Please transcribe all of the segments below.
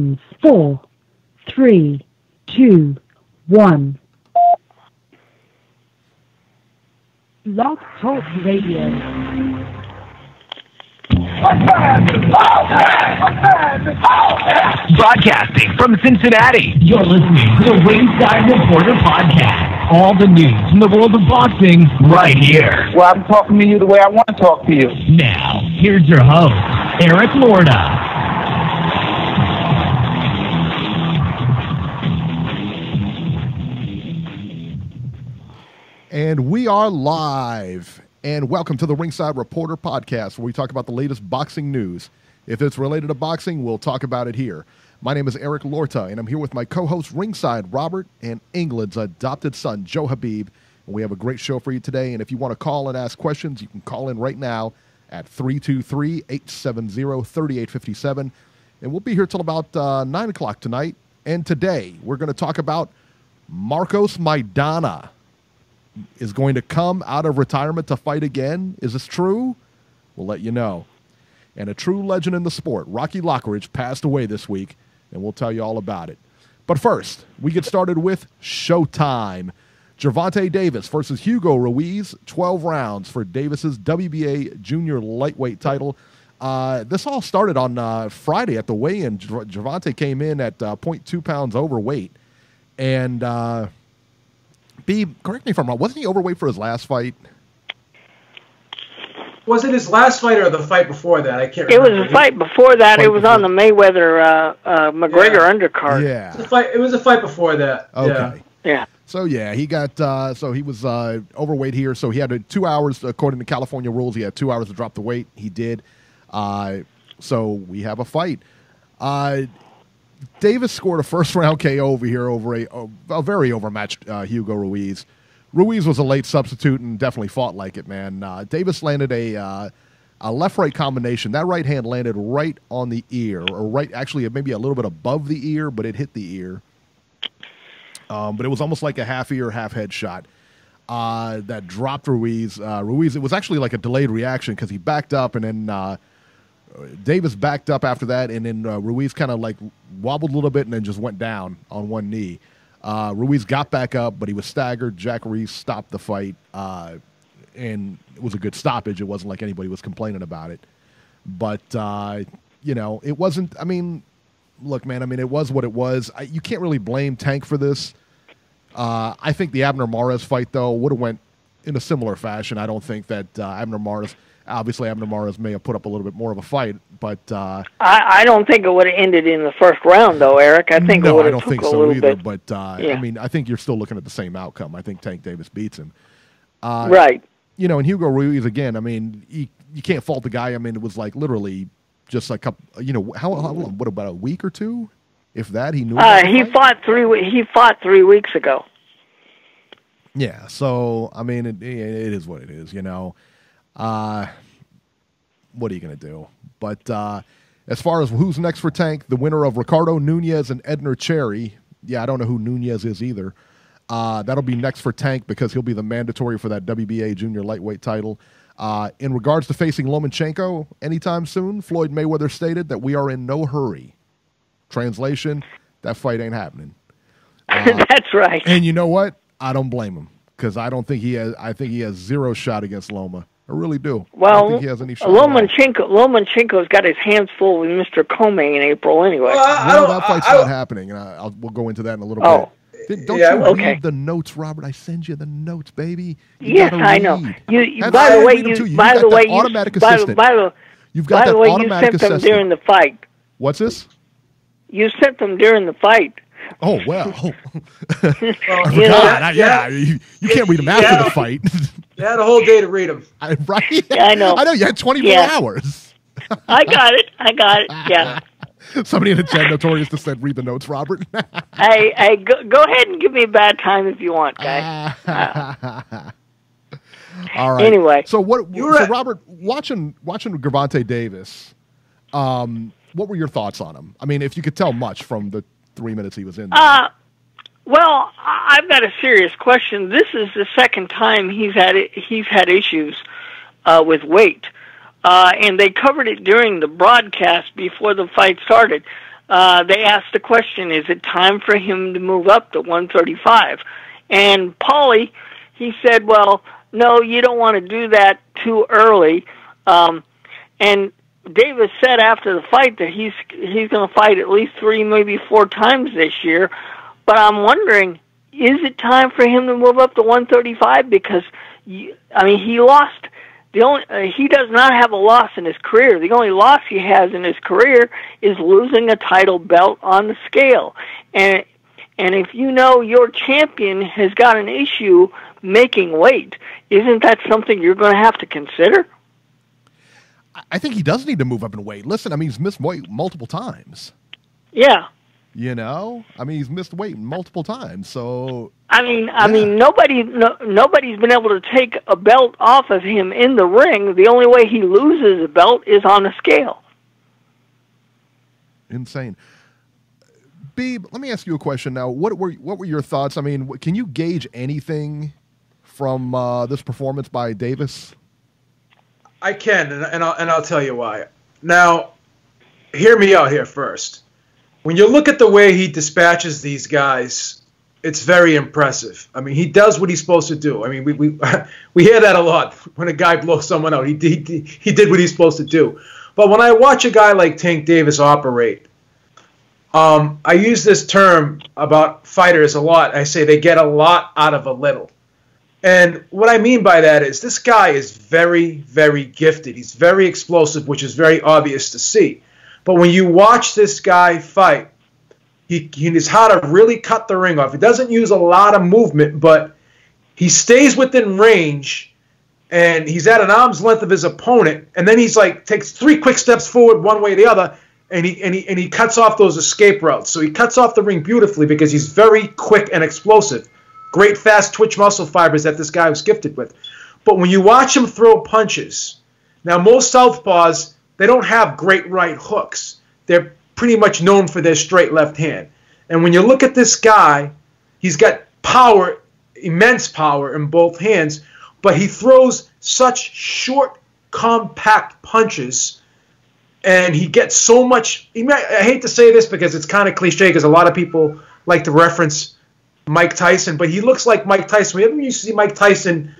begins. 4, 3, 2, 1. Blog Talk Radio. Broadcasting from Cincinnati, you're listening to the Ringside Reporter podcast. All the news in the world of boxing right here. Well, I'm talking to you the way I want to talk to you. Now, here's your host, Eric Lorda. And we are live. And welcome to the Ringside Reporter podcast, where we talk about the latest boxing news. If it's related to boxing, we'll talk about it here. My name is Eric Lorta, and I'm here with my co-host Ringside Robert and England's adopted son, Joe Habib. And we have a great show for you today. And if you want to call and ask questions, you can call in right now at 323-870-3857. And we'll be here till about 9 o'clock tonight. And today, we're going to talk about Marcos Maidana is going to come out of retirement to fight again. Is this true? We'll let you know. And a true legend in the sport, Rocky Lockridge, passed away this week, and we'll tell you all about it. But first, we get started with Showtime. Gervonta Davis versus Hugo Ruiz, 12 rounds for Davis's WBA junior lightweight title. This all started on Friday at the weigh-in. Gervonta came in at 0.2 pounds overweight. And Beeb, correct me if I'm wrong, wasn't he overweight for his last fight? Was it his last fight or the fight before that? I can't remember. It was a fight before that. It was on the Mayweather McGregor undercard. Yeah. It was a fight before that. Okay. Yeah. So, yeah, he got, so he was overweight here. So he had 2 hours, according to California rules, he had 2 hours to drop the weight. He did. So we have a fight. Davis scored a first-round KO over here over a very overmatched Hugo Ruiz. Ruiz was a late substitute and definitely fought like it, man. Davis landed a left-right combination. That right hand landed right on the ear, or right, actually maybe a little bit above the ear, but it hit the ear. But it was almost like a half-ear, half-head shot that dropped Ruiz. Ruiz, it was actually like a delayed reaction because he backed up, and then Davis backed up after that, and then Ruiz kind of like wobbled a little bit and then just went down on one knee. Ruiz got back up, but he was staggered. Jack Ruiz stopped the fight, and it was a good stoppage. It wasn't like anybody was complaining about it. But, you know, it wasn't, I mean, look, man, I mean, it was what it was. You can't really blame Tank for this. I think the Abner Mares fight, though, would have went in a similar fashion. I don't think that Abner Mares may have put up a little bit more of a fight, but I don't think it would have ended in the first round, though, Eric. I think it would have took a little bit. But yeah. I mean, I think you're still looking at the same outcome. I think Tank Davis beats him. Right. You know, and Hugo Ruiz again. I mean, you can't fault the guy. I mean, it was like literally just a couple. You know, how what about a week or two, if that? He knew. He fought 3 weeks ago. Yeah. So I mean, it is what it is. You know. What are you going to do? But as far as who's next for Tank, the winner of Ricardo Nunez and Edner Cherry, I don't know who Nunez is either. That'll be next for Tank because he'll be the mandatory for that WBA junior lightweight title. In regards to facing Lomachenko anytime soon, Floyd Mayweather stated that we are in no hurry. Translation, that fight ain't happening. That's right. And you know what? I don't blame him because I think he has zero shot against Loma. I really do. Well, I don't think he has any shot. Lomachenko's got his hands full with Mr. Comey in April anyway. No, that fight's not happening, and we'll go into that in a little bit. Don't you read the notes, Robert? I send you the notes, baby. Yes, I know. By the way, you sent them during the fight. What's this? You sent them during the fight. Oh, well. I forgot. You can't read them after the fight. You had a whole day to read them. Right? Yeah, I know. I know. You had 24 hours. I got it. Yeah. Somebody in the chat notorious to said, read the notes, Robert. Hey, go ahead and give me a bad time if you want, guys. All right. Anyway. So, Robert, watching Gervonta Davis, what were your thoughts on him? I mean, if you could tell much from the 3 minutes he was in there. Well, I've got a serious question. This is the second time he's had issues with weight, and they covered it during the broadcast before the fight started. they asked the question, is it time for him to move up to 135? And Paulie, he said, well, no, you don't want to do that too early. And Davis said after the fight that he's going to fight at least 3, maybe 4 times this year. But I'm wondering, is it time for him to move up to 135? Because, he lost. He does not have a loss in his career. The only loss he has in his career is losing a title belt on the scale. And if you know your champion has got an issue making weight, isn't that something you're going to have to consider? I think he does need to move up in weight. Listen, he's missed weight multiple times. Yeah. He's missed weight multiple times. So nobody's been able to take a belt off of him in the ring. The only way he loses a belt is on a scale. Insane. Beeb, let me ask you a question now. What were your thoughts? Can you gauge anything from this performance by Davis? I can, and I'll tell you why. Now, hear me out here first. When you look at the way he dispatches these guys, it's very impressive. He does what he's supposed to do. We hear that a lot when a guy blows someone out. He did what he's supposed to do. But when I watch a guy like Tank Davis operate, I use this term about fighters a lot. I say they get a lot out of a little. And what I mean by that is this guy is very, very gifted. He's very explosive, which is very obvious to see. But when you watch this guy fight, he knows how to really cut the ring off. He doesn't use a lot of movement, but he stays within range, and he's at an arm's length of his opponent, and then he's takes 3 quick steps forward one way or the other, and he cuts off those escape routes. So he cuts off the ring beautifully because he's very quick and explosive. Great fast twitch muscle fibers that this guy was gifted with. But when you watch him throw punches, now most southpaws, they don't have great right hooks. They're pretty much known for their straight left hand. And when you look at this guy, he's got power, immense power in both hands, but he throws such short, compact punches, and he gets so much. I hate to say this because it's kind of cliche because a lot of people like to reference Mike Tyson, but he looks like Mike Tyson. Whenever you see Mike Tyson,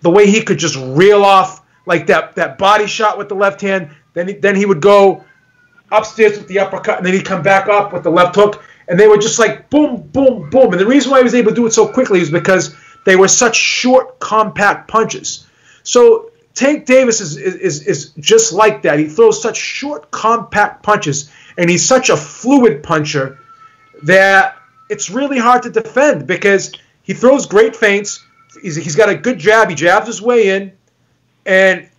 the way he could just reel off like that body shot with the left hand, then he would go upstairs with the uppercut, and then he'd come back up with the left hook, and they were just like boom, boom, boom. And the reason why he was able to do it so quickly is because they were such short, compact punches. So Tank Davis is just like that. He throws such short, compact punches, and he's such a fluid puncher that it's really hard to defend because he throws great feints. He's got a good jab. He jabs his way in, and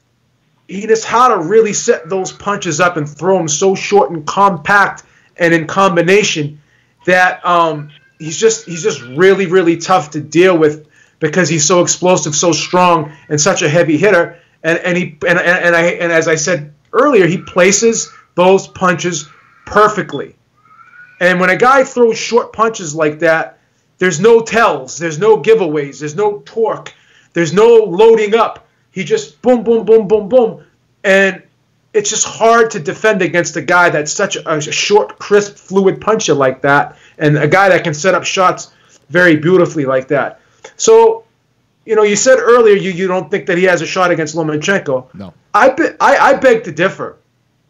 he knows how to really set those punches up and throw them so short and compact and in combination that he's just really, really tough to deal with because he's so explosive, so strong, and such a heavy hitter. And as I said earlier, he places those punches perfectly. And when a guy throws short punches like that, there's no tells, there's no giveaways, there's no torque, there's no loading up. He just boom, boom, boom, boom, boom. And it's just hard to defend against a guy that's such a short, crisp, fluid puncher like that, and a guy that can set up shots very beautifully like that. So, you said earlier you don't think that he has a shot against Lomachenko. No. I beg to differ.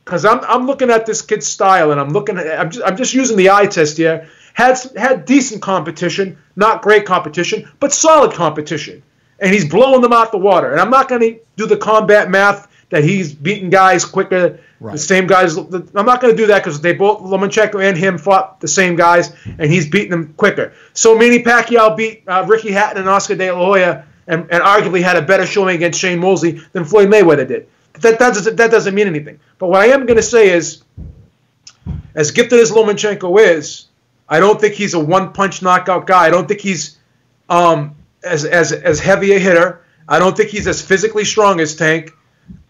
Because I'm looking at this kid's style, and I'm just using the eye test here. Had decent competition, not great competition, but solid competition. And he's blowing them out the water. And I'm not going to do the combat math that he's beating guys quicker, right. The same guys. I'm not going to do that because they both, Lomachenko and him, fought the same guys, and he's beating them quicker. So Manny Pacquiao beat Ricky Hatton and Oscar De La Hoya and arguably had a better showing against Shane Mosley than Floyd Mayweather did. That doesn't mean anything. But what I am going to say is, as gifted as Lomachenko is, I don't think he's a one-punch knockout guy. I don't think he's as heavy a hitter. I don't think he's as physically strong as Tank.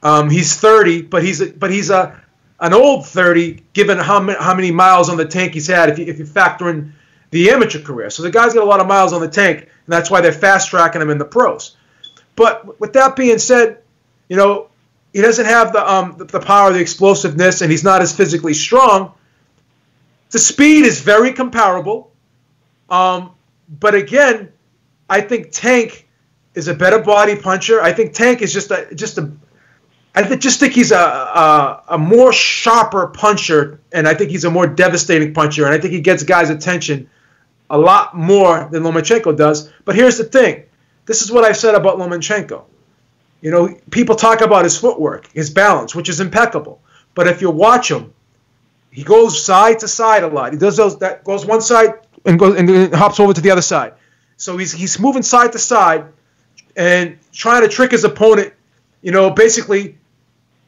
He's 30, but he's an old 30, given how many miles on the Tank he's had. If you factor in the amateur career, so the guy's got a lot of miles on the Tank, and that's why they're fast tracking him in the pros. But with that being said, he doesn't have the power, the explosiveness, and he's not as physically strong. The speed is very comparable. But again, I think Tank is a better body puncher. I think Tank is I just think he's a more sharper puncher, and I think he's a more devastating puncher, and I think he gets guys' attention a lot more than Lomachenko does. But here's the thing. This is what I've said about Lomachenko. You know, people talk about his footwork, his balance, which is impeccable. But if you watch him, he goes side to side a lot. He does that goes one side and hops over to the other side. So he's moving side to side and trying to trick his opponent, you know, basically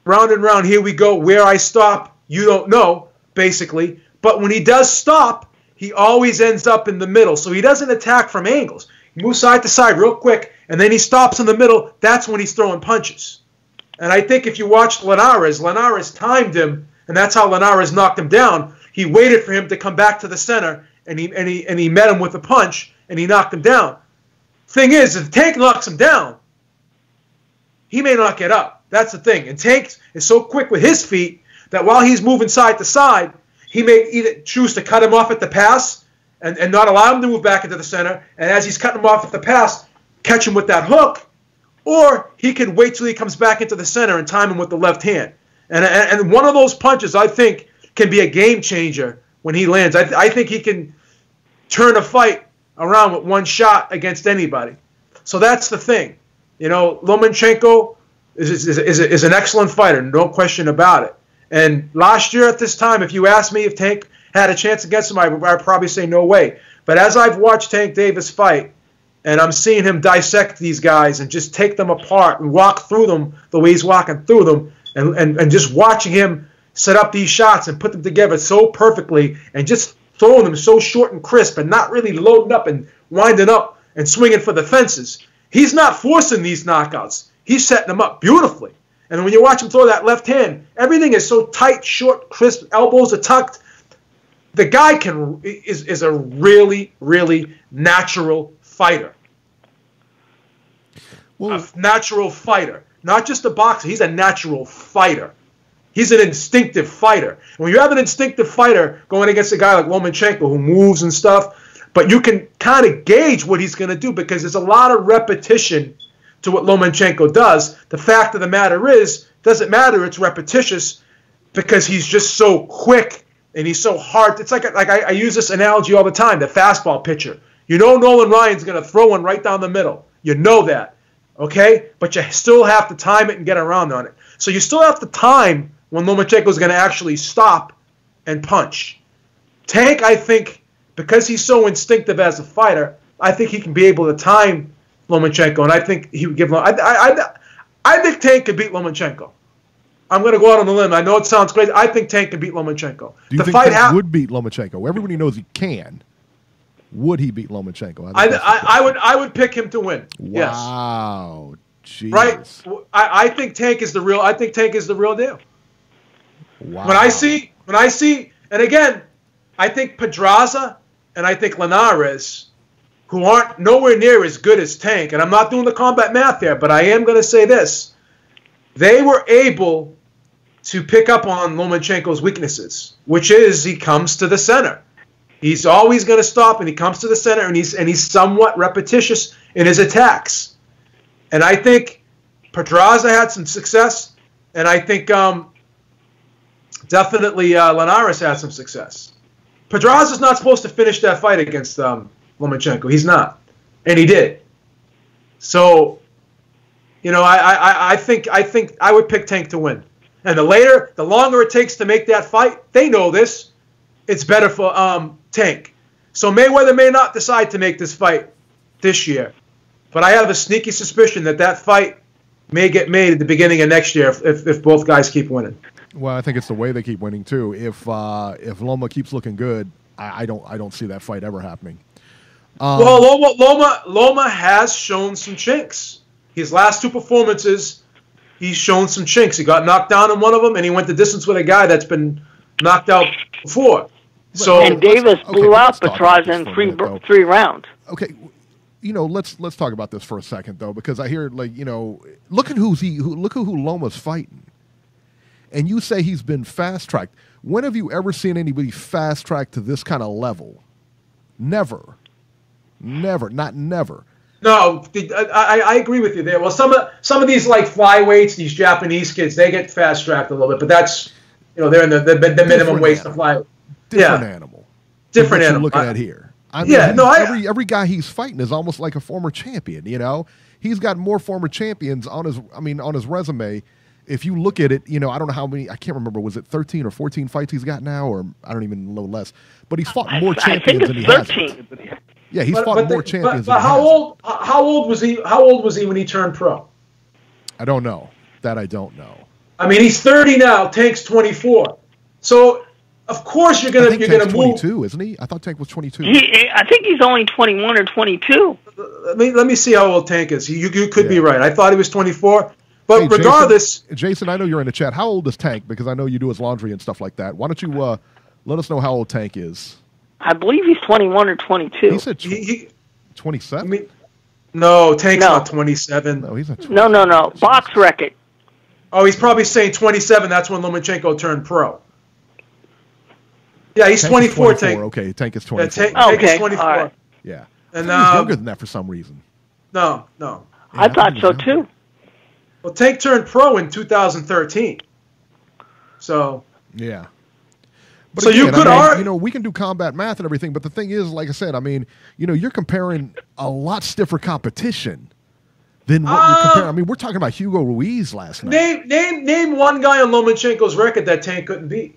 round and round, here we go, where I stop, you don't know, basically. But when he does stop, he always ends up in the middle. So he doesn't attack from angles. He moves side to side real quick, and then he stops in the middle. That's when he's throwing punches. And I think if you watched Linares timed him, and that's how Linares knocked him down. He waited for him to come back to the center, and he met him with a punch, and he knocked him down. Thing is, if Tank knocks him down, he may not get up. That's the thing. And Tank is so quick with his feet that while he's moving side to side, he may either choose to cut him off at the pass and not allow him to move back into the center, and as he's cutting him off at the pass, catch him with that hook, or he can wait till he comes back into the center and time him with the left hand. And one of those punches, I think, can be a game changer when he lands. I think he can turn a fight around with one shot against anybody. So that's the thing. You know, Lomachenko is an excellent fighter, no question about it. And last year at this time, if you asked me if Tank had a chance against him, I'd probably say no way. But as I've watched Tank Davis fight, and I'm seeing him dissect these guys and just take them apart and walk through them the way he's walking through them, and just watching him set up these shots and put them together so perfectly and just throwing them so short and crisp and not really loading up and winding up and swinging for the fences. He's not forcing these knockouts. He's setting them up beautifully. And when you watch him throw that left hand, everything is so tight, short, crisp, elbows are tucked. The guy is a really, really natural fighter. Well, a natural fighter. Not just a boxer. He's a natural fighter. He's an instinctive fighter. And when you have an instinctive fighter going against a guy like Lomachenko who moves and stuff, but you can kind of gauge what he's going to do because there's a lot of repetition to what Lomachenko does. The fact of the matter is, doesn't matter, it's repetitious because he's just so quick and he's so hard. It's like I use this analogy all the time, the fastball pitcher. You know Nolan Ryan's going to throw one right down the middle. You know that. Okay? But you still have to time it and get around on it. So you still have to time when Lomachenko is going to actually stop and punch. Tank, I think, because he's so instinctive as a fighter, I think he can be able to time Lomachenko, and I think he would give him. I think Tank could beat Lomachenko. I'm going to go out on a limb. I know it sounds crazy. I think Tank could beat Lomachenko. Do you think Tank would beat Lomachenko? Everybody knows he can. Would he beat Lomachenko? I would pick him to win. Wow. Yes. Jeez. Right? I think Tank is the real. I think Tank is the real deal. Wow. When I see, and again, I think Pedraza and I think Linares, who aren't nowhere near as good as Tank, and I'm not doing the combat math there, but I am going to say this: they were able to pick up on Lomachenko's weaknesses, which is he comes to the center. He's always going to stop, and he comes to the center, and he's somewhat repetitious in his attacks. And I think Pedraza had some success, and I think definitely Linares had some success. Pedraza's not supposed to finish that fight against Lomachenko. He's not, and he did. So, you know, I think I would pick Tank to win. And the longer it takes to make that fight, they know this. It's better for Tank. So Mayweather may not decide to make this fight this year, but I have a sneaky suspicion that fight may get made at the beginning of next year if both guys keep winning. Well, I think it's the way they keep winning too. If Loma keeps looking good, I don't see that fight ever happening. Well, Loma has shown some chinks. His last two performances, he's shown some chinks. He got knocked down in one of them, and he went the distance with a guy that's been knocked out before. So and Davis blew out Pedraza in three rounds. Okay, you know, let's talk about this for a second though, because I hear look at who Loma's fighting, and you say he's been fast tracked. When have you ever seen anybody fast track to this kind of level? Never. Never. Not never. No, I agree with you there. Well, some of these like flyweights, these Japanese kids, they get fast tracked a little bit, but that's they're in the minimum weight to fly. Different animal. Different animal. Looking at here. I mean, every guy he's fighting is almost like a former champion. He's got more former champions on his resume. If you look at it, I don't know how many. I can't remember. Was it 13 or 14 fights he's got now, or I don't even know less. But he's fought more champions than he has. Yeah, he's fought more champions. But how old was he? How old was he when he turned pro? I don't know. That I don't know. I mean, he's 30 now. Tank's 24. So of course you're gonna move. 22, isn't he? I thought Tank was 22. I think he's only 21 or 22. Let me see how old Tank is. You could be right. I thought he was 24. But hey, regardless, Jason, I know you're in the chat. How old is Tank? Because I know you do his laundry and stuff like that. Why don't you let us know how old Tank is? I believe he's 21 or 22. He said 27? I mean, no, Tank's not 27. No, he's not 27. No. Box record. Oh, he's probably saying 27. That's when Lomachenko turned pro. Yeah, he's Tank 24, Tank. Okay, Tank is 24. Yeah, Tank is 24. All right. Yeah. And he's younger than that for some reason. No. Yeah, I thought so too. Well, Tank turned pro in 2013. So. Yeah. But so again, you could argue, we can do combat math and everything, but the thing is, like I said, I mean, you're comparing a lot stiffer competition than what you're comparing. I mean, we're talking about Hugo Ruiz last night. Name one guy on Lomachenko's record that Tank couldn't beat.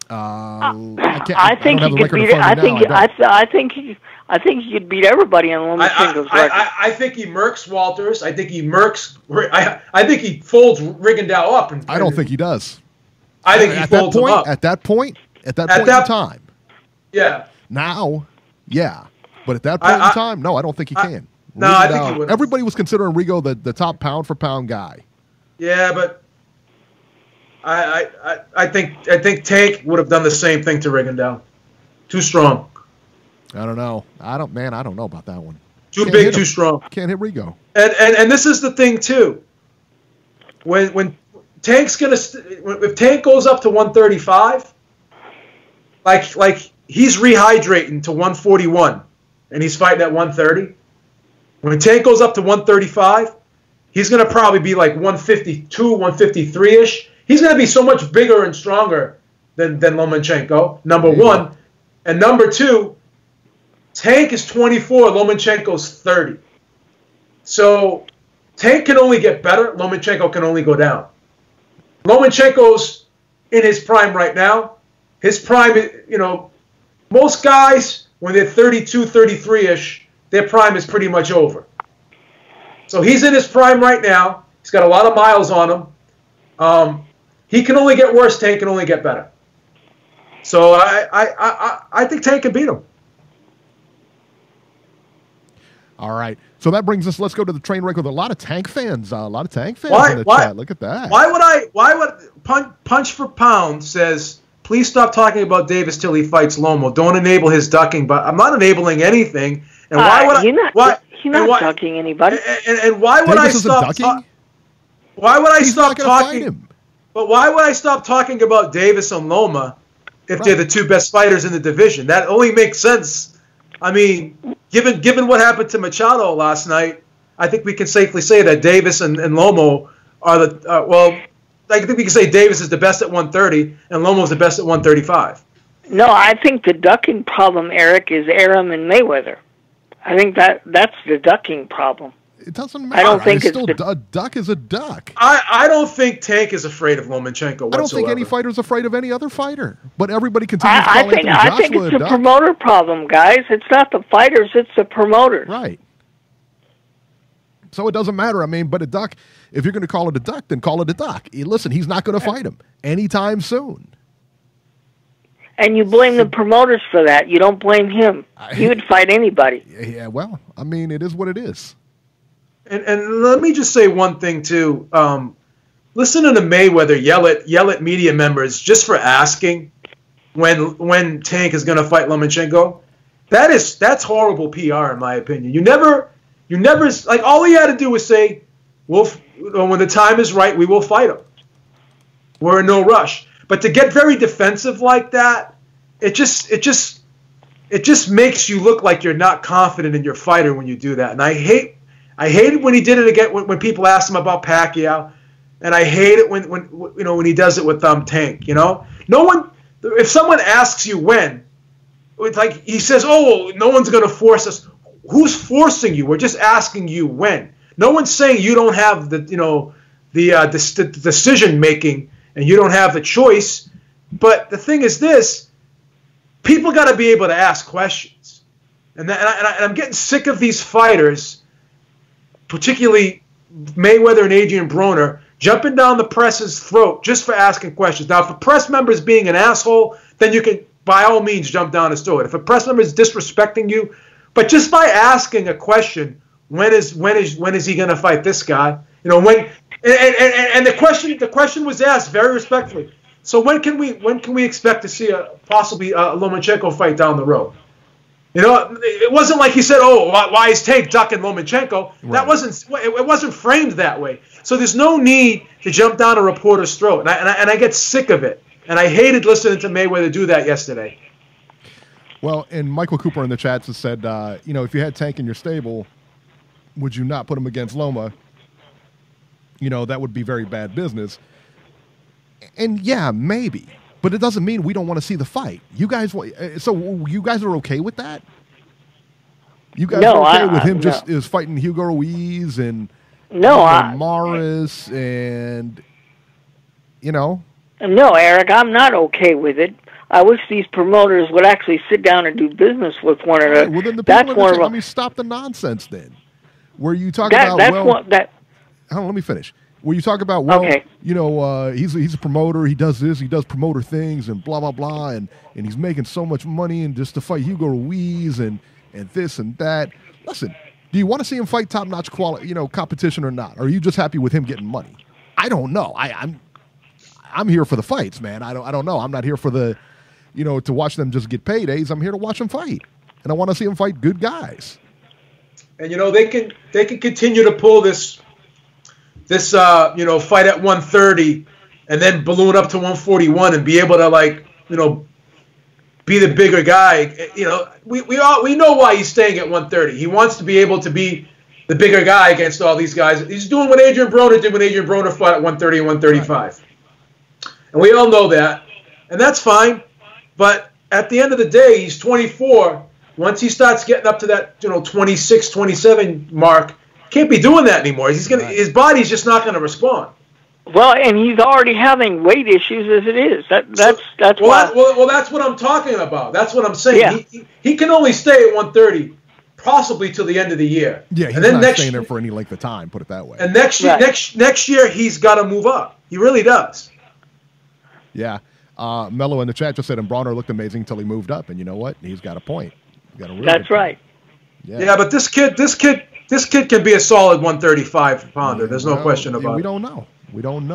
I think he could beat it. I think he could beat everybody on Lomachenko's record. I think he murks Walters. I think he murks. I think he folds Rigondeaux up. I don't think he does. I think he folds him up. At that point in time. Yeah. Now, yeah. But at that point in time, no, I don't think he can. No, I think he would. Everybody was considering Rigo the top pound-for-pound guy. Yeah, but I think Tank would have done the same thing to Rigondeaux. Too strong. I don't know. I don't know about that one. Too big, too strong. Can't hit Rigo. And this is the thing too. When Tank's if Tank goes up to 135, like he's rehydrating to 141, and he's fighting at 130. When Tank goes up to 135, he's gonna probably be like 152, 153-ish. He's gonna be so much bigger and stronger than Lomachenko. Number one, and number two, Tank is 24, Lomachenko's 30. So Tank can only get better. Lomachenko can only go down. Lomachenko's in his prime right now. His prime, most guys, when they're 32, 33-ish, their prime is pretty much over. So he's in his prime right now. He's got a lot of miles on him. He can only get worse. Tank can only get better. So I think Tank can beat him. All right. So that brings us. Let's go to the train wreck with a lot of Tank fans. In the chat. Look at that. Why would Punch for Pound says, please stop talking about Davis till he fights Lomo. Don't enable his ducking. But I'm not enabling anything. And why would He's not ducking anybody. And why would I stop? Why would I stop talking? But why would I stop talking about Davis and Loma if they're the two best fighters in the division? That only makes sense. I mean, given what happened to Machado last night, I think we can safely say that Davis and Lomo are the I think we can say Davis is the best at 130 and Lomo's the best at 135. No, I think the ducking problem, Eric, is Arum and Mayweather. I think that's the ducking problem. It doesn't matter. I don't think a duck is a duck. I don't think Tank is afraid of Lomachenko whatsoever. I don't think any fighter's afraid of any other fighter. But everybody continues to call I think it's a promoter problem, guys. It's not the fighters, it's the promoters. Right. So it doesn't matter. I mean, but a duck, if you're going to call it a duck, then call it a duck. Listen, he's not going to fight him anytime soon. And you blame the promoters for that. You don't blame him. He would fight anybody. Yeah, well, I mean, it is what it is. And let me just say one thing, too. Listening to Mayweather yell at media members just for asking when Tank is going to fight Lomachenko, that's horrible PR, in my opinion. You never, like, all he had to do was say, when the time is right, we will fight him. We're in no rush. But to get very defensive like that, it just makes you look like you're not confident in your fighter when you do that. And I hated when he did it again when people asked him about Pacquiao, and I hate it when he does it with Tank. No one. If someone asks you when, it's like he says, "Oh, no one's going to force us." Who's forcing you? We're just asking you when. No one's saying you don't have the decision making and you don't have the choice. But the thing is this: people got to be able to ask questions, and I'm getting sick of these fighters, particularly Mayweather and Adrian Broner, jumping down the press's throat just for asking questions. Now, if a press member is being an asshole, then you can, by all means, jump down his throat. If a press member is disrespecting you, but just by asking a question, when is he going to fight this guy? When and the question was asked very respectfully. So when can we expect to see possibly a Lomachenko fight down the road? It wasn't like he said, "Oh, why is Tank ducking Lomachenko?" Right. It wasn't framed that way. So there's no need to jump down a reporter's throat, and I get sick of it. And I hated listening to Mayweather do that yesterday. Well, and Michael Cooper in the chats has said, if you had Tank in your stable, would you not put him against Loma? That would be very bad business. And yeah, maybe. But it doesn't mean we don't want to see the fight. You guys are okay with that? You guys are okay with him is fighting Hugo Ruiz and Morris and No, Eric, I'm not okay with it. I wish these promoters would actually sit down and do business with one another. Well, then stop the nonsense then. Where you talk about let me finish. Where you talk about he's a promoter, he does this, he does promoter things and blah blah blah, and he's making so much money and just to fight Hugo Ruiz and this and that. Listen, do you want to see him fight top notch quality, competition or not? Or are you just happy with him getting money? I don't know. I'm here for the fights, man. I don't know. I'm not here for the to watch them just get paydays. I'm here to watch them fight, and I want to see them fight good guys. And they can continue to pull this fight at 130 and then balloon up to 141 and be able to be the bigger guy. We know why he's staying at 130. He wants to be able to be the bigger guy against all these guys. He's doing what Adrian Broner did when Adrian Broner fought at 130 and 135. Right. And we all know that. And that's fine. But at the end of the day, he's 24. Once he starts getting up to that 26, 27 mark, can't be doing that anymore. His body's just not going to respond. Well, and he's already having weight issues as it is. That's why. Well, that's what I'm talking about. That's what I'm saying. Yeah. He can only stay at 130, possibly till the end of the year. Yeah, he's not staying there for any length of time. Put it that way. And next year, he's got to move up. He really does. Yeah. Mello in the chat just said, and Bronner looked amazing until he moved up, and you know what? He's got a point. That's right. Yeah, but this kid can be a solid 135 pounder. There's no question about it. We don't know. We don't.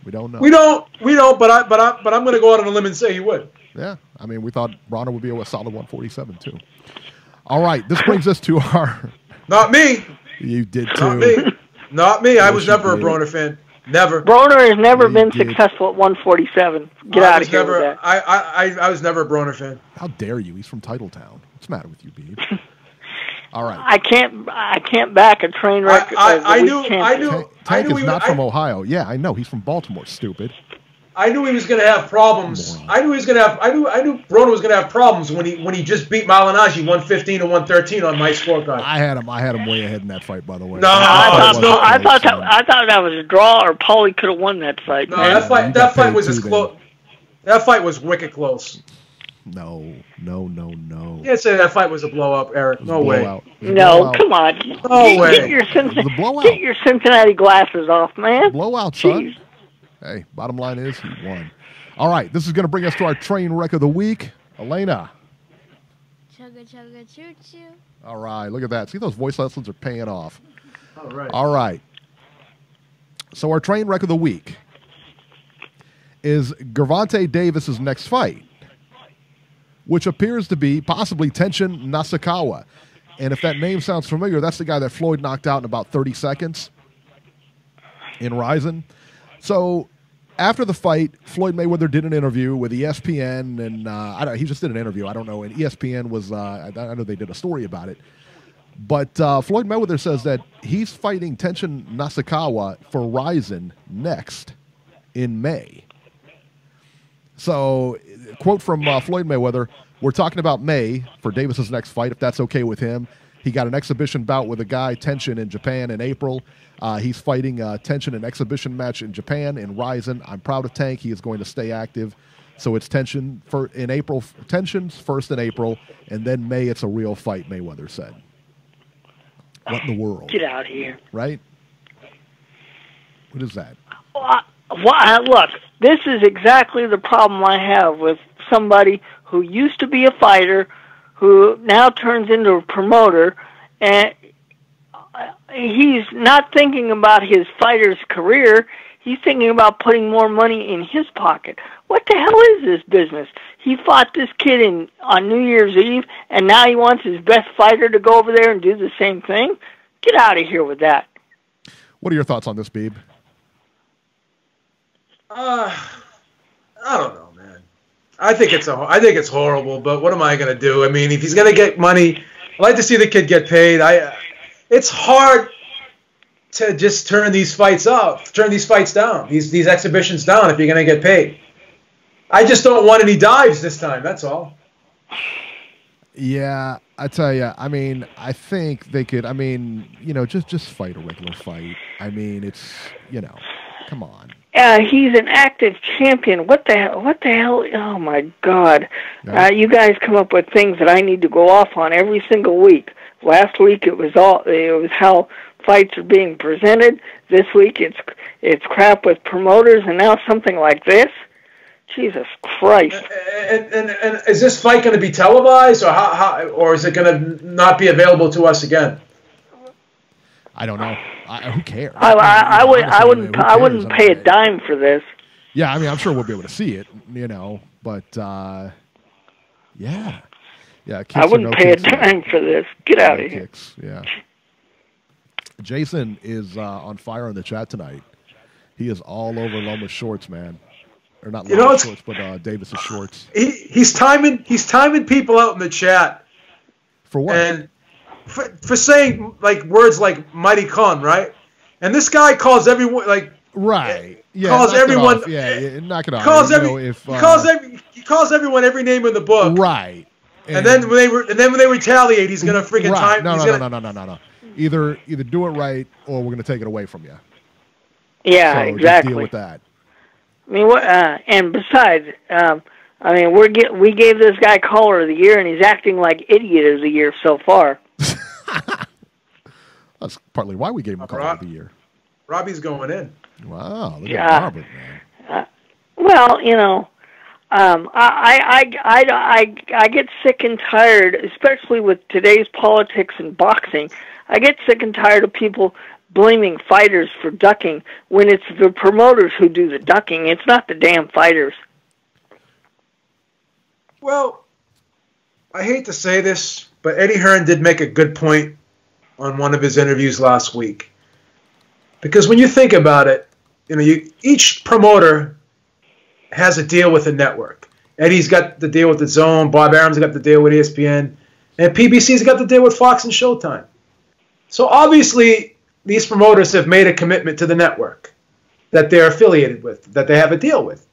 But I'm going to go out on a limb and say he would. Yeah, we thought Bronner would be a solid 147 too. All right, this brings us to our. Not me. You did too. Not me. I was never a Broner fan. Never. Broner has never been successful at 147. Get out of here with that. I was never a Broner fan. How dare you? He's from Titletown. What's the matter with you, Beeb? All right. I can't back a train wreck. Tank is not from Ohio. Yeah, I know. He's from Baltimore. Stupid. I knew he was going to have problems. I knew Broner was going to have problems when he just beat Malignaggi 115 to 113 on my scorecard. I had him way ahead in that fight, by the way. No, I thought that was a draw, or Paulie could have won that fight. No, that fight was as close. That fight was wicked close. No. You can't say that fight was a blow up, Eric. No way. No, come on. No way. Get your Cincinnati glasses off, man. Blowout, son. Hey, bottom line is he won. All right, this is going to bring us to our train wreck of the week. Elena. Chugga, chugga, choo-choo. All right, look at that. See, those voice lessons are paying off. All right. So our train wreck of the week is Gervonta Davis's next fight, which appears to be possibly Tenshin Nasukawa. And if that name sounds familiar, that's the guy that Floyd knocked out in about 30 seconds in Ryzen. So after the fight, Floyd Mayweather did an interview with ESPN, and he just did an interview. I don't know. And ESPN was, I know they did a story about it. But Floyd Mayweather says that he's fighting Tenshin Nasukawa for Rizin next in May. So, quote from Floyd Mayweather, "We're talking about May for Davis's next fight, if that's okay with him. He got an exhibition bout with a guy, Tenshin, in Japan in April. He's fighting Tenshin an exhibition match in Japan in Rizin. I'm proud of Tank. He is going to stay active. So it's Tenshin in April. Tenshin's first in April, and then May it's a real fight," Mayweather said. What in the world? Get out of here. Right? What is that? Look, this is exactly the problem I have with somebody who used to be a fighter, who now turns into a promoter, and he's not thinking about his fighter's career. He's thinking about putting more money in his pocket. What the hell is this business? He fought this kid on New Year's Eve, and now he wants his best fighter to go over there and do the same thing? Get out of here with that. What are your thoughts on this, Beeb? I don't know, man. I think it's horrible, but what am I going to do? I mean, if he's going to get money, I'd like to see the kid get paid. It's hard to just turn these fights down, these exhibitions down if you're going to get paid. I just don't want any dives this time, that's all. Yeah, I tell you, I mean, I think they could, I mean, just fight a regular fight. I mean, it's, come on. He's an active champion. What the hell? Oh, my God. Yeah. You guys come up with things that I need to go off on every single week. Last week it was how fights are being presented. This week it's crap with promoters, and now something like this. Jesus Christ! And is this fight going to be televised, or is it going to not be available to us again? I don't know. Who cares? I wouldn't pay a dime for this. Yeah, I mean, I'm sure we'll be able to see it, but yeah. I wouldn't pay a dime for this. Get out of here. Yeah. Jason is on fire in the chat tonight. He is all over Loma's shorts, man. Or not Loma's shorts, but Davis's shorts. He's timing people out in the chat. For what? And for saying words like "mighty Khan," right? And this guy calls everyone right. Yeah, calls everyone. Knock it off. He calls everyone every name in the book. Right. And then when they retaliate, he's gonna freaking time. No. Either do it right, or we're gonna take it away from you. Yeah, so exactly. Just deal with that. I mean, and besides, we gave this guy Caller of the Year, and he's acting like Idiot of the Year so far. That's partly why we gave him Caller of the Year. Robbie's going in. Wow, look at Robert, man. Well, I get sick and tired, especially with today's politics and boxing. I get sick and tired of people blaming fighters for ducking when it's the promoters who do the ducking. It's not the damn fighters. Well, I hate to say this, but Eddie Hearn did make a good point on one of his interviews last week. Because when you think about it, each promoter has a deal with a network. Eddie's got the deal with the Zone, Bob Arum's got the deal with ESPN, and PBC's got the deal with Fox and Showtime. So obviously, these promoters have made a commitment to the network that they're affiliated with, that they have a deal with.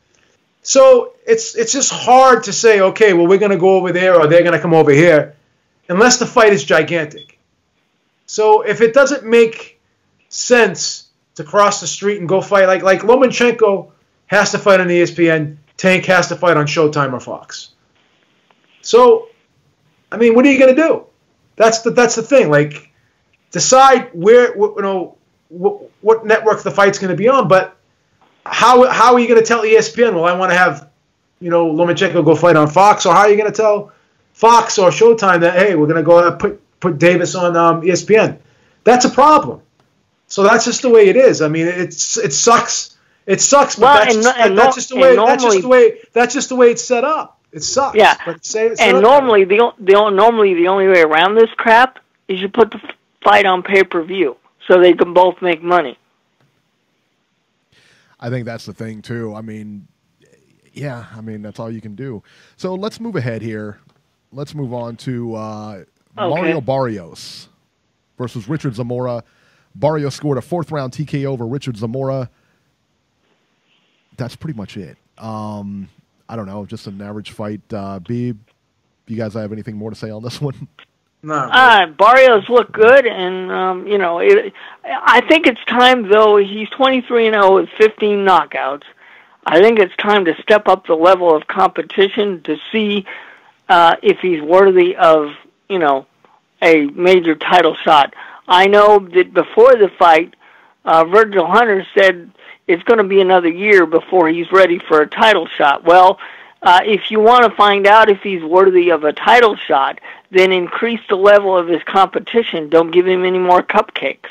So it's just hard to say, okay, well, we're going to go over there or they're going to come over here, unless the fight is gigantic. So if it doesn't make sense to cross the street and go fight, like Lomachenko has to fight on ESPN, Tank has to fight on Showtime or Fox. So, I mean, what are you going to do? That's the thing. Decide what network the fight's going to be on, but how are you going to tell ESPN? Well, I want to have Lomachenko go fight on Fox, or how are you going to tell Fox or Showtime that hey, we're going to go put Davis on ESPN? That's a problem. So that's just the way it is. I mean, it sucks. It sucks, but that's just the way it's set up. It sucks. Yeah, but normally the only way around this crap is you put the fight on pay-per-view so they can both make money. I think that's the thing too. I mean, yeah, I mean that's all you can do. So let's move ahead here. Let's move on to Mario Barrios versus Richard Zamora. Barrios scored a 4th-round TKO over Richard Zamora. That's pretty much it. I don't know, just an average fight. Beeb, you guys have anything more to say on this one? No. Barrios looked good, and I think it's time, though. He's 23-0 with 15 knockouts. I think it's time to step up the level of competition to see if he's worthy of, a major title shot. I know that before the fight, Virgil Hunter said it's going to be another year before he's ready for a title shot. Well, if you want to find out if he's worthy of a title shot, then increase the level of his competition. Don't give him any more cupcakes.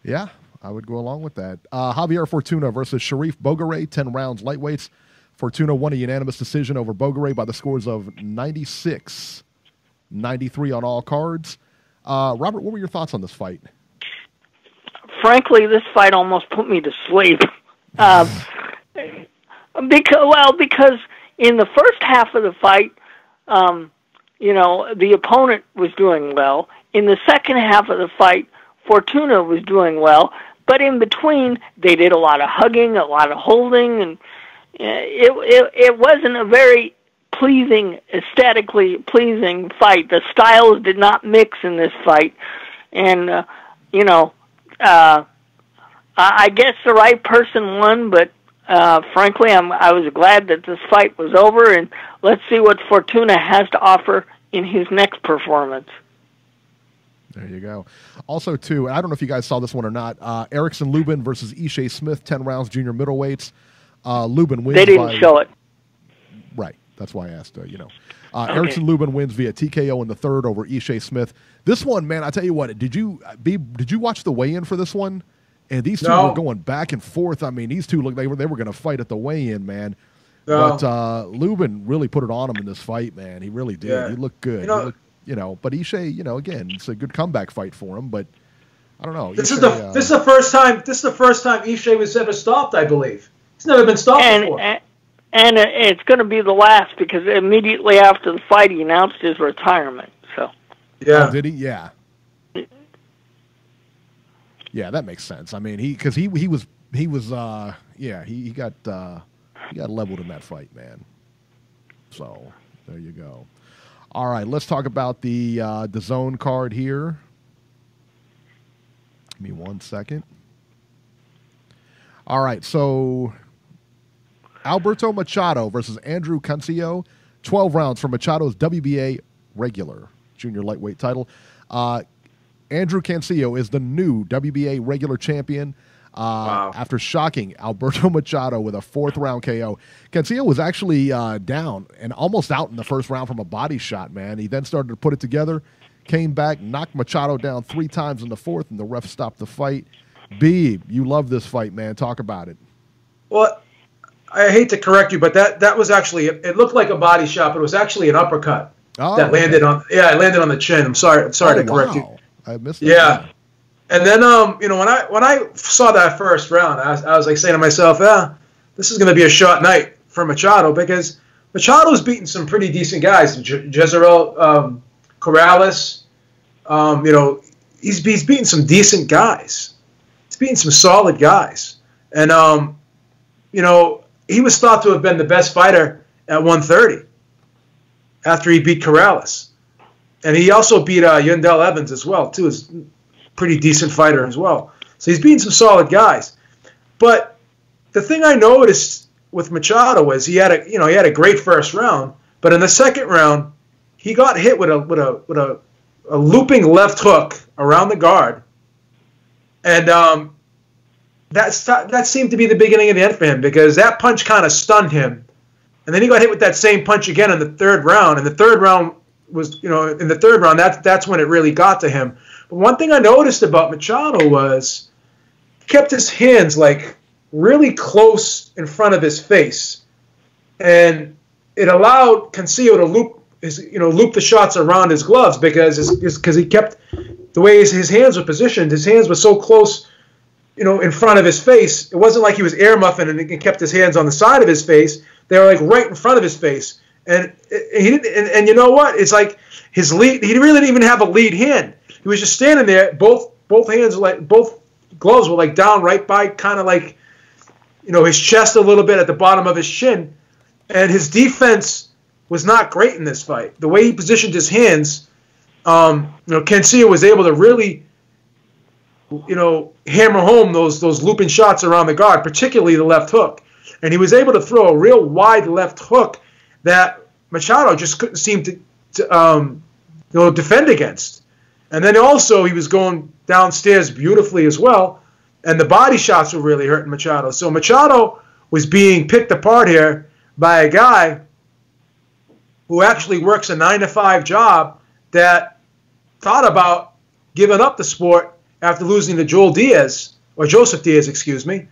Yeah, I would go along with that. Javier Fortuna versus Sharif Bogaray, 10 rounds lightweights. Fortuna won a unanimous decision over Bogaray by the scores of 96-93 on all cards. Robert, what were your thoughts on this fight? Frankly, this fight almost put me to sleep. Because in the first half of the fight, the opponent was doing well. In the second half of the fight, Fortuna was doing well. But in between, they did a lot of hugging, a lot of holding, and it wasn't a very pleasing, aesthetically pleasing fight. The styles did not mix in this fight. And, I guess the right person won, but frankly, I was glad that this fight was over, and let's see what Fortuna has to offer in his next performance. There you go. Also, too, I don't know if you guys saw this one or not, Erickson Lubin versus Ishe Smith, 10 rounds junior middleweights. Lubin wins. They didn't show it. Right. That's why I asked, Erickson Lubin wins via TKO in the 3rd over Ishe Smith. This one, man, I tell you what, did you watch the weigh-in for this one? And these two were going back and forth. I mean, these two looked they were going to fight at the weigh-in, man. No. But Lubin really put it on him in this fight, man. He really did. Yeah. He looked good. But Ishe, again, it's a good comeback fight for him. But I don't know. This is the first time Ishe was ever stopped, I believe. He's never been stopped before. And it's going to be the last because immediately after the fight he announced his retirement. So. Yeah. Oh, did he? Yeah. Yeah, that makes sense. I mean, he got leveled in that fight, man. So there you go. All right, let's talk about the DAZN card here. Give me 1 second. All right, so Alberto Machado versus Andrew Cancio, 12 rounds for Machado's WBA regular junior lightweight title. Andrew Cancio is the new WBA regular champion after shocking Alberto Machado with a 4th-round KO. Cancio was actually down and almost out in the first round from a body shot, man. He then started to put it together, came back, knocked Machado down 3 times in the 4th, and the ref stopped the fight. Beeb, you love this fight, man. Talk about it. Well, I hate to correct you, but that was actually, it looked like a body shot, but it was actually an uppercut that landed on the chin. I'm sorry to correct you. I missed that. Yeah. And then, when I saw that first round, I was like saying to myself, this is going to be a short night for Machado because Machado's beaten some pretty decent guys. Jezreel Corrales, he's beaten some decent guys. He's beaten some solid guys. And, he was thought to have been the best fighter at 130 after he beat Corrales. And he also beat Yundell Evans as well, too. He's a pretty decent fighter as well. So he's beating some solid guys. But the thing I noticed with Machado was he had a great first round, but in the second round he got hit with a looping left hook around the guard, and that seemed to be the beginning of the end for him because that punch kind of stunned him, and then he got hit with that same punch again in the 3rd round, and the 3rd round was, in the 3rd round, that's when it really got to him. But one thing I noticed about Machado was he kept his hands like really close in front of his face, and it allowed Cancio to loop the shots around his gloves because he kept the way his hands were positioned. His hands were so close in front of his face. It wasn't like he was air muffing and kept his hands on the side of his face. They were like right in front of his face. And he didn't. And you know what? It's like his lead. He really didn't even have a lead hand. He was just standing there. Both hands, like both gloves, were like down right by kind of like, his chest a little bit at the bottom of his chin. And his defense was not great in this fight. The way he positioned his hands, Cancio was able to really, hammer home those looping shots around the guard, particularly the left hook. And he was able to throw a real wide left hook that Machado just couldn't seem to defend against. And then also he was going downstairs beautifully as well, and the body shots were really hurting Machado. So Machado was being picked apart here by a guy who actually works a 9-to-5 job that thought about giving up the sport after losing to Joseph Diaz, excuse me.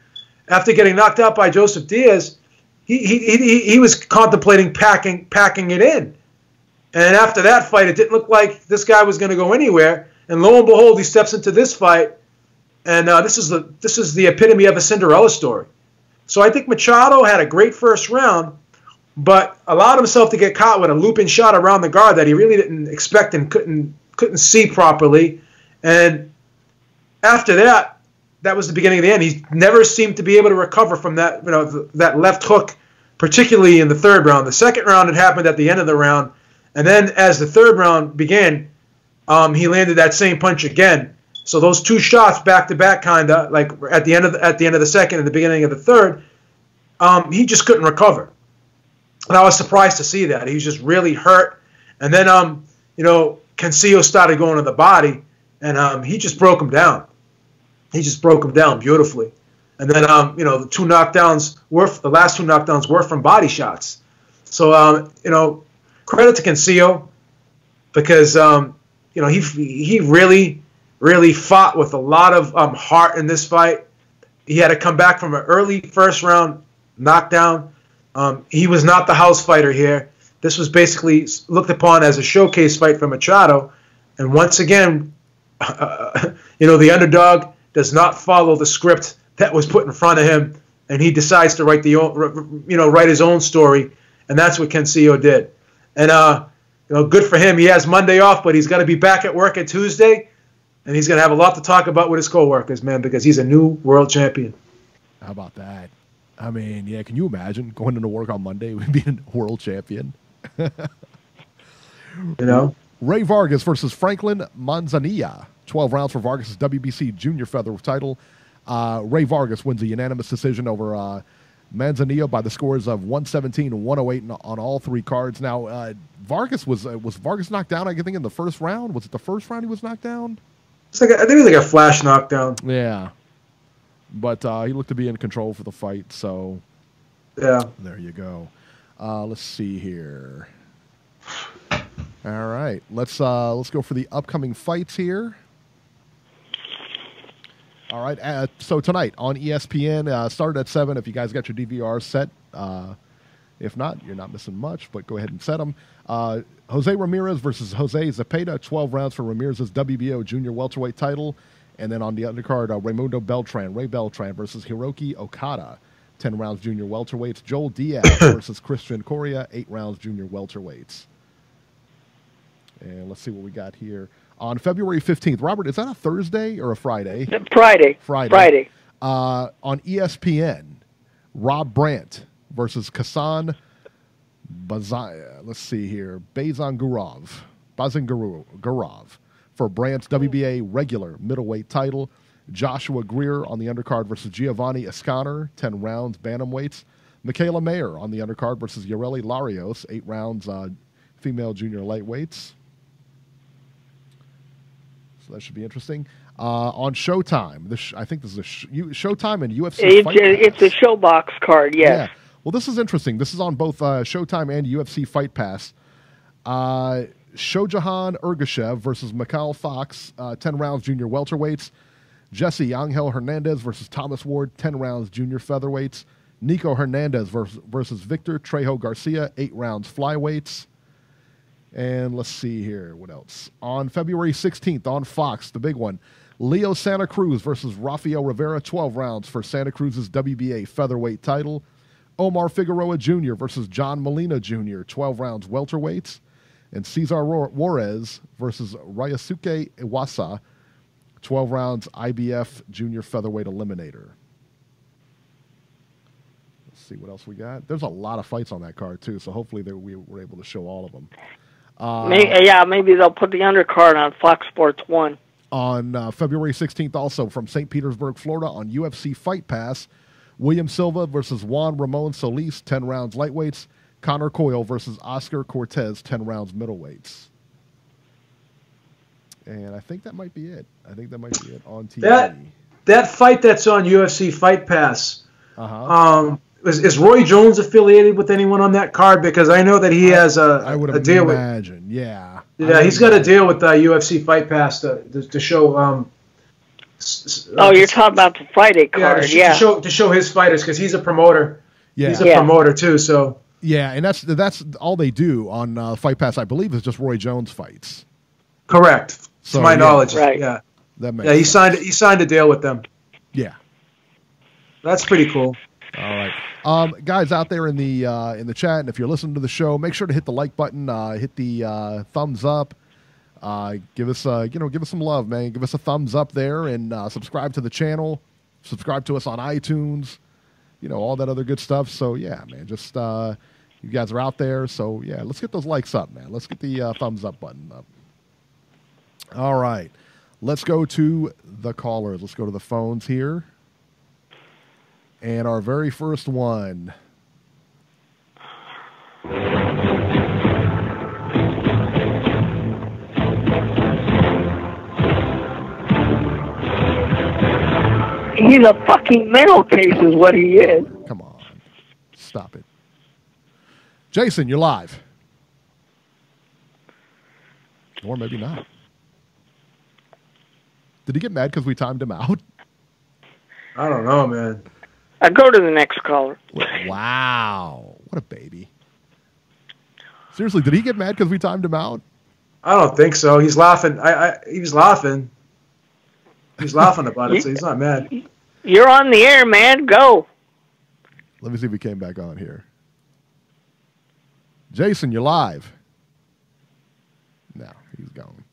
After getting knocked out by Joseph Diaz, he was contemplating packing it in. And after that fight, it didn't look like this guy was going to go anywhere. And lo and behold, he steps into this fight, and this is the epitome of a Cinderella story. So I think Machado had a great first round, but allowed himself to get caught with a looping shot around the guard that he really didn't expect and couldn't see properly. And after that, that was the beginning of the end. He never seemed to be able to recover from that, that left hook, particularly in the third round. The second round, it happened at the end of the round, and then as the third round began, he landed that same punch again. So those two shots back to back, kinda like at the end of the second and the beginning of the third, he just couldn't recover. And I was surprised to see that. He was just really hurt. And then Cancio started going to the body, and he just broke him down. He just broke him down beautifully. And then the last two knockdowns were from body shots. So credit to Cancio, because he really fought with a lot of heart in this fight. He had to come back from an early first round knockdown. He was not the house fighter here. This was basically looked upon as a showcase fight for Machado. And once again, the underdog does not follow the script that was put in front of him, and he decides to write his own story, and that's what Cancio did. And good for him. He has Monday off, but he's got to be back at work at Tuesday, and he's going to have a lot to talk about with his coworkers, man, because he's a new world champion. How about that? I mean, yeah, can you imagine going into work on Monday and being a world champion? Ray Vargas versus Franklin Manzanilla. 12 rounds for Vargas' WBC junior featherweight title. Ray Vargas wins a unanimous decision over Manzanilla by the scores of 117 and 108 on all three cards. Now, Vargas was Vargas knocked down, I think, in the first round? Was it the first round he was knocked down? I think it was like a flash knockdown. Yeah. But he looked to be in control for the fight, so yeah, there you go. Let's see here. All right, let's go for the upcoming fights here. All right, so tonight on ESPN, started at 7. If you guys got your DVRs set, if not, you're not missing much. But go ahead and set them. Jose Ramirez versus Jose Zepeda, 12 rounds for Ramirez's WBO junior welterweight title. And then on the undercard, Ray Beltran versus Hiroki Okada, 10 rounds junior welterweights. Joel Diaz versus Christian Coria, 8 rounds junior welterweights. And let's see what we got here. On February 15th, Robert, is that a Thursday or a Friday? Friday. On ESPN, Rob Brandt versus Kasan Bazan. Let's see here. Bazangurov for Brandt's WBA regular middleweight title. Joshua Greer on the undercard versus Giovanni Escaner, 10 rounds bantamweights. Michaela Mayer on the undercard versus Yareli Larios, 8 rounds female junior lightweights. So that should be interesting. On Showtime, I think this is a Showtime and UFC Fight Pass. It's a Showbox card, yes. Yeah. Well, this is interesting. This is on both Showtime and UFC Fight Pass. Shojahan Ergashev versus Mikhail Fox, 10 rounds junior welterweights. Jesse Angel Hernandez versus Thomas Ward, 10 rounds junior featherweights. Nico Hernandez versus Victor Trejo Garcia, 8 rounds flyweights. And let's see here. What else? On February 16th on Fox, the big one, Leo Santa Cruz versus Rafael Rivera, 12 rounds for Santa Cruz's WBA featherweight title. Omar Figueroa Jr. versus John Molina Jr., 12 rounds welterweights. And Cesar Juarez versus Ryosuke Iwasa, 12 rounds IBF junior featherweight eliminator. Let's see what else we got. There's a lot of fights on that card, too, so hopefully we were able to show all of them. Maybe they'll put the undercard on Fox Sports 1. On February 16th, also from St. Petersburg, Florida, on UFC Fight Pass, William Silva versus Juan Ramon Solis, 10 rounds lightweights. Connor Coyle versus Oscar Cortez, 10 rounds middleweights. And I think that might be it. I think that might be it on TV. That fight that's on UFC Fight Pass, is Roy Jones affiliated with anyone on that card? Because I know that he has I would a deal imagine, yeah. Yeah, he's got a deal with UFC Fight Pass to show. You're talking about the Friday card, to show his fighters, because he's a promoter. Yeah, he's a promoter too. So yeah, and that's all they do on Fight Pass. I believe is just Roy Jones fights. Correct, so, to my knowledge. Right. Yeah, that makes sense. He signed a deal with them. Yeah, that's pretty cool. All right, guys out there in the chat, and if you're listening to the show, make sure to hit the like button, hit the thumbs up, give us some love, man. Give us a thumbs up there, and subscribe to the channel, subscribe to us on iTunes, all that other good stuff. So yeah, man, just you guys are out there, so yeah, let's get those likes up, man. Let's get the thumbs up button up. All right, let's go to the callers. Let's go to the phones here. And our very first one. He's a fucking mental case is what he is. Come on. Stop it. Jason, you're live. Or maybe not. Did he get mad because we timed him out? I don't know, man. Go to the next caller. Wow. What a baby. Seriously, did he get mad because we timed him out? I don't think so. He's laughing. He was laughing. He's laughing about it, so he's not mad. You're on the air, man. Go. Let me see if he came back on here. Jason, you're live. No, he's gone.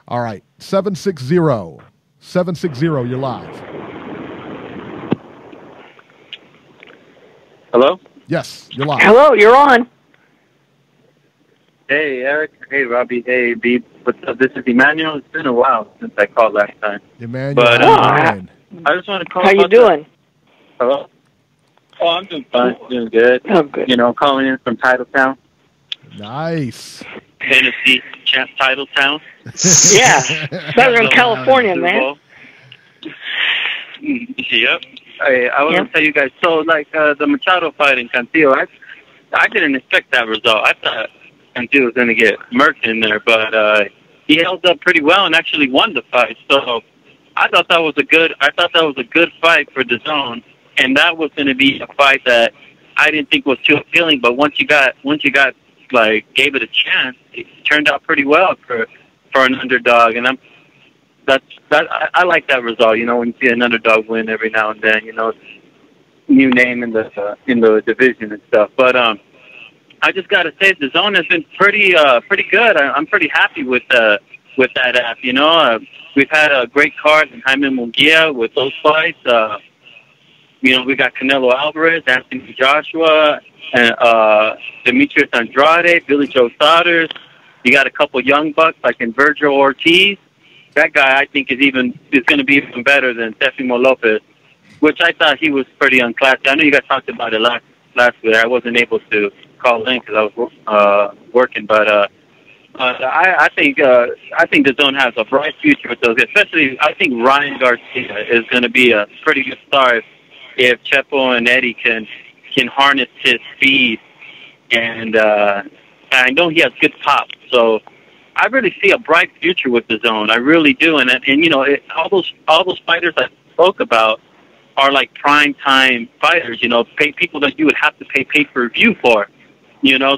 All right. 760. 760, you're live. Hello? Yes, you're live. Hello, you're on. Hey, Eric. Hey, Robbie. Hey, Beeb. What's up? This is Emmanuel. It's been a while since I called last time. Emmanuel, but I just want to call. How you doing? Hello? Oh, I'm doing fine. Doing good. Oh, good. Calling in from Titletown. Nice. Tennessee, Titletown. Yeah, Southern California, man. Yep. I want to tell you guys, so the Machado fight in Cancio, I didn't expect that result. I thought Cancio was going to get murked in there, but he held up pretty well and actually won the fight. So I thought that was a good fight for DAZN, and that was going to be a fight that I didn't think was too appealing. But once you got gave it a chance, it turned out pretty well for an underdog, and I like that result. When you see an underdog win every now and then, new name in the division and stuff. But I just got to say, DAZN has been pretty good. I'm pretty happy with that app. We've had a great card in Jaime Munguia with those fights. We got Canelo Alvarez, Anthony Joshua, and Demetrius Andrade, Billy Joe Saunders. You got a couple young bucks like in Virgil Ortiz. That guy, I think, is going to be even better than Teofimo Lopez, which I thought he was pretty unclassy. I know you guys talked about it last week. I wasn't able to call in because I was working, but I think DAZN has a bright future with those. Especially, I think Ryan Garcia is going to be a pretty good star if Chepo and Eddie can harness his speed, and I know he has good pop, so I really see a bright future with DAZN. I really do, and all those fighters I spoke about are like prime time fighters. People that you would have to pay pay-per-view for.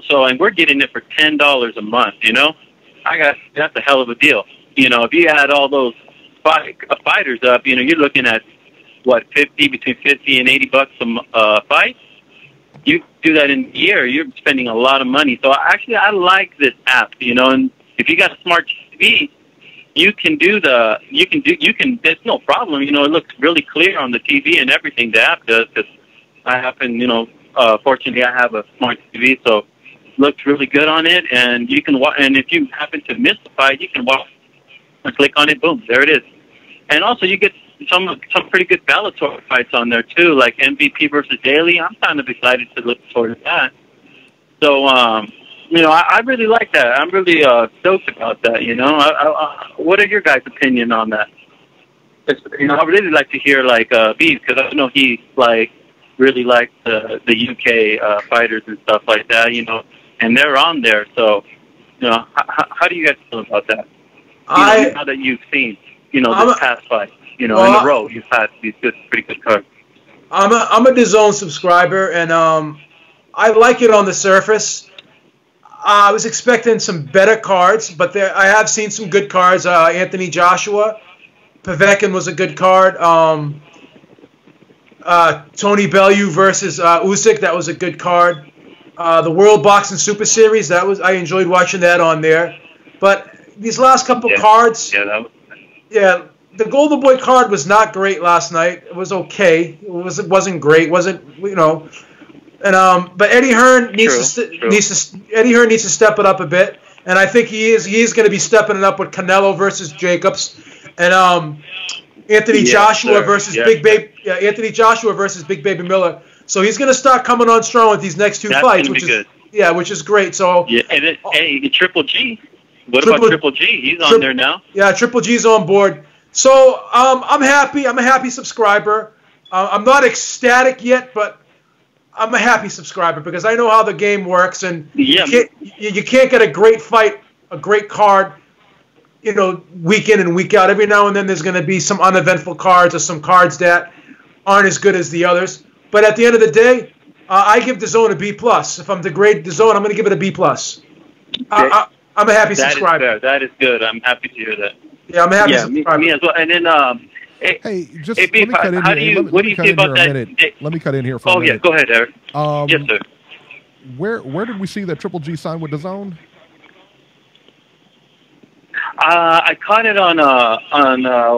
So and we're getting it for $10 a month. That's a hell of a deal. If you had all those fighters up, you're looking at what, between $50 and $80 a fight. You do that in a year, you're spending a lot of money. So actually, I like this app. And if you got a smart TV, you can. There's no problem. It looks really clear on the TV and everything the app does. Because I happen, fortunately, I have a smart TV, so it looks really good on it. And you can watch. And if you happen to miss the fight, you can watch. Click on it, boom, there it is. And also, you get some pretty good Bellator fights on there too, like MVP versus Daly. I'm kind of excited to look towards that. So, I really like that. I'm really stoked about that. What are your guys' opinion on that? I really like to hear Beeb, because I know he really likes the UK fighters and stuff like that. And they're on there. So, how do you guys feel about that? Now that you've seen, this past fight, in a row, you've had these pretty good cards. I'm a DAZN subscriber, and I like it on the surface. I was expecting some better cards, but I have seen some good cards. Anthony Joshua, Povetkin was a good card. Tony Bellew versus Usyk, that was a good card. The World Boxing Super Series, I enjoyed watching that on there. But these last couple cards, the Golden Boy card was not great last night. It was okay. It wasn't great. But Eddie Hearn needs to step it up a bit, and I think he is going to be stepping it up with Canelo versus Jacobs, and Anthony Joshua versus Big Baby Miller. So he's going to start coming on strong with these next two fights, which is great. So and Triple G. What about Triple G? He's on there now. Yeah, Triple G's on board. So I'm happy. I'm a happy subscriber. I'm not ecstatic yet, but I'm a happy subscriber because I know how the game works, and you can't get a great fight, a great card, week in and week out. Every now and then there's going to be some uneventful cards or some cards that aren't as good as the others. But at the end of the day, I give DAZN a B+. If I'm to grade DAZN, I'm going to give it a B+. I'm a happy subscriber. That is good. I'm happy to hear that. Yeah, I'm a happy subscriber. Me as well. And then, let me cut in here. What do you say about that? Let me cut in here for a minute. Oh, yeah, go ahead, Eric. Yes, sir. Where did we see that Triple G sign with DAZN? I caught it on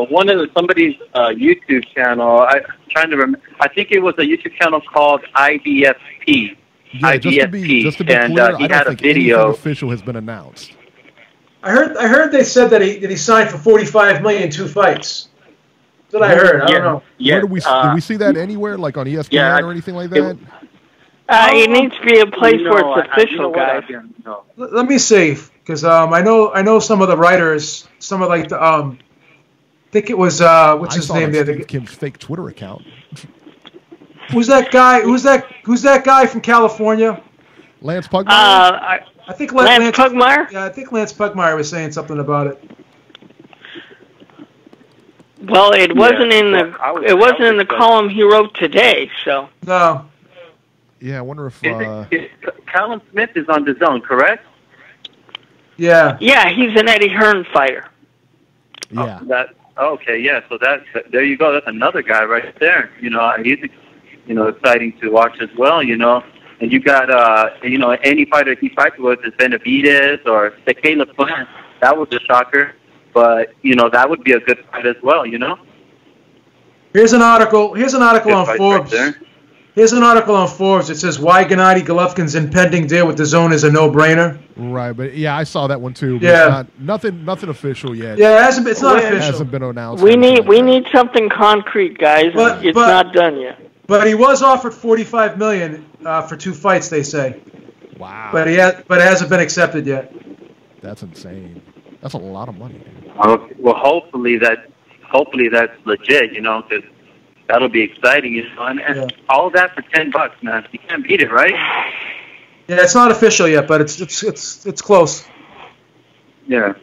one of somebody's YouTube channel. I'm trying to remember. I think it was a YouTube channel called IBFP. Yeah, just to be clear, I don't think anything official has been announced. I heard they said that he signed for $45 million 2 fights. That's what I heard. I don't know. Yeah. Where did we see that anywhere, like on ESPN or anything like that? It needs to be a place where it's official, guys. Let me see, because I know some of the writers, some of the I think it was what's his name there? Kim's fake Twitter account. Who's that guy? Who's that guy from California? Lance Pugmire? I think Lance Pugmire? Yeah, I think Lance Pugmire was saying something about it. Well, it wasn't in the column he wrote today, so. No. Yeah, I wonder if Callum Smith is on DAZN, correct? Yeah. Yeah, he's an Eddie Hearn fighter. Yeah. Okay, yeah. So there you go. That's another guy right there. He's exciting to watch as well. And you got any fighter he fights with is Benavidez or Caleb Plant. That was a shocker, but that would be a good fight as well. Here's an article on Forbes. Right, here's an article on Forbes. It says why Gennady Golovkin's impending deal with DAZN is a no-brainer. Right, but I saw that one too. But yeah, it's nothing official yet. Yeah, it's not official. It hasn't been announced. We need something concrete, guys. It's not done yet. But he was offered $45 million for 2 fights, they say. Wow. But it hasn't been accepted yet. That's insane. That's a lot of money. Well, hopefully that's legit, because that'll be exciting, and all that for $10, man. You can't beat it, right? Yeah, it's not official yet, but it's close. Yeah.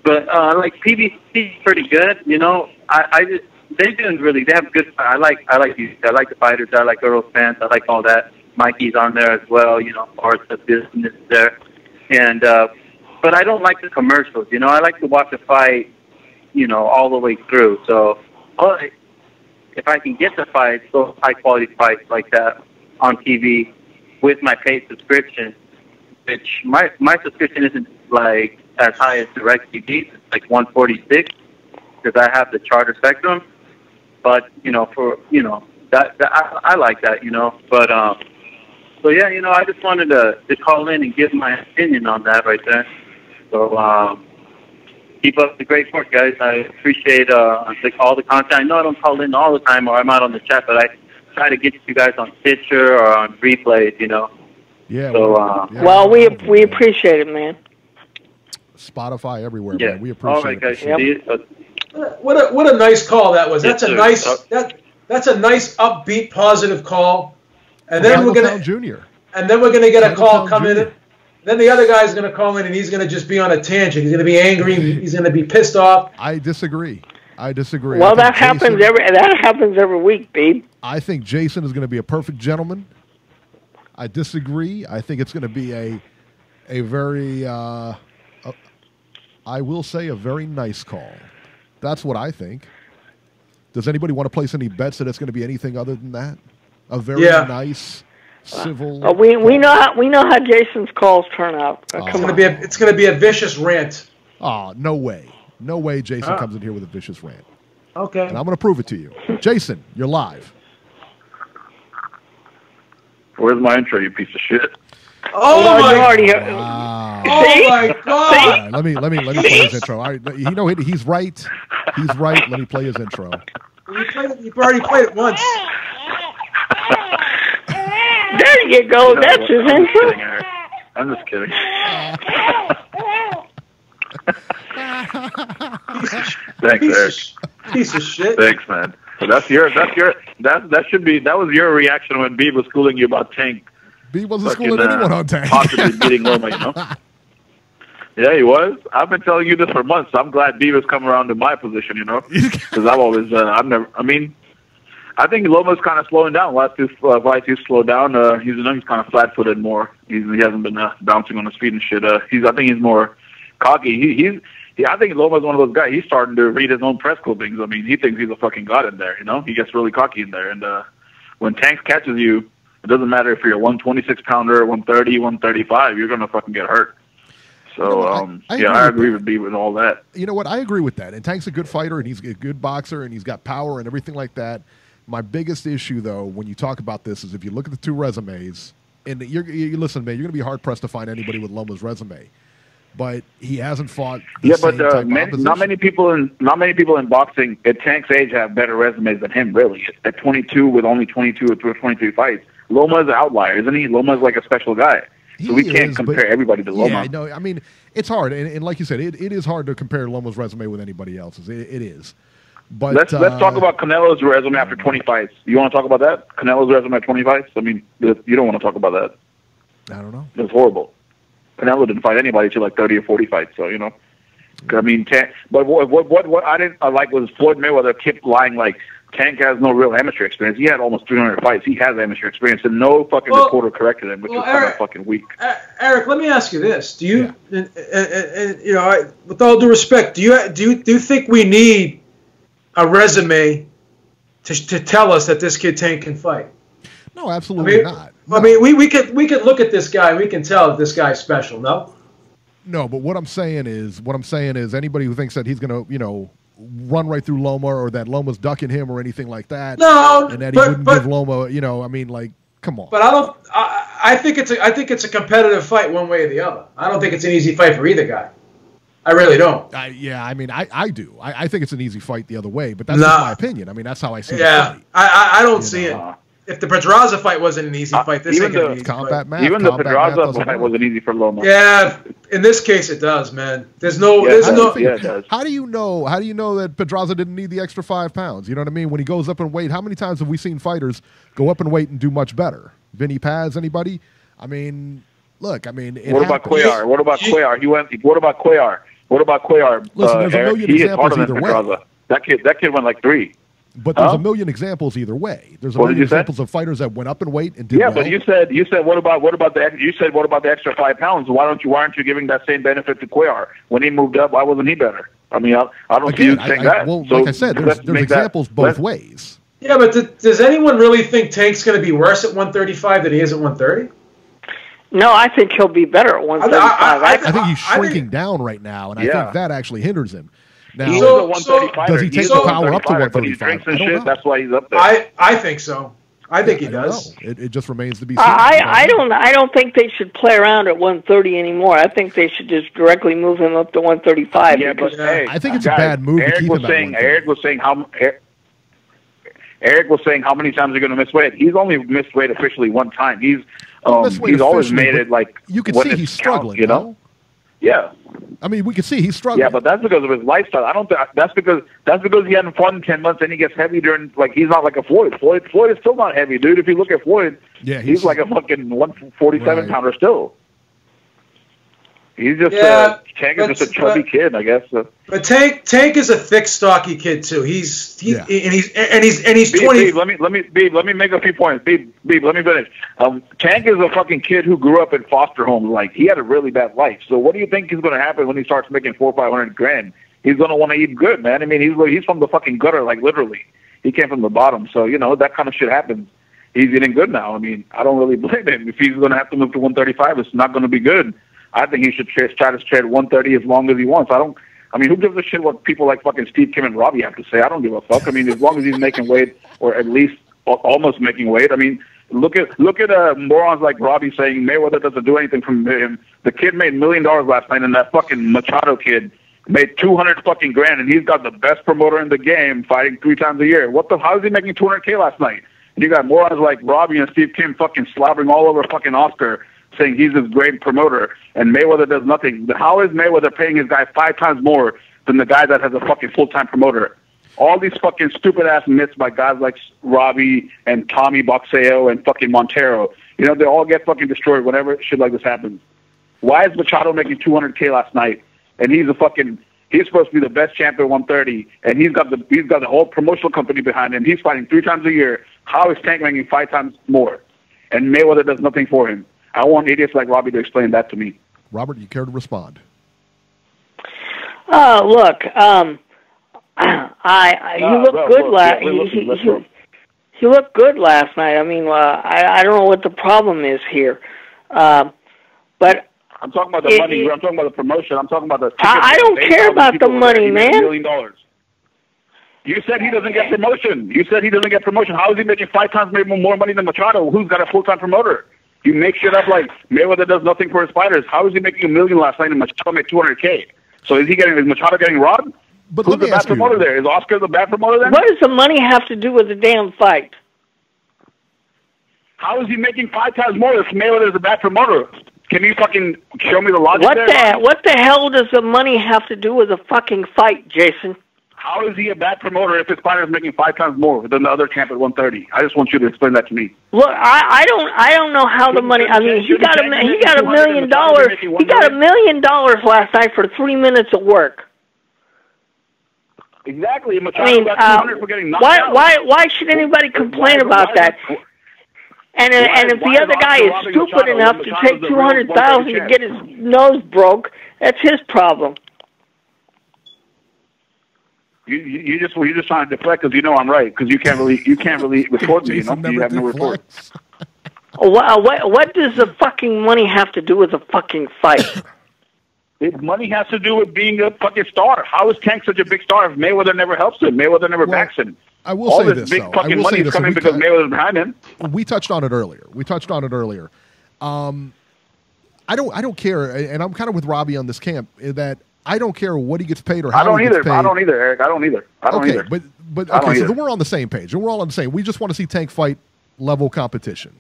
But PBC is pretty good, they're doing really. They have good. I like the fighters. I like Earl fans. I like all that. Mikey's on there as well. Parts of business there, and but I don't like the commercials. I like to watch a fight all the way through. So, but if I can get the fights, those high-quality fights like that on TV with my paid subscription, which my subscription isn't like as high as DirecTV, it's like 146 because I have the Charter Spectrum. But that I like that, But so yeah, I just wanted to call in and give my opinion on that right there. So keep up the great work, guys. I appreciate all the content. I know I don't call in all the time, or I'm out on the chat, but I try to get you guys on Stitcher or on replays, Yeah. So, well, we appreciate it, man. Spotify everywhere, yeah. man. We appreciate all right, it. guys. Yep. What a nice call that was. That's Yes, a sir. nice that's a nice upbeat positive call. And then Michael we're Town gonna Jr. And then we're gonna get a Michael call Town come Jr. in. Then the other guy's gonna call in and he's gonna just be on a tangent. He's gonna be angry. He's gonna be pissed off. I disagree. Well, that happens every week, Beeb. I think Jason is going to be a perfect gentleman. I disagree. I think it's going to be a very, I will say, a very nice call. That's what I think. Does anybody want to place any bets that it's going to be anything other than that? A very nice, civil. We know how Jason's calls turn out. It's gonna be a vicious rant. Oh, no way. No way Jason comes in here with a vicious rant. Okay. And I'm going to prove it to you. Jason, you're live. Where's my intro, you piece of shit? Oh my! Wow. Oh my God! All right, let me play his intro. All right, he's right. He's right. Let me play his intro. You've already played it once. There you go. That's his intro. I'm just kidding. Thanks, Eric. Piece of shit. Thanks, man. So that was your reaction when Beeb was schooling you about Tank. Beeb wasn't schooling anyone on Tank. Possibly beating Loma, Yeah, he was. I've been telling you this for months. I'm glad Beeb has come around to my position, because I've always, I think Loma's kind of slowing down. Last two fights, he's slowed down. He's kind of flat-footed more. He hasn't been bouncing on his feet and shit. I think he's more cocky. I think Loma's one of those guys. He's starting to read his own press clippings. He thinks he's a fucking god in there. He gets really cocky in there. And when Tanks catches you, it doesn't matter if you're a 126-pounder, 130, 135. You're gonna fucking get hurt. So I agree with Beeb with all that. You know what? I agree with that. And Tank's a good fighter, and he's a good boxer, and he's got power and everything like that. My biggest issue, though, when you talk about this, is if you look at the two resumes, and you listen, man, you're gonna be hard pressed to find anybody with Loma's resume. But he hasn't fought. Not many people in boxing at Tank's age have better resumes than him. Really, at 22 with only 22 or 23 fights, Loma's an outlier, isn't he? Loma's like a special guy, so we can't compare everybody to Loma. Yeah, no, I mean it's hard, and like you said, it is hard to compare Loma's resume with anybody else's. It is. But let's talk about Canelo's resume after 20 fights. You want to talk about that? Canelo's resume at 20 fights? I mean, you don't want to talk about that. I don't know. It's horrible. Canelo didn't fight anybody till like 30 or 40 fights, so I mean, but what I didn't like was Floyd Mayweather kept lying like Tank has no real amateur experience. He had almost 300 fights. He has amateur experience, and no fucking reporter corrected him, which was kind of fucking weak. Eric, let me ask you this: do you, with all due respect, do you think we need a resume to tell us that this kid Tank can fight? No, absolutely not. No. I mean, we could look at this guy and we can tell if this guy's special. No, but what I'm saying is anybody who thinks that he's going to run right through Loma, or that Loma's ducking him or anything like that. No, and that he wouldn't give Loma. I mean, like, come on. But I think it's a competitive fight one way or the other. I don't think it's an easy fight for either guy. I really don't. I mean, I do. I think it's an easy fight the other way, but that's just my opinion. I mean, that's how I see it. Yeah, I don't see it. If the Pedraza fight wasn't an easy fight, this ain't going to be an easy fight. Even the Pedraza fight wasn't easy for Loma. Yeah, in this case it does, man. How do you know that Pedraza didn't need the extra 5 pounds? You know what I mean? When he goes up in weight, how many times have we seen fighters go up in weight and do much better? Vinny Paz, anybody? I mean, look, I mean, what about Cuellar? What about Cuellar? What about Cuellar? Listen, there's a million examples either way. That kid went like 3. But there's a million examples either way. There's a million examples of fighters that went up in weight and did well. But you said what about the extra 5 pounds? Why aren't you giving that same benefit to Cuellar when he moved up? Why wasn't he better? I mean, I don't see you saying that. Well, so like I said, there's examples both ways. Yeah, but does anyone really think Tank's going to be worse at 135 than he is at 130? No, I think he'll be better at 135. I think he's shrinking down right now, and I think that actually hinders him. Now, he's a 135. Does he take the power up to 135? I don't know. That's why he's up there. I think so. I think he does. It just remains to be seen. I don't think they should play around at 130 anymore. I think they should just directly move him up to 135. Yeah, but hey, I think it's a bad move to keep him at Eric was saying how many times they're going to miss weight. He's only missed weight officially one time. He's always made it like you can see he's struggling. You know? Yeah. I mean, we can see he's struggling. Yeah, but that's because of his lifestyle. I don't think that's because he hadn't fought in 10 months and he gets heavy during he's not like a Floyd. Floyd is still not heavy, dude. If you look at Floyd, he's like a fucking 147 pounder still. He's just Tank is just a chubby kid, I guess. But Tank is a thick, stocky kid too. He's 20. Beeb, let me make a few points. Beeb, let me finish. Tank is a fucking kid who grew up in foster homes. Like he had a really bad life. So what do you think is going to happen when he starts making $400,000 or $500,000? He's going to want to eat good, man. I mean, he's from the fucking gutter, like literally. He came from the bottom. So that kind of shit happens. He's eating good now. I mean, I don't really blame him. If he's going to have to move to 135, it's not going to be good. I think he should try to trade 130 as long as he wants. I mean, who gives a shit what people like fucking Steve Kim and Robbie have to say? I don't give a fuck. I mean, as long as he's making weight or at least almost making weight. I mean, look at morons like Robbie saying Mayweather doesn't do anything from him. The kid made $1 million last night, and that fucking Machado kid made $200 fucking grand, and he's got the best promoter in the game, fighting 3 times a year. How is he making $200K last night? And you got morons like Robbie and Steve Kim fucking slobbering all over fucking Oscar, saying he's this great promoter, and Mayweather does nothing. How is Mayweather paying his guy 5 times more than the guy that has a fucking full-time promoter? All these fucking stupid-ass myths by guys like Robbie and Tommy Boxeo and fucking Montero, they all get fucking destroyed whenever shit like this happens. Why is Machado making $200K last night, and he's supposed to be the best champion at 130, and he's got the whole promotional company behind him. He's fighting 3 times a year. How is Tank making 5 times more, and Mayweather does nothing for him? I want idiots like Robbie to explain that to me. Robert, you care to respond? Look, he looked good last. He looked good last night. I mean, I don't know what the problem is here, but I'm talking about the money. I'm talking about the promotion. I'm talking about the. I don't care about the money, man. $1 million. You said he doesn't get promotion. How is he making 5 times more money than Machado, who's got a full-time promoter? You make shit up like Mayweather does nothing for his fighters. How is he making $1 million last night and Machado made $200K? So is Machado getting robbed? But who's the bad promoter there? Is Oscar the bad promoter then? What does the money have to do with the damn fight? How is he making 5 times more if Mayweather is a bad promoter? Can you fucking show me the logic there? What the hell does the money have to do with the fucking fight, Jason? How is he a bad promoter if his fighter is making 5 times more than the other champ at 130? I just want you to explain that to me. Look, I don't know how the money. I mean, he got $1 million. He got $1 million last night for 3 minutes of work. Exactly. Machado got 200 for getting knocked out. Why should anybody complain about that? And if the other guy is stupid enough to take 200,000 to get his nose broke, that's his problem. You're just trying to deflect because I'm right, because you can't really record me. You have no report. What does the fucking money have to do with the fucking fight? Money has to do with being a fucking star. How is Tank such a big star if Mayweather never helps him? Mayweather never backs him. I will say this, big fucking money is coming because Mayweather's behind him. We touched on it earlier. I don't care, and I'm kind of with Robbie on this camp that I don't care what he gets paid or how he gets paid. I don't either, Eric. I don't either. But okay, so then we're on the same page. We're all on the same. We just want to see Tank fight level competition.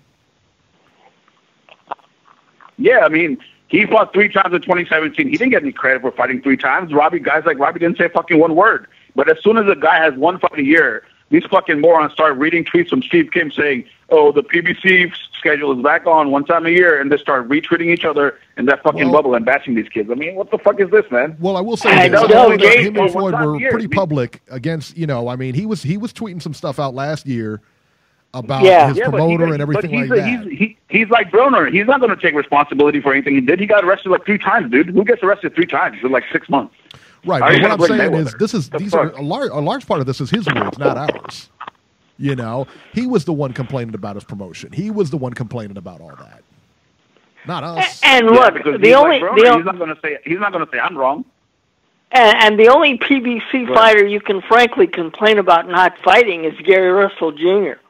Yeah, I mean, he fought 3 times in 2017. He didn't get any credit for fighting 3 times. Guys like Robbie didn't say fucking one word. But as soon as a guy has 1 fight a year, these fucking morons start reading tweets from Steve Kim saying, "Oh, the PBC schedule is back on 1 time a year," and they start retweeting each other in that fucking bubble and bashing these kids. I mean, what the fuck is this, man? Well, I will say him and Floyd were pretty public against. I mean, he was tweeting some stuff out last year about his promoter and everything like that. He's like Broner. He's not going to take responsibility for anything he did. He got arrested like 3 times, dude. Who gets arrested 3 times in like 6 months? Right. Are you But what gonna I'm blame saying Mayweather? is these are a large part of this is his words, not ours. You know, he was the one complaining about his promotion. He was the one complaining about all that, not us. And Yeah, look, because the he's only, like the, Broner. He's not going to say I'm wrong. and the only PBC fighter you can frankly complain about not fighting is Gary Russell Jr.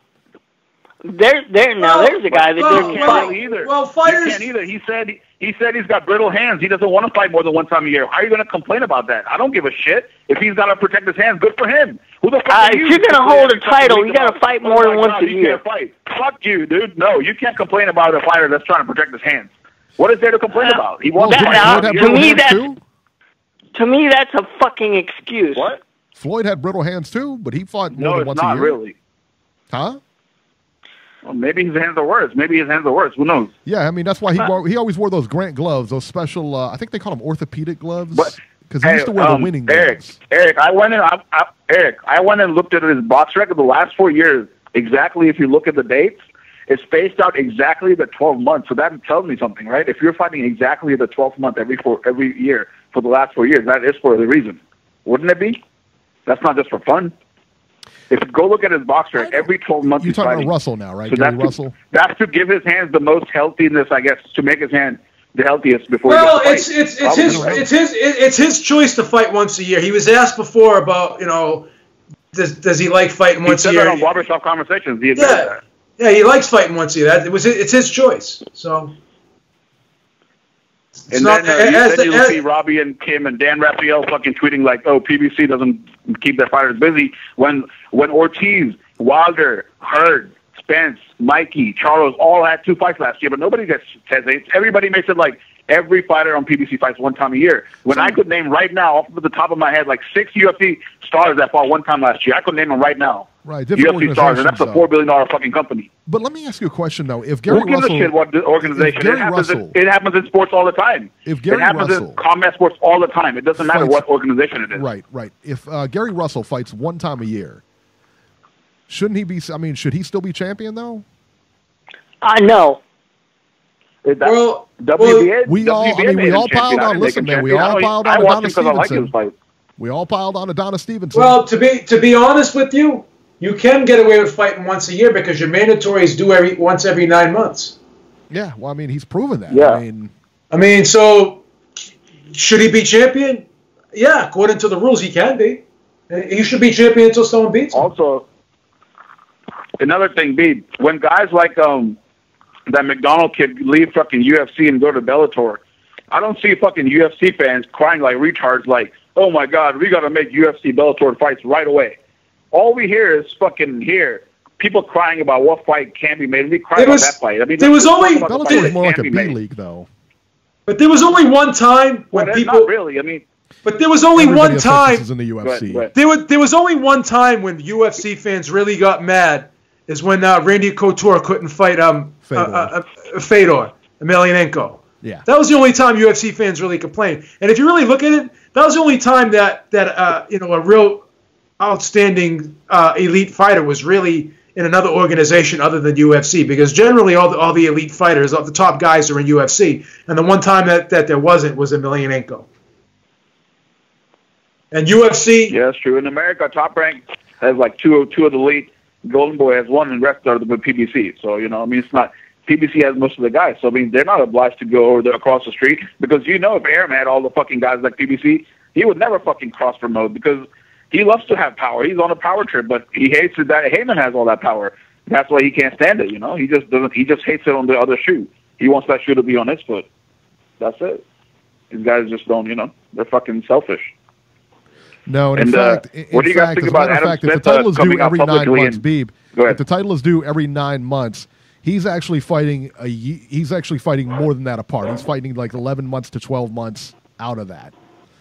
There's a guy that doesn't fight. Either. Well, fighters You can't either. He said he's got brittle hands. He doesn't want to fight more than one time a year. How are you going to complain about that? I don't give a shit. If he's got to protect his hands, good for him. Who the fuck are you? If you're going to hold a title, you got to fight more than once a year. Can't fight. Fuck you, dude. No, you can't complain about a fighter that's trying to protect his hands. What is there to complain about? He wants to me, that's a fucking excuse. What? Floyd had brittle hands too, but he fought more than once a year. No, it's not really. Huh? Well, maybe his hands are worse. Who knows? Yeah, I mean that's why he always wore those Grant gloves, those special. I think they call them orthopedic gloves, because he used to wear the winning gloves. Eric, I went and looked at his box record the last 4 years. Exactly, if you look at the dates, it's spaced out exactly the 12 months. So that tells me something, right? If you're fighting exactly the 12th month every year for the last 4 years, that is for the reason, wouldn't it be? That's not just for fun. If you go look at his box record, every 12 months you're talking about Russell now, right? So Gary Russell. That's to give his hands the most healthiness, I guess, to make his hand the healthiest before. Well, it's his choice to fight once a year. He was asked before about does he like fighting once a year? He said that on Barbershop Conversations. He admitted that. Yeah, he likes fighting once a year. It's his choice. So. And then you said you'll see Robbie and Kim and Dan Raphael fucking tweeting like, "Oh, PBC doesn't keep their fighters busy." When Ortiz, Wilder, Hurd, Spence, Mikey, Charles all had 2 fights last year, but nobody says it. Everybody makes it like every fighter on PBC fights one time a year. When I could name right now, off the top of my head, like 6 UFC stars that fought one time last year. I could name them right now. Right, different UFC stars, and that's a $4 billion fucking company. But let me ask you a question though: if Gary Who gives Russell, a shit what the organization? It happens in sports all the time. If Gary it happens Russell, in combat sports all the time. It doesn't matter what organization it is. Right. If Gary Russell fights one time a year, shouldn't he be? I mean, should he still be champion though? No. WBA. We all piled on. Listen, man, we all piled on Adonis Stevenson. We all piled on Adonis Stevenson. Well, to be honest with you, you can get away with fighting once a year because your mandatories do once every 9 months. Yeah, well, I mean, he's proven that. Yeah. I mean, so should he be champion? Yeah, according to the rules, he can be. He should be champion until someone beats him. Also, another thing, Beeb, when guys like that McDonald kid leave fucking UFC and go to Bellator, I don't see fucking UFC fans crying like retards like, "Oh my God, we got to make UFC Bellator fights right away." All we hear is people crying about what fight can be made. We cry about that fight. I mean, there was only Bellator is more like a B league, though. But there was only one time when people. Not really. I mean, but there was only one time in the UFC. Right. There was only one time when UFC fans really got mad is when Randy Couture couldn't fight Fedor Emelianenko. Yeah, that was the only time UFC fans really complained. And if you really look at it, that was the only time that a real outstanding elite fighter was really in another organization other than UFC, because generally all the elite fighters, all the top guys, are in UFC, and the one time that there wasn't was Emelianenko. And UFC, yeah, that's true. In America, Top Rank has like two of the elite. Golden Boy has one, and the rest are the PBC. So I mean, it's not. PBC has most of the guys, so I mean, they're not obliged to go over there across the street, because if Aram had all the fucking guys like PBC, he would never fucking cross promote, because he loves to have power. He's on a power trip, but he hates it that Heyman has all that power. That's why he can't stand it. He just doesn't. He just hates it on the other shoe. He wants that shoe to be on his foot. That's it. These guys just don't. They're fucking selfish. No, and in fact, what do you guys think about Adam Smith? If the title is due every 9 months, Beeb, if the title is due every 9 months, he's actually fighting more than that apart. He's fighting like 11 months to 12 months out of that.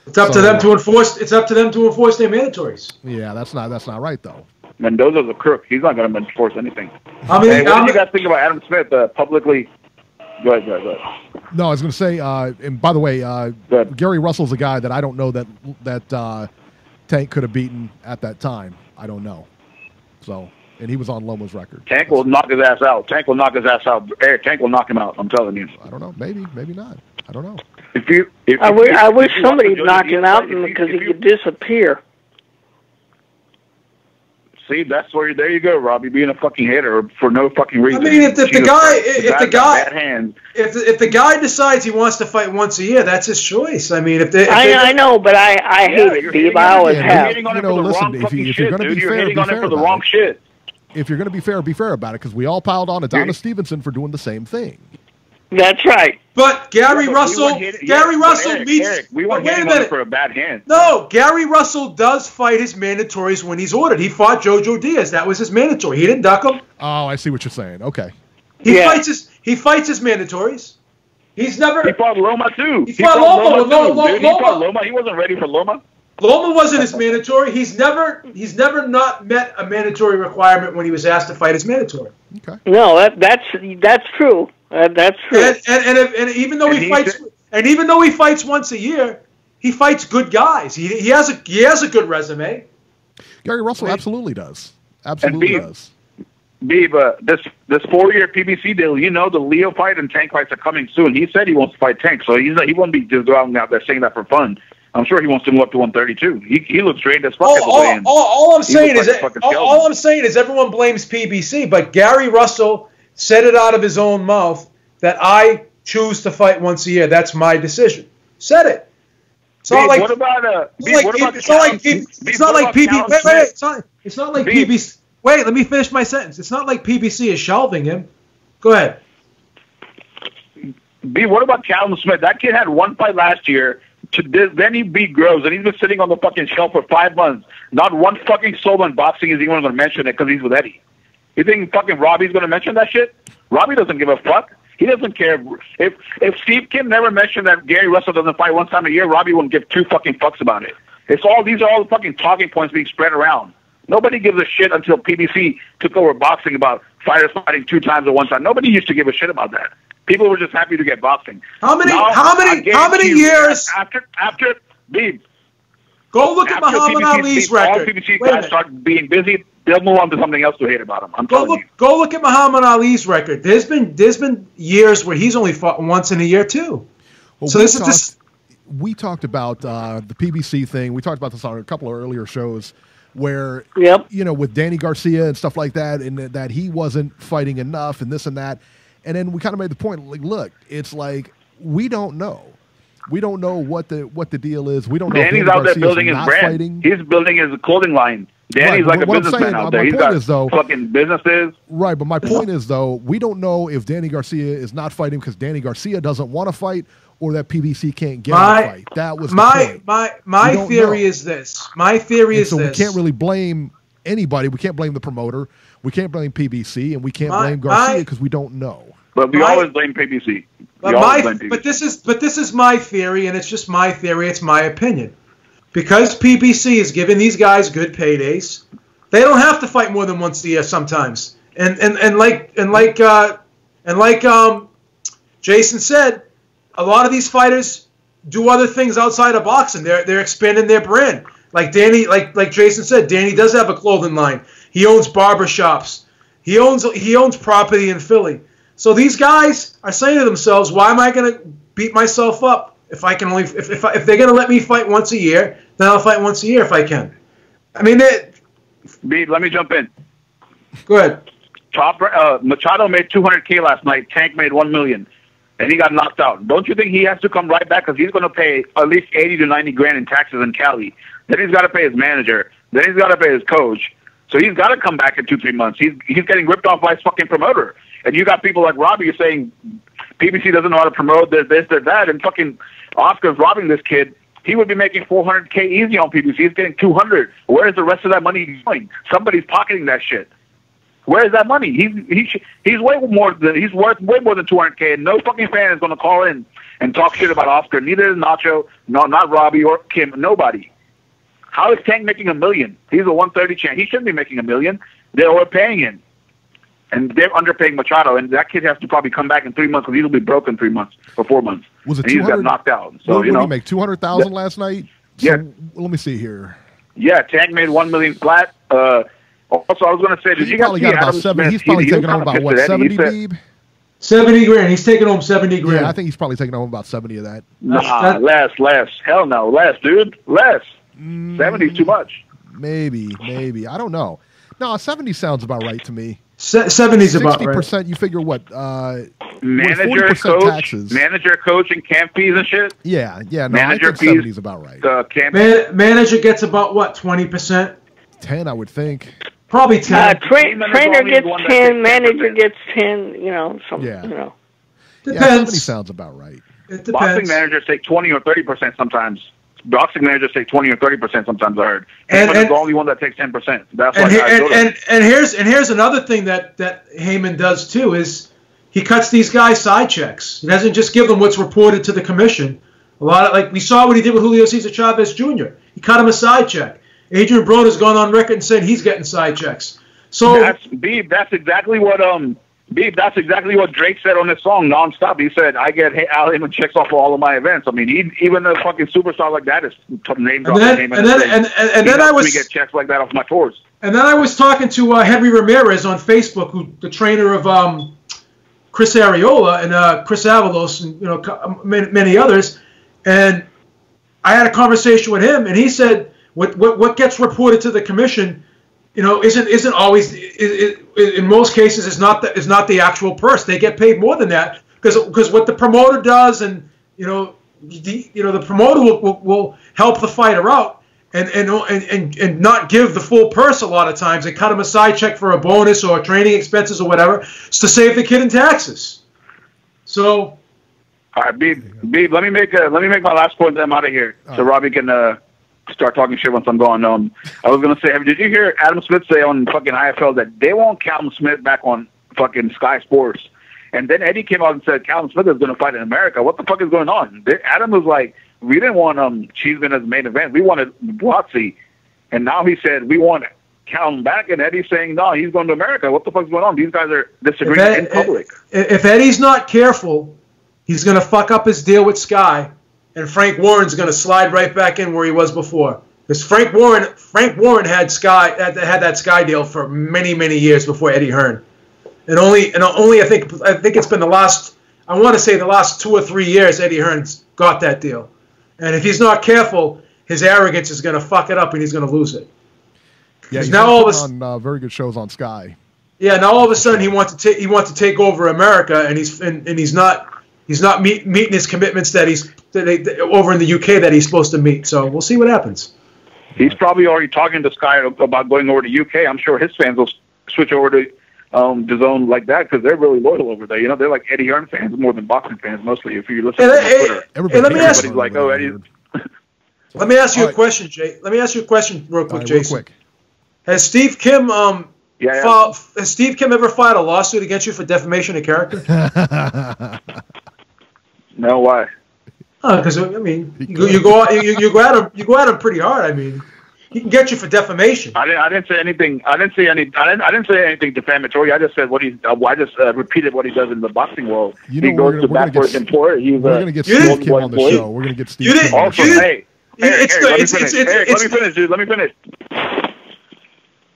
It's up to them to enforce. It's up to them to enforce their mandatories. Yeah, that's not right though. Mendoza's a crook. He's not going to enforce anything. What do you guys think about Adam Smith publicly? Go ahead. No, I was going to say, and by the way, Gary Russell's a guy that I don't know that Tank could have beaten at that time. I don't know. So and he was on Loma's record. Tank will knock his ass out. Tank will knock his ass out. Eric, Tank will knock him out. I'm telling you. I don't know. Maybe not. I don't know. I wish somebody'd knock him out because he could disappear. See, that's where there you go, Robbie, being a fucking hater for no fucking reason. I mean, if the guy decides he wants to fight once a year, that's his choice. I mean, I know, but I hate it, Beeb. I always have. Listen, if you're going to be fair, be fair about the wrong shit. If you're going to be fair about it, because we all piled on Adonis Stevenson for doing the same thing. That's right. But Gary Russell meets. We weren't hitting on it for a bad hand. No, Gary Russell does fight his mandatories when he's ordered. He fought Jojo Diaz. That was his mandatory. He didn't duck him. Oh, I see what you're saying. Okay. He fights his mandatories. He fought Loma too. He fought Loma. He fought Loma. He wasn't ready for Loma. Loma wasn't his mandatory. He's never not met a mandatory requirement when he was asked to fight his mandatory. Okay. No, that's true. That's true. And even though he fights once a year, he fights good guys. He has a good resume. Gary Russell absolutely does. Absolutely does. Beeb, this 4-year PBC deal, the Leo fight and Tank fights are coming soon. He said he wants to fight Tank, so he won't be just going out there saying that for fun. I'm sure he wants to move up to 132. He looks trained as fuck. All I'm saying is everyone blames PBC, but Gary Russell said it out of his own mouth that I choose to fight once a year. That's my decision. Said it. It's not like PBC. Wait, let me finish my sentence. It's not like PBC is shelving him. Go ahead. B, what about Callum Smith? That kid had one fight last year. Then he beat Groves, and he's been sitting on the fucking shelf for 5 months. Not one fucking soul in boxing is even going to mention it because he's with Eddie. You think fucking Robbie's going to mention that shit? Robbie doesn't give a fuck. He doesn't care. If Steve Kim never mentioned that Gary Russell doesn't fight one time a year, Robbie wouldn't give 2 fucking fucks about it. These are all the fucking talking points being spread around. Nobody gives a shit until PBC took over boxing about fighters fighting 2 times or 1 time. Nobody used to give a shit about that. People were just happy to get boxing. How many years after Beeb? Go look at Muhammad Ali's record. All PBC guys start being busy. They'll move on to something else to hate about him. I'm telling you. Go look at Muhammad Ali's record. There's been years where he's only fought once in a year too. Well, we talked about the PBC thing. We talked about this on a couple of earlier shows where, with Danny Garcia and stuff like that, and that he wasn't fighting enough and this and that. And then we kind of made the point, like, look, it's like we don't know. We don't know what the deal is. We don't know. Danny's out there building his brand. Fighting. He's building his clothing line. Danny's like a businessman out there. He's got fucking businesses. Right, but my point is, though, we don't know if Danny Garcia is not fighting because Danny Garcia doesn't want to fight or that PBC can't get him to fight. That was my theory is this. My theory is this. So we can't really blame anybody. We can't blame the promoter. We can't blame PBC, and we can't blame Garcia because we don't know. But we always blame PBC. But this is my theory, and it's just my theory. It's my opinion. Because PBC is giving these guys good paydays, they don't have to fight more than once a year sometimes. And like Jason said, a lot of these fighters do other things outside of boxing. They're expanding their brand. Like Danny, like Jason said, Danny does have a clothing line. He owns barbershops. He owns property in Philly. So these guys are saying to themselves, "Why am I going to beat myself up if I can only if they're going to let me fight once a year? Then I'll fight once a year if I can." I mean, Beeb, let me jump in. Go ahead. Machado made $200K last night. Tank made $1 million, and he got knocked out. Don't you think he has to come right back because he's going to pay at least 80 to 90 grand in taxes in Cali? Then he's got to pay his manager. Then he's got to pay his coach. So he's got to come back in 2-3 months. He's getting ripped off by his fucking promoter. And you got people like Robbie saying PBC doesn't know how to promote this, that, and fucking Oscar's robbing this kid. He would be making $400K easy on PBC. He's getting $200. Where is the rest of that money going? Somebody's pocketing that shit. Where is that money? He's way more than he's worth way more than $200K. And no fucking fan is going to call in and talk shit about Oscar. Neither is Nacho. No, not Robbie or Kim. Nobody. How is Tank making $1 million? He's a 130 champ. He shouldn't be making $1 million. They're overpaying him. And they're underpaying Machado, and that kid has to probably come back in 3 months because he'll be broke in 3 months or 4 months. Was it and he's got knocked out. So what did he make? $200,000 last night. So, yeah. Let me see here. Yeah, Tank made $1 million flat. Also, I was going to say, did He you guys probably see got about Adam 70. Smith? He's probably He was taking home kinda about, what, pissed at Eddie. 70, He said, Beeb? 70 grand. He's taking home 70 grand. Yeah, I think he's probably taking home about 70 of that. Nah, less. Hell no, less, dude. Less. 70's too much. Maybe. I don't know. No, 70 sounds about right to me. 70's about right. 60%, you figure what? Manager, 40% coach, taxes. manager, coach, and camp fees and shit. Yeah. No, Manager I think 70 is about right. Camp Manager gets about, what, 20%? 10, I would think. Probably 10. Trainer gets 10, manager gets 10, you know. Yeah. You know. Depends. Yeah, 70 sounds about right. It depends. Boxing managers take 20 or 30% sometimes. Boxing managers take 20 or 30% sometimes, I heard. Heyman is the only one that takes 10%. That's why and here's another thing that Heyman does too is he cuts these guys side checks. He doesn't just give them what's reported to the commission. A lot of, like we saw what he did with Julio Cesar Chavez Jr. He cut him a side check. Adrian Broner's gone on record and said he's getting side checks. So that's exactly what Beeb, that's exactly what Drake said on his song nonstop. He said, "I get Al Heyman checks off all of my events." I mean, even a fucking superstar like that is named off the name. And then I was get checks like that off my tours. And then I was talking to Henry Ramirez on Facebook, who the trainer of Chris Arreola and Chris Avalos and many others, and I had a conversation with him, and he said what gets reported to the commission, isn't always in most cases is not the actual purse. They get paid more than that because what the promoter does, and the promoter will help the fighter out and not give the full purse a lot of times and cut him a side check for a bonus or training expenses or whatever. It's to save the kid in taxes. So, all right, Beeb, let me make my last point. Then I'm out of here, so Robbie can start talking shit once I'm gone. I was gonna say, did you hear Adam Smith say on fucking IFL that they won't Callum Smith back on fucking Sky Sports? And then Eddie came out and said Callum Smith is gonna fight in America. What the fuck is going on? Adam was like, we didn't want Cheeseman as the main event. We wanted Buatsi, and now he said we want Callum back. And Eddie's saying no, he's going to America. What the fuck's going on? These guys are disagreeing in public. If Eddie's not careful, he's gonna fuck up his deal with Sky. And Frank Warren's going to slide right back in where he was before. Because Frank Warren had that Sky deal for many, many years before Eddie Hearn. And only I think it's been the last 2 or 3 years Eddie Hearn's got that deal. And if he's not careful, his arrogance is going to fuck it up and he's going to lose it. Yeah, he's now all of on very good shows on Sky. Yeah, now all of a sudden he wants to take over America, and he's not meeting his commitments that over in the UK that he's supposed to meet. So we'll see what happens. He's probably already talking to Sky about going over to UK. I'm sure his fans will switch over to DAZN like that because they're really loyal over there. They're like Eddie Hearn fans more than boxing fans mostly. If you listen to Twitter, everybody's like, "Oh, Eddie." Let me ask you a question, Jay. Let me ask you a question real quick, Jason. Real quick. Has Steve Kim has Steve Kim ever filed a lawsuit against you for defamation of character? No, why? Because I mean, you go at him pretty hard. I mean, he can get you for defamation. I didn't say anything. I didn't say anything defamatory. I just said I just repeated what he does in the boxing world. He goes to bat for his employer. We're going to get Steve Kim on the show. We're going to get Steve Kim. Also, hey, let me finish, dude. Let me finish.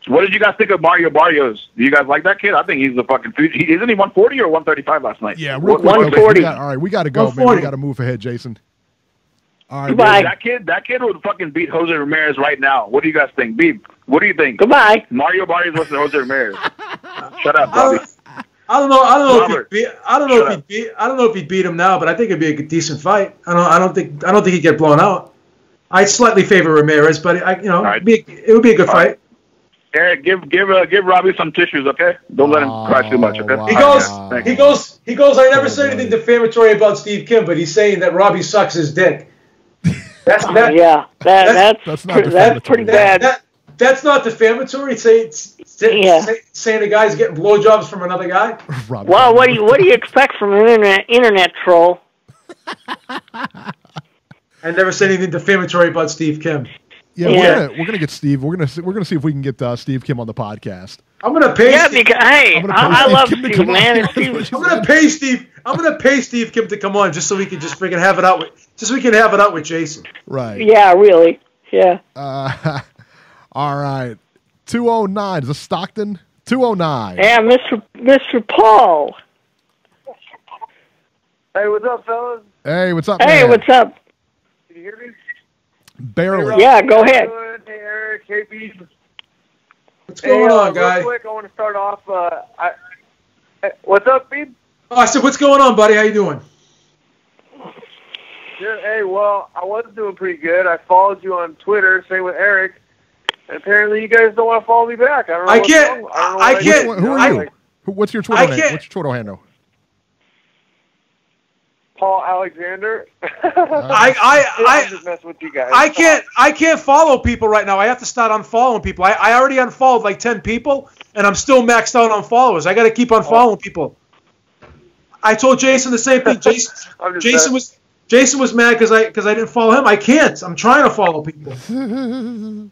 What did you guys think of Mario Barrios? Do you guys like that kid? I think he's the fucking future. Isn't he 140 or 135 last night? Yeah, real quick. 140. All right, we got to go, man. We got to move ahead, Jason. All right, Goodbye. That kid would fucking beat Jose Ramirez right now. What do you guys think? Beeb, what do you think? Goodbye. Mario Barrios versus Jose Ramirez. Shut up, Bobby. I don't know if he'd beat him now, but I think it'd be a decent fight. I don't think he'd get blown out. I'd slightly favor Ramirez, but it would be a good fight. Eric, give Robbie some tissues, okay? Don't let him cry too much, okay? Wow. He goes. I never said anything defamatory about Steve Kim, but he's saying that Robbie sucks his dick. That's pretty bad. That's not defamatory. Saying a guy's getting blowjobs from another guy. Well, what do you expect from an internet troll? I never said anything defamatory about Steve Kim. Yeah, we're gonna get Steve. We're gonna see if we can get Steve Kim on the podcast. I'm gonna pay. Yeah, because I love Steve, man. I'm gonna pay Steve Kim to come on just so we can just freaking have it out with Jason. Right. Yeah, really. Yeah. All right. 209. Is this Stockton? 209. Yeah, Mr. Paul. Hey, what's up, fellas? Hey, what's up, Hey, man? what's up? Can you hear me? Barely. Yeah, go ahead. Hey, Eric. Hey, Beeb. What's going on, guy? Real quick, I want to start off. What's up, Beeb? Oh, I said, what's going on, buddy? How you doing? Yeah, hey, well, I was doing pretty good. I followed you on Twitter, same with Eric. And apparently you guys don't want to follow me back. I don't know what's wrong. I can't. Who are you? What's your Twitter name? What's your Twitter handle? Paul Alexander. I just mess with you guys. I can't follow people right now. I have to start unfollowing people. I already unfollowed like 10 people, and I'm still maxed out on followers. I got to keep unfollowing people. I told Jason the same thing. Jason was mad because I didn't follow him. I can't. I'm trying to follow people. No.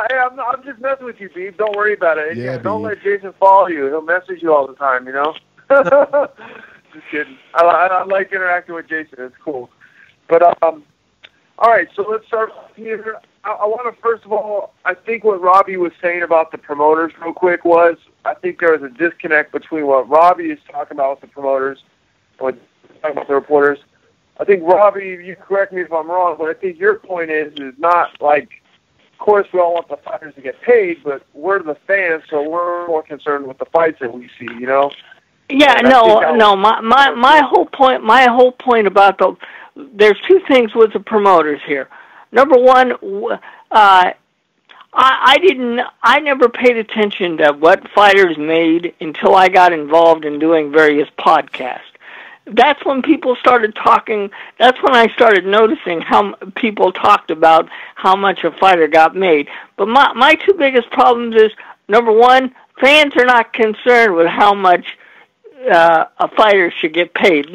Hey, I'm just messing with you, Beeb. Don't worry about it. Yeah, don't let Jason follow you. He'll message you all the time. You know. Just kidding. I like interacting with Jason. It's cool. But all right. So let's start here. I want to first of all, I think what Robbie was saying about the promoters, real quick, was I think there was a disconnect between what Robbie is talking about with the promoters and what he's talking about the reporters. I think Robbie, you correct me if I'm wrong, but I think your point is not like, of course we all want the fighters to get paid, but we're the fans, so we're more concerned with the fights that we see, you know? Yeah, no. My whole point about there's two things with the promoters here. Number one, I never paid attention to what fighters made until I got involved in doing various podcasts. That's when people started talking. That's when I started noticing how people talked about how much a fighter got made. But my two biggest problems is, number one, fans are not concerned with how much a fighter should get paid.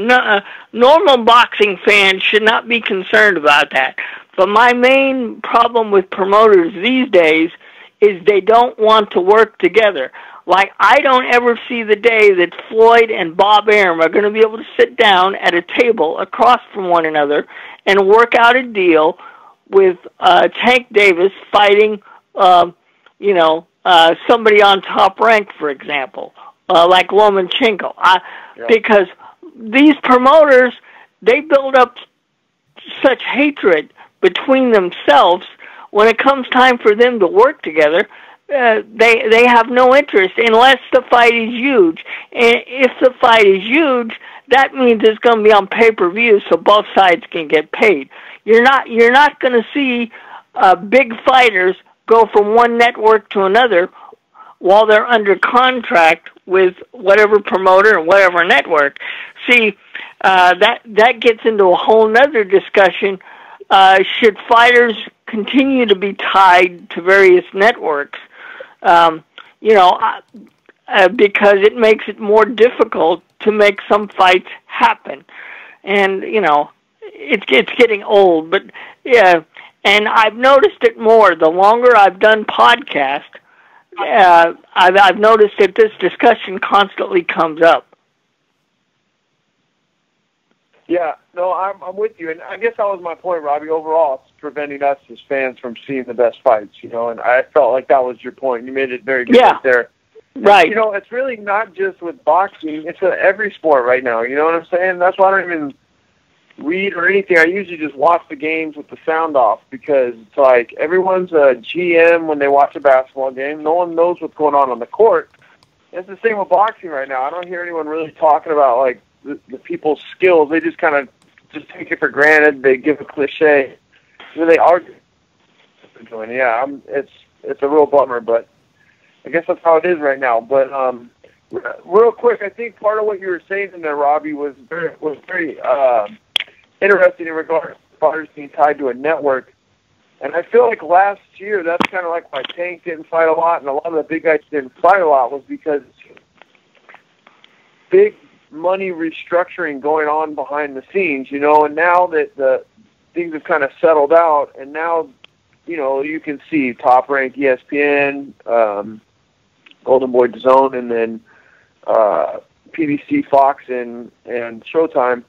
Normal boxing fans should not be concerned about that. But my main problem with promoters these days is they don't want to work together. Like, I don't ever see the day that Floyd and Bob Arum are going to be able to sit down at a table across from one another and work out a deal with Tank Davis fighting, somebody on Top Rank, for example, like Lomachenko. Because these promoters, they build up such hatred between themselves. When it comes time for them to work together, they have no interest unless the fight is huge. And if the fight is huge, that means it's going to be on pay-per-view, so both sides can get paid. You're not going to see big fighters go from one network to another while they're under contract with whatever promoter and whatever network. See, that gets into a whole nother discussion. Should fighters continue to be tied to various networks? Because it makes it more difficult to make some fights happen. And, it's getting old. But, yeah, and I've noticed it more. The longer I've done podcasts, I've noticed that this discussion constantly comes up. Yeah, no, I'm with you, and I guess that was my point, Robbie. Overall, it's preventing us as fans from seeing the best fights, and I felt like that was your point. You made it very good right there. Right. And, it's really not just with boxing; it's every sport right now. You know what I'm saying? That's why I don't even read or anything. I usually just watch the games with the sound off because it's like everyone's a GM when they watch a basketball game. No one knows what's going on the court. It's the same with boxing right now. I don't hear anyone really talking about like the people's skills. They just kind of just take it for granted. They give a cliche. Then they argue. Yeah, it's a real bummer, but I guess that's how it is right now. But real quick, I think part of what you were saying in there, Robbie, was very interesting in regards to fighters being tied to a network. And I feel like last year, that's kind of like why Tank didn't fight a lot, and a lot of the big guys didn't fight a lot, was because big money restructuring going on behind the scenes, and now that the things have kind of settled out, and now, you can see Top Rank, ESPN, Golden Boy DAZN, and then PBC, Fox, and Showtime.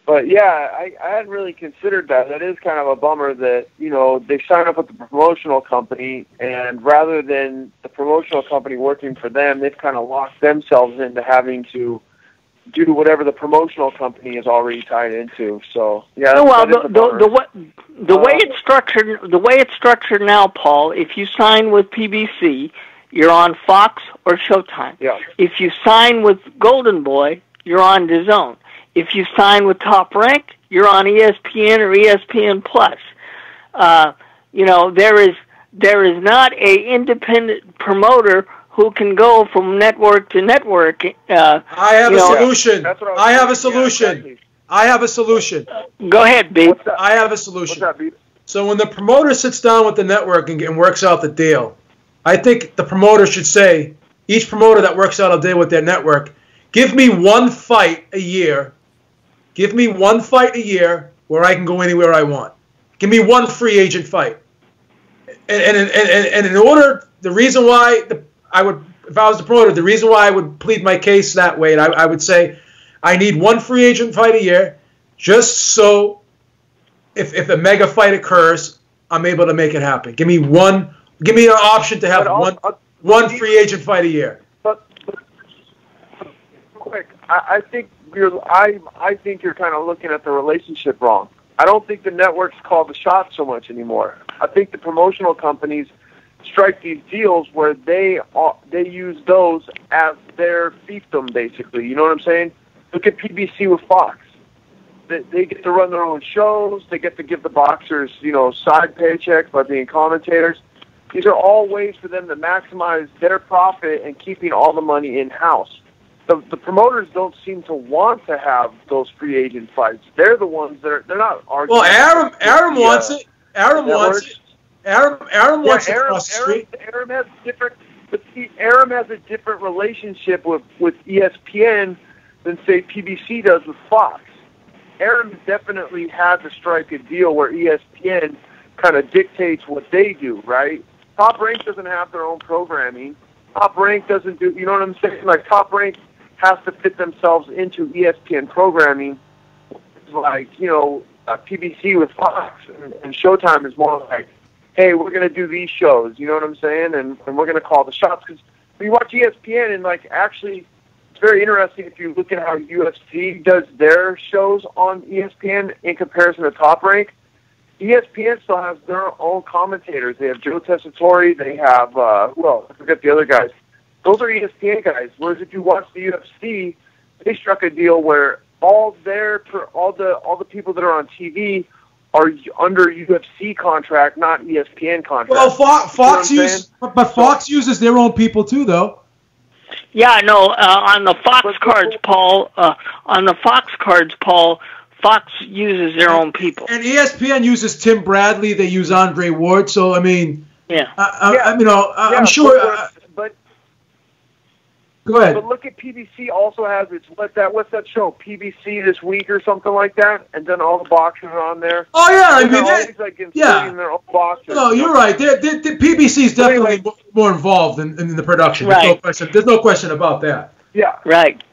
But yeah, I hadn't really considered that. That is kind of a bummer that, they sign up with the promotional company, and rather than the promotional company working for them, they've kind of locked themselves into having to do whatever the promotional company is already tied into. So yeah. Well, the way it's structured now, Paul. If you sign with PBC, you're on Fox or Showtime. Yeah. If you sign with Golden Boy, you're on DAZN. If you sign with Top Rank, you're on ESPN or ESPN Plus. There is not a independent promoter who can go from network to network. I have a solution. I have a solution. Exactly. I have a solution. Go ahead, Beeb. I have a solution. What's that, Beeb? So when the promoter sits down with the network and works out the deal, I think the promoter should say, each promoter that works out a deal with their network, give me one fight a year. Give me one fight a year where I can go anywhere I want. Give me one free agent fight. And in order, the reason why I would, if I was the promoter, the reason why I would plead my case that way, and I would say, I need one free agent fight a year, just so if a mega fight occurs, I'm able to make it happen. Give me an option to have one free agent fight a year. But quick, I think I think you're kind of looking at the relationship wrong. I don't think the networks call the shots so much anymore. I think the promotional companies strike these deals where they use those as their fiefdom, basically. You know what I'm saying? Look at PBC with Fox. They get to run their own shows. They get to give the boxers, side paychecks by being commentators. These are all ways for them to maximize their profit and keeping all the money in-house. The promoters don't seem to want to have those free agent fights. They're the ones that they're not arguing. Well, Aram wants it. Aram wants it. Aram wants it across the street. Aram has different, but see, Aram has a different relationship with ESPN than say PBC does with Fox. Aram definitely had to strike a deal where ESPN kind of dictates what they do, right? Top Rank doesn't have their own programming. Top Rank doesn't do, you know what I'm saying? Like, Top Rank has to fit themselves into ESPN programming. Like, PBC with Fox and Showtime is more like, hey, we're going to do these shows, you know what I'm saying? And we're going to call the shots. Because when you watch ESPN and, actually, it's very interesting if you look at how UFC does their shows on ESPN in comparison to Top Rank. ESPN still has their own commentators. They have Joe Tessitore. They have, I forget the other guys. Those are ESPN guys. Whereas if you watch the UFC, they struck a deal where all the people that are on TV are under UFC contract, not ESPN contract. Well, Fox uses their own people too, though. Yeah, no. On the Fox cards, Paul. Fox uses their own people. And ESPN uses Tim Bradley. They use Andre Ward. So I mean, I'm sure. But go ahead. But look at PBC. Also has what's that show? PBC This Week or something like that. And then all the boxers are on there. Oh yeah, and they're always inserting their own boxers. No, you're right. The PBC is definitely more involved in the production. Right. There's no question about that. Yeah. Right.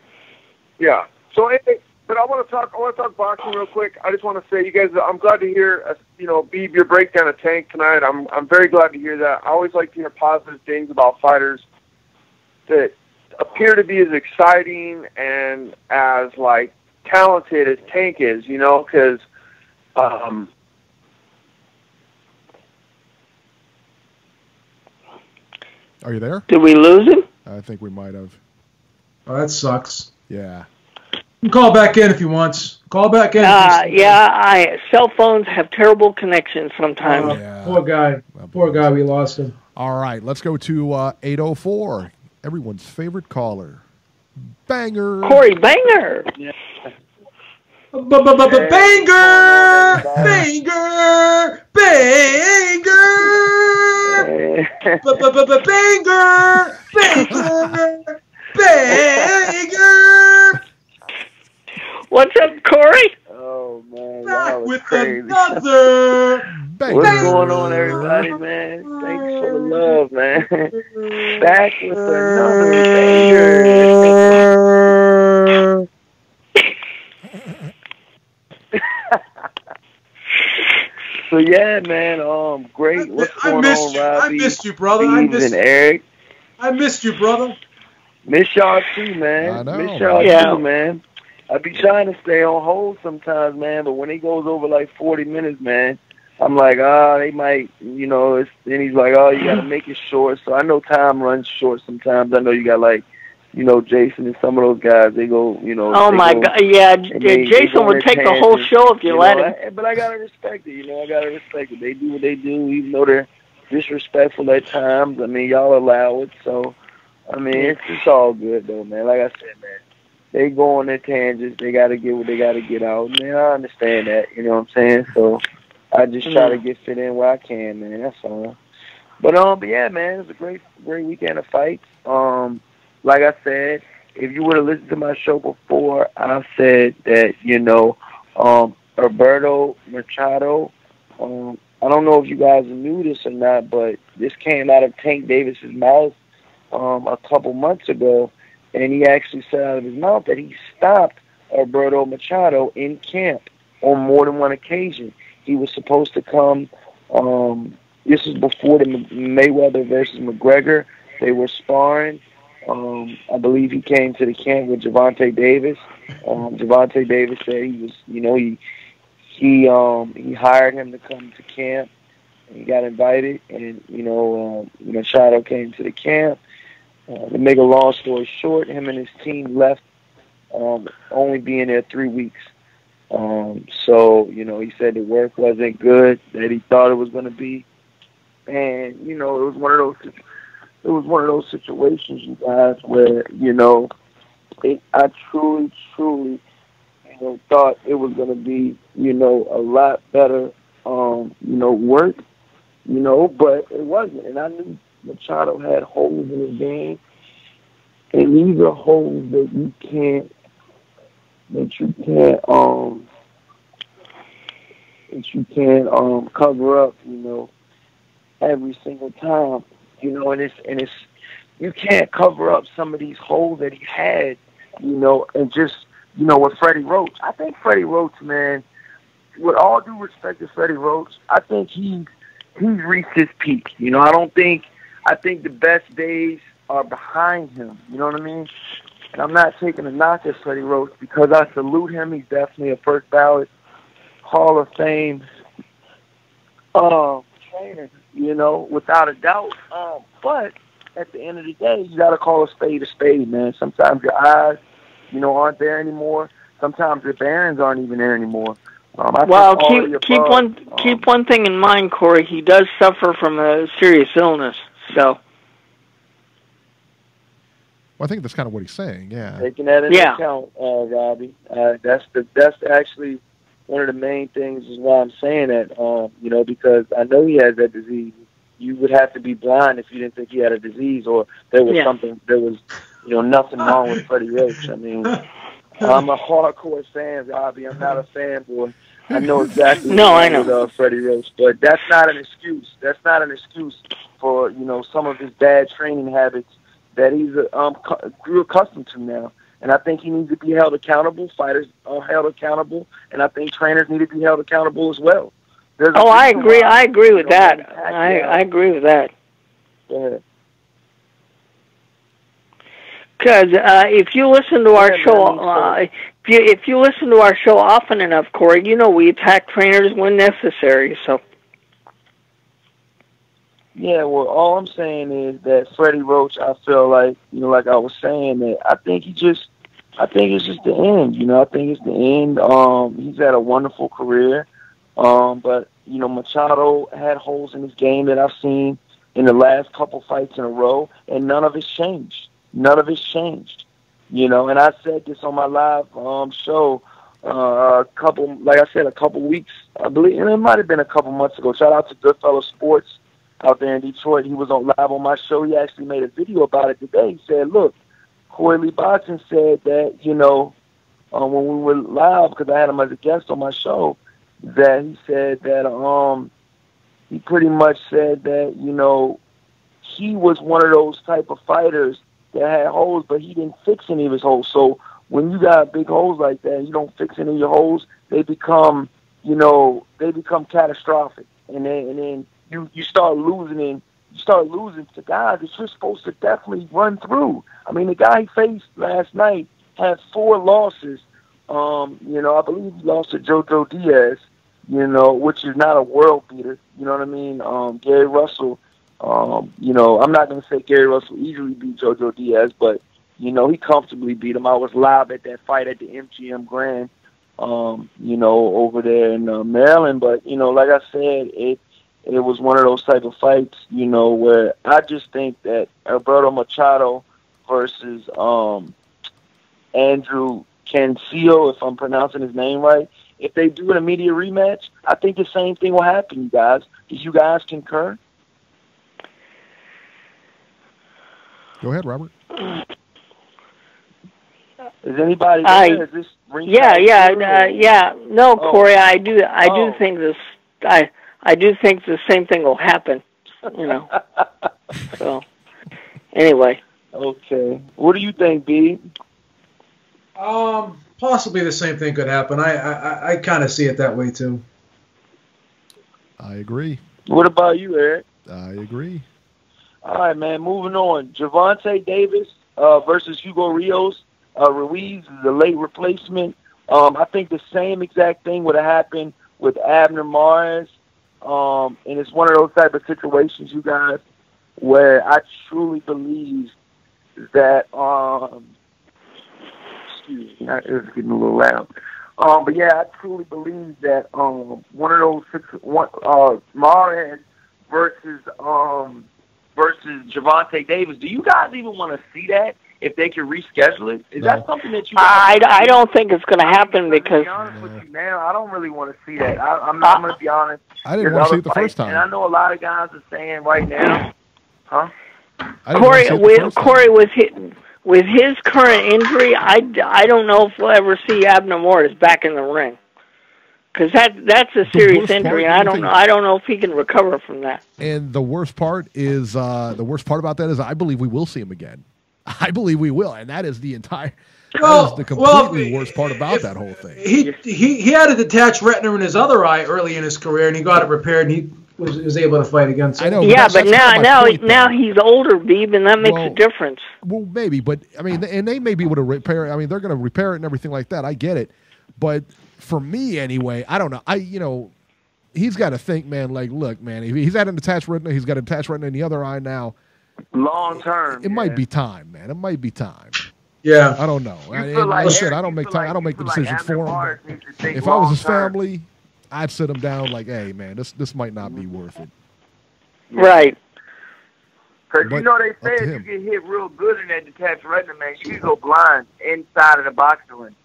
Yeah. So anyway. But I want to talk boxing real quick. I just want to say, you guys, I'm glad to hear, Beeb, your breakdown of Tank tonight. I'm very glad to hear that. I always like to hear positive things about fighters that appear to be as exciting and as talented as Tank is. Because are you there? Did we lose him? I think we might have. Oh, that sucks. Yeah. You can call back in if you want. Call back in. Cell phones have terrible connections sometimes. Poor guy. Poor guy. We lost him. All right. Let's go to 804. Everyone's favorite caller. Banger. Corey Banger. Yeah. Banger! Banger! Banger! Banger! Banger! What's up, Corey? Oh, man. Back with crazy. another banger. What's going on, everybody, man? Thanks for the love, man. Back with another banger. So yeah, man. Great. What's going on, Robbie? I missed you, brother. Steve and Eric. I missed you, brother. Miss y'all too, man. I know, Miss y'all man. too, man. I be trying to stay on hold sometimes, man. But when it goes over like 40 minutes, man, I'm like, they might, you know. Then he's like, you got to make it short. So I know time runs short sometimes. I know you got like, you know, Jason and some of those guys. They go, you know. Oh my God, yeah. Jason would take the whole show if you let him. But I gotta respect it. You know, I gotta respect it. They do what they do, even though they're disrespectful at times. I mean, y'all allow it. So, I mean, it's all good though, man. Like I said, man. They go on their tangents. They got to get what they got to get out. Man, I understand that. You know what I'm saying? So I just try to get fit in where I can, man. That's all. But yeah, man, it was a great weekend of fights. Like I said, if you would have listened to my show before, I said that, you know, Roberto Machado. I don't know if you guys knew this or not, but this came out of Tank Davis's mouth a couple months ago. And he actually said out of his mouth that he stopped Roberto Machado in camp on more than one occasion. He was supposed to come. This is before the Mayweather versus McGregor. They were sparring. I believe he came to the camp with Gervonta Davis. Gervonta Davis said he was, you know, he hired him to come to camp. He got invited, and you know, Machado came to the camp. To make a long story short, him and his team left, only being there 3 weeks. So, you know, he said the work wasn't good that he thought it was going to be. And, you know, it was one of those situations, you guys, where, you know, I truly, you know, thought it was going to be, you know, a lot better, you know, work, you know, but it wasn't. And I knew Machado had holes in his game, and these are holes that you can't cover up, you know, every single time, you know, and it's you can't cover up some of these holes that he had, you know, and just, you know, with Freddie Roach. I think Freddie Roach, man, with all due respect to Freddie Roach, I think he's reached his peak. You know, I think the best days are behind him. You know what I mean? And I'm not taking a knock at Freddie Roach because I salute him. He's definitely a first ballot Hall of Fame trainer, you know, without a doubt. But at the end of the day, you got to call a spade, man. Sometimes your eyes, you know, aren't there anymore. Sometimes your bearings aren't even there anymore. Well, keep one thing in mind, Corey. He does suffer from a serious illness, so. Well, I think that's kind of what he's saying. Yeah. Taking that into account, Robbie. That's actually one of the main things is why I'm saying that. You know, because I know he has that disease. You would have to be blind if you didn't think he had a disease or there was something. There was, you know, nothing wrong with Freddie Roach. I mean, I'm a hardcore fan, Robbie. I'm not a fanboy. I know exactly with Freddie Roach, but that's not an excuse. That's not an excuse for, you know, some of his bad training habits that he's grew accustomed to now. And I think he needs to be held accountable. Fighters are held accountable, and I think trainers need to be held accountable as well. I agree. I agree with that. I agree with that. Go ahead. Because if you listen to our show, if you listen to our show often enough, Corey, you know we attack trainers when necessary. So. Yeah, well, all I'm saying is that Freddie Roach, I feel like, you know, like I was saying, that I think it's just the end. You know, I think it's the end. He's had a wonderful career, but you know, Machado had holes in his game that I've seen in the last couple fights in a row, and none of it's changed. None of it's changed. You know, and I said this on my live show a couple weeks, I believe, and it might have been a couple months ago. Shout out to Goodfellow Sports out there in Detroit. He was on live on my show. He actually made a video about it today. He said, look, Corey Lee Boxing said that, you know, when we were live, because I had him as a guest on my show, that he said that he pretty much said that, you know, he was one of those type of fighters that had holes, but he didn't fix any of his holes. So when you got big holes like that, you don't fix any of your holes, they become they become catastrophic, and then you start losing to guys that you're supposed to definitely run through. I mean, the guy he faced last night had 4 losses. I believe he lost to JoJo Diaz, which is not a world beater. You know what I mean? Gary Russell, I'm not going to say Gary Russell easily beat JoJo Diaz, but, he comfortably beat him. I was live at that fight at the MGM Grand, over there in Maryland. But, like I said, it was one of those type of fights, where I just think that Alberto Machado versus Andrew Cancio, if I'm pronouncing his name right, if they do an immediate rematch, I think the same thing will happen, you guys. Do you guys concur? Go ahead, Robert. Is anybody there? Is this No, Corey, I do think this. I do think the same thing will happen. So, anyway. Okay. What do you think, Beeb? Possibly the same thing could happen. I kind of see it that way too. I agree. What about you, Eric? I agree. All right, man. Moving on. Gervonta Davis versus Hugo Ruiz. Ruiz is a late replacement. I think the same exact thing would have happened with Abner Mares. And it's one of those type of situations, you guys, where I truly believe that excuse me, it was getting a little loud. But yeah, I truly believe that one of those Mares versus Gervonta Davis. Do you guys even want to see that? If they can reschedule it, is that something that you? I don't think it's going to happen because. To be honest with you now, I don't really want to see that. I'm going to be honest. I didn't want to see it the first time, and I know a lot of guys are saying right now, huh? Corey with his current injury, I don't know if we'll ever see Abner Mares back in the ring. Because that's a serious injury, and I don't know if he can recover from that. And the worst part about that is I believe we will see him again. I believe we will, and that is the entire. That is the completely worst part about that whole thing. He had a detached retina in his other eye early in his career, and he got it repaired, and he was able to fight again. So. I know. Yeah, but now he's older, Beeb, and that makes a difference. Well, maybe, but I mean, and they may be able to repair. I mean, they're going to repair it and everything like that. I get it, but for me anyway, I don't know. He's got to think, man. Like, look, man, he's had an attached retina. He's got an attached retina in the other eye now. Long term, it might be time, man. It might be time. Yeah, I don't know. I don't make the decisions for him. If I was his family, I'd sit him down like, hey, man, this might not be worth it. Right. Because they say if you get hit real good in that detached retina, man, you can go blind inside of the boxing ring.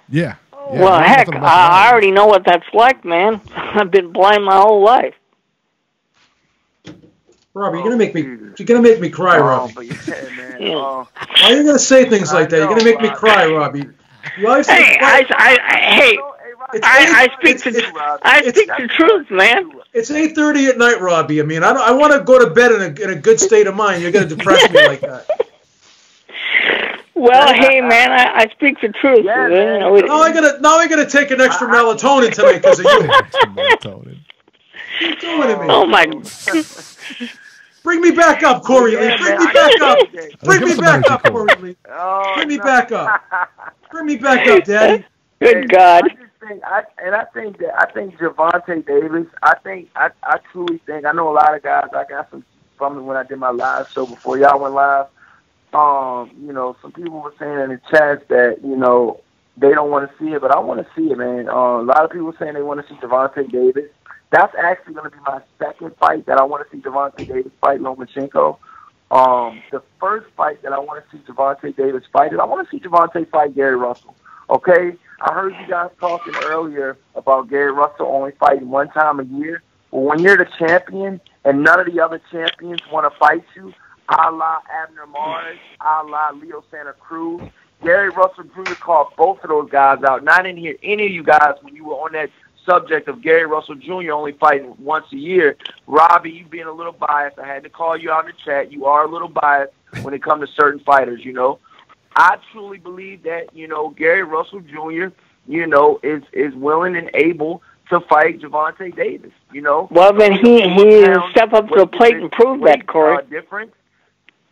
Yeah. Well, heck, I already know what that's like, man. I've been blind my whole life. Robbie, you're gonna make me cry, Robbie. But yeah, man. Why are you gonna say things like that? You're gonna make me cry, Robbie. I speak the truth, man. It's 8:30 at night, Robbie. I mean, I want to go to bed in a good state of mind. You're gonna depress me like that. Well, hey, man, I speak the truth. Yeah, now I gotta take an extra melatonin tonight because of you. Extra melatonin. What are you doing to me? Oh my God. Bring me back up, Corey Lee. Bring me back up. Bring me back up, Corey Lee. Bring me back up. Bring me back up, Daddy. Good God. I think Gervonta Davis. I truly think. I know a lot of guys. I got some from when I did my live show before y'all went live. Some people were saying in the chat that they don't want to see it, but I want to see it, man. A lot of people saying they want to see Gervonta Davis. That's actually going to be my second fight that I want to see Gervonta Davis fight Lomachenko. The first fight that I want to see Gervonta Davis fight is I want to see Gervonta fight Gary Russell. Okay? I heard you guys talking earlier about Gary Russell only fighting one time a year. Well, when you're the champion and none of the other champions want to fight you, a la Abner Mares, a la Leo Santa Cruz, Gary Russell Jr. called both of those guys out. And I didn't hear any of you guys when you were on that subject of Gary Russell Jr. only fighting once a year. Robbie, you being a little biased. I had to call you out in the chat. You are a little biased when it comes to certain fighters, I truly believe that, Gary Russell Jr., is willing and able to fight Gervonta Davis. You know. Well, then he step up to the plate and prove that, Corey. Difference.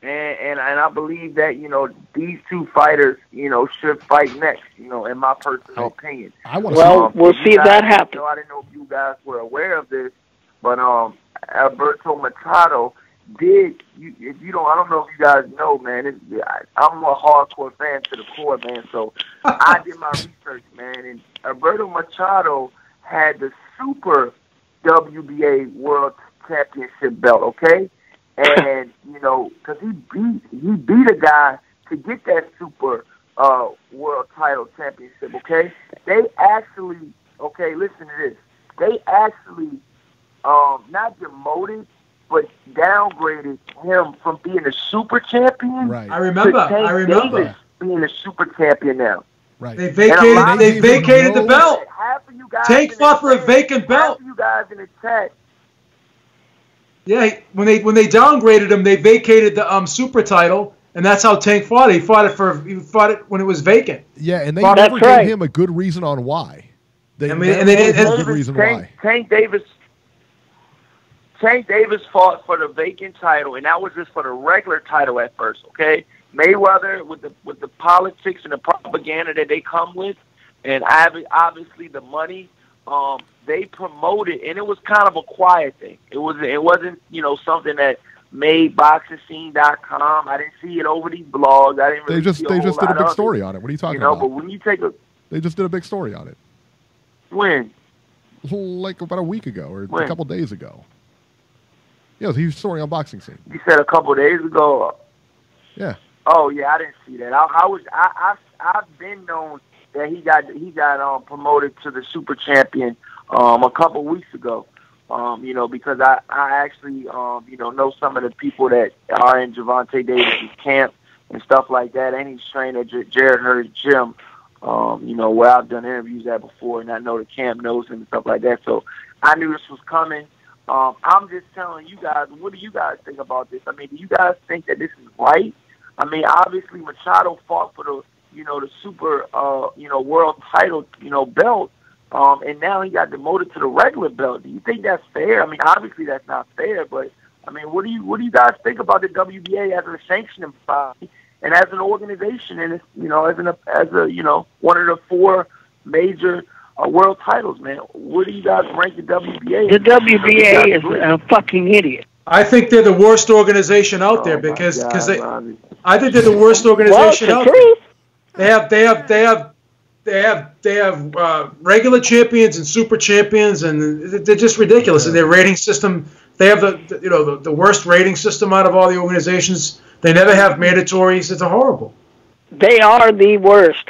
And I believe that, you know, these two fighters, you know, should fight next, you know, in my personal opinion. We'll see if that happens. I didn't know if you guys were aware of this, but Alberto Machado did, I don't know if you guys know, man, I'm a hardcore fan to the core, man, so I did my research, man, and Alberto Machado had the Super WBA World Championship belt, okay? And, you know, because he beat a guy to get that Super World Title Championship, okay? They actually, okay, listen to this. They actually not demoted, but downgraded him from being a Super Champion. Right. I remember. Davis being a Super Champion now. Right. They vacated the belt. Tank fought for a vacant belt. Half of you guys in the chat. Yeah, when they downgraded him, they vacated the Super title, and that's how Tank fought it. He fought it when it was vacant. Yeah, and they never gave him a good reason on why. They never gave him a good reason why. Tank Davis fought for the vacant title, and that was just for the regular title at first. Okay, Mayweather with the politics and the propaganda that they come with, and obviously the money. They promoted, and it was kind of a quiet thing. It wasn't, you know, something that made boxingscene.com. I didn't see it over these blogs. I didn't really They just did a big story on it. What are you talking about? But when you take they just did a big story on it. When? Like about a week ago or a couple days ago. Yeah, it was a huge story on Boxing Scene. You said a couple days ago. Yeah. Oh yeah, I didn't see that. I've been known that he got promoted to the Super Champion a couple weeks ago. You know, because I actually you know some of the people that are in Gervonta Davis' camp and stuff like that. And he's trained at Jared Hurd's gym. You know, where I've done interviews at before, and I know the camp knows him and stuff like that. So I knew this was coming. I'm just telling you guys, what do you guys think about this? I mean, do you guys think that this is right? I mean, obviously Machado fought for the Super, world title, belt, and now he got demoted to the regular belt. Do you think that's fair? I mean, obviously that's not fair, but I mean, what do you guys think about the WBA as a sanctioning body and as an organization, and as one of the four major world titles, man? Where do you guys rank the WBA? The WBA is a fucking idiot. I think they're the worst organization out there because I think they're the worst organization out there. They have regular champions and super champions, and they're just ridiculous. And their rating system, they have the worst rating system out of all the organizations. They never have mandatories. It's horrible. They are the worst.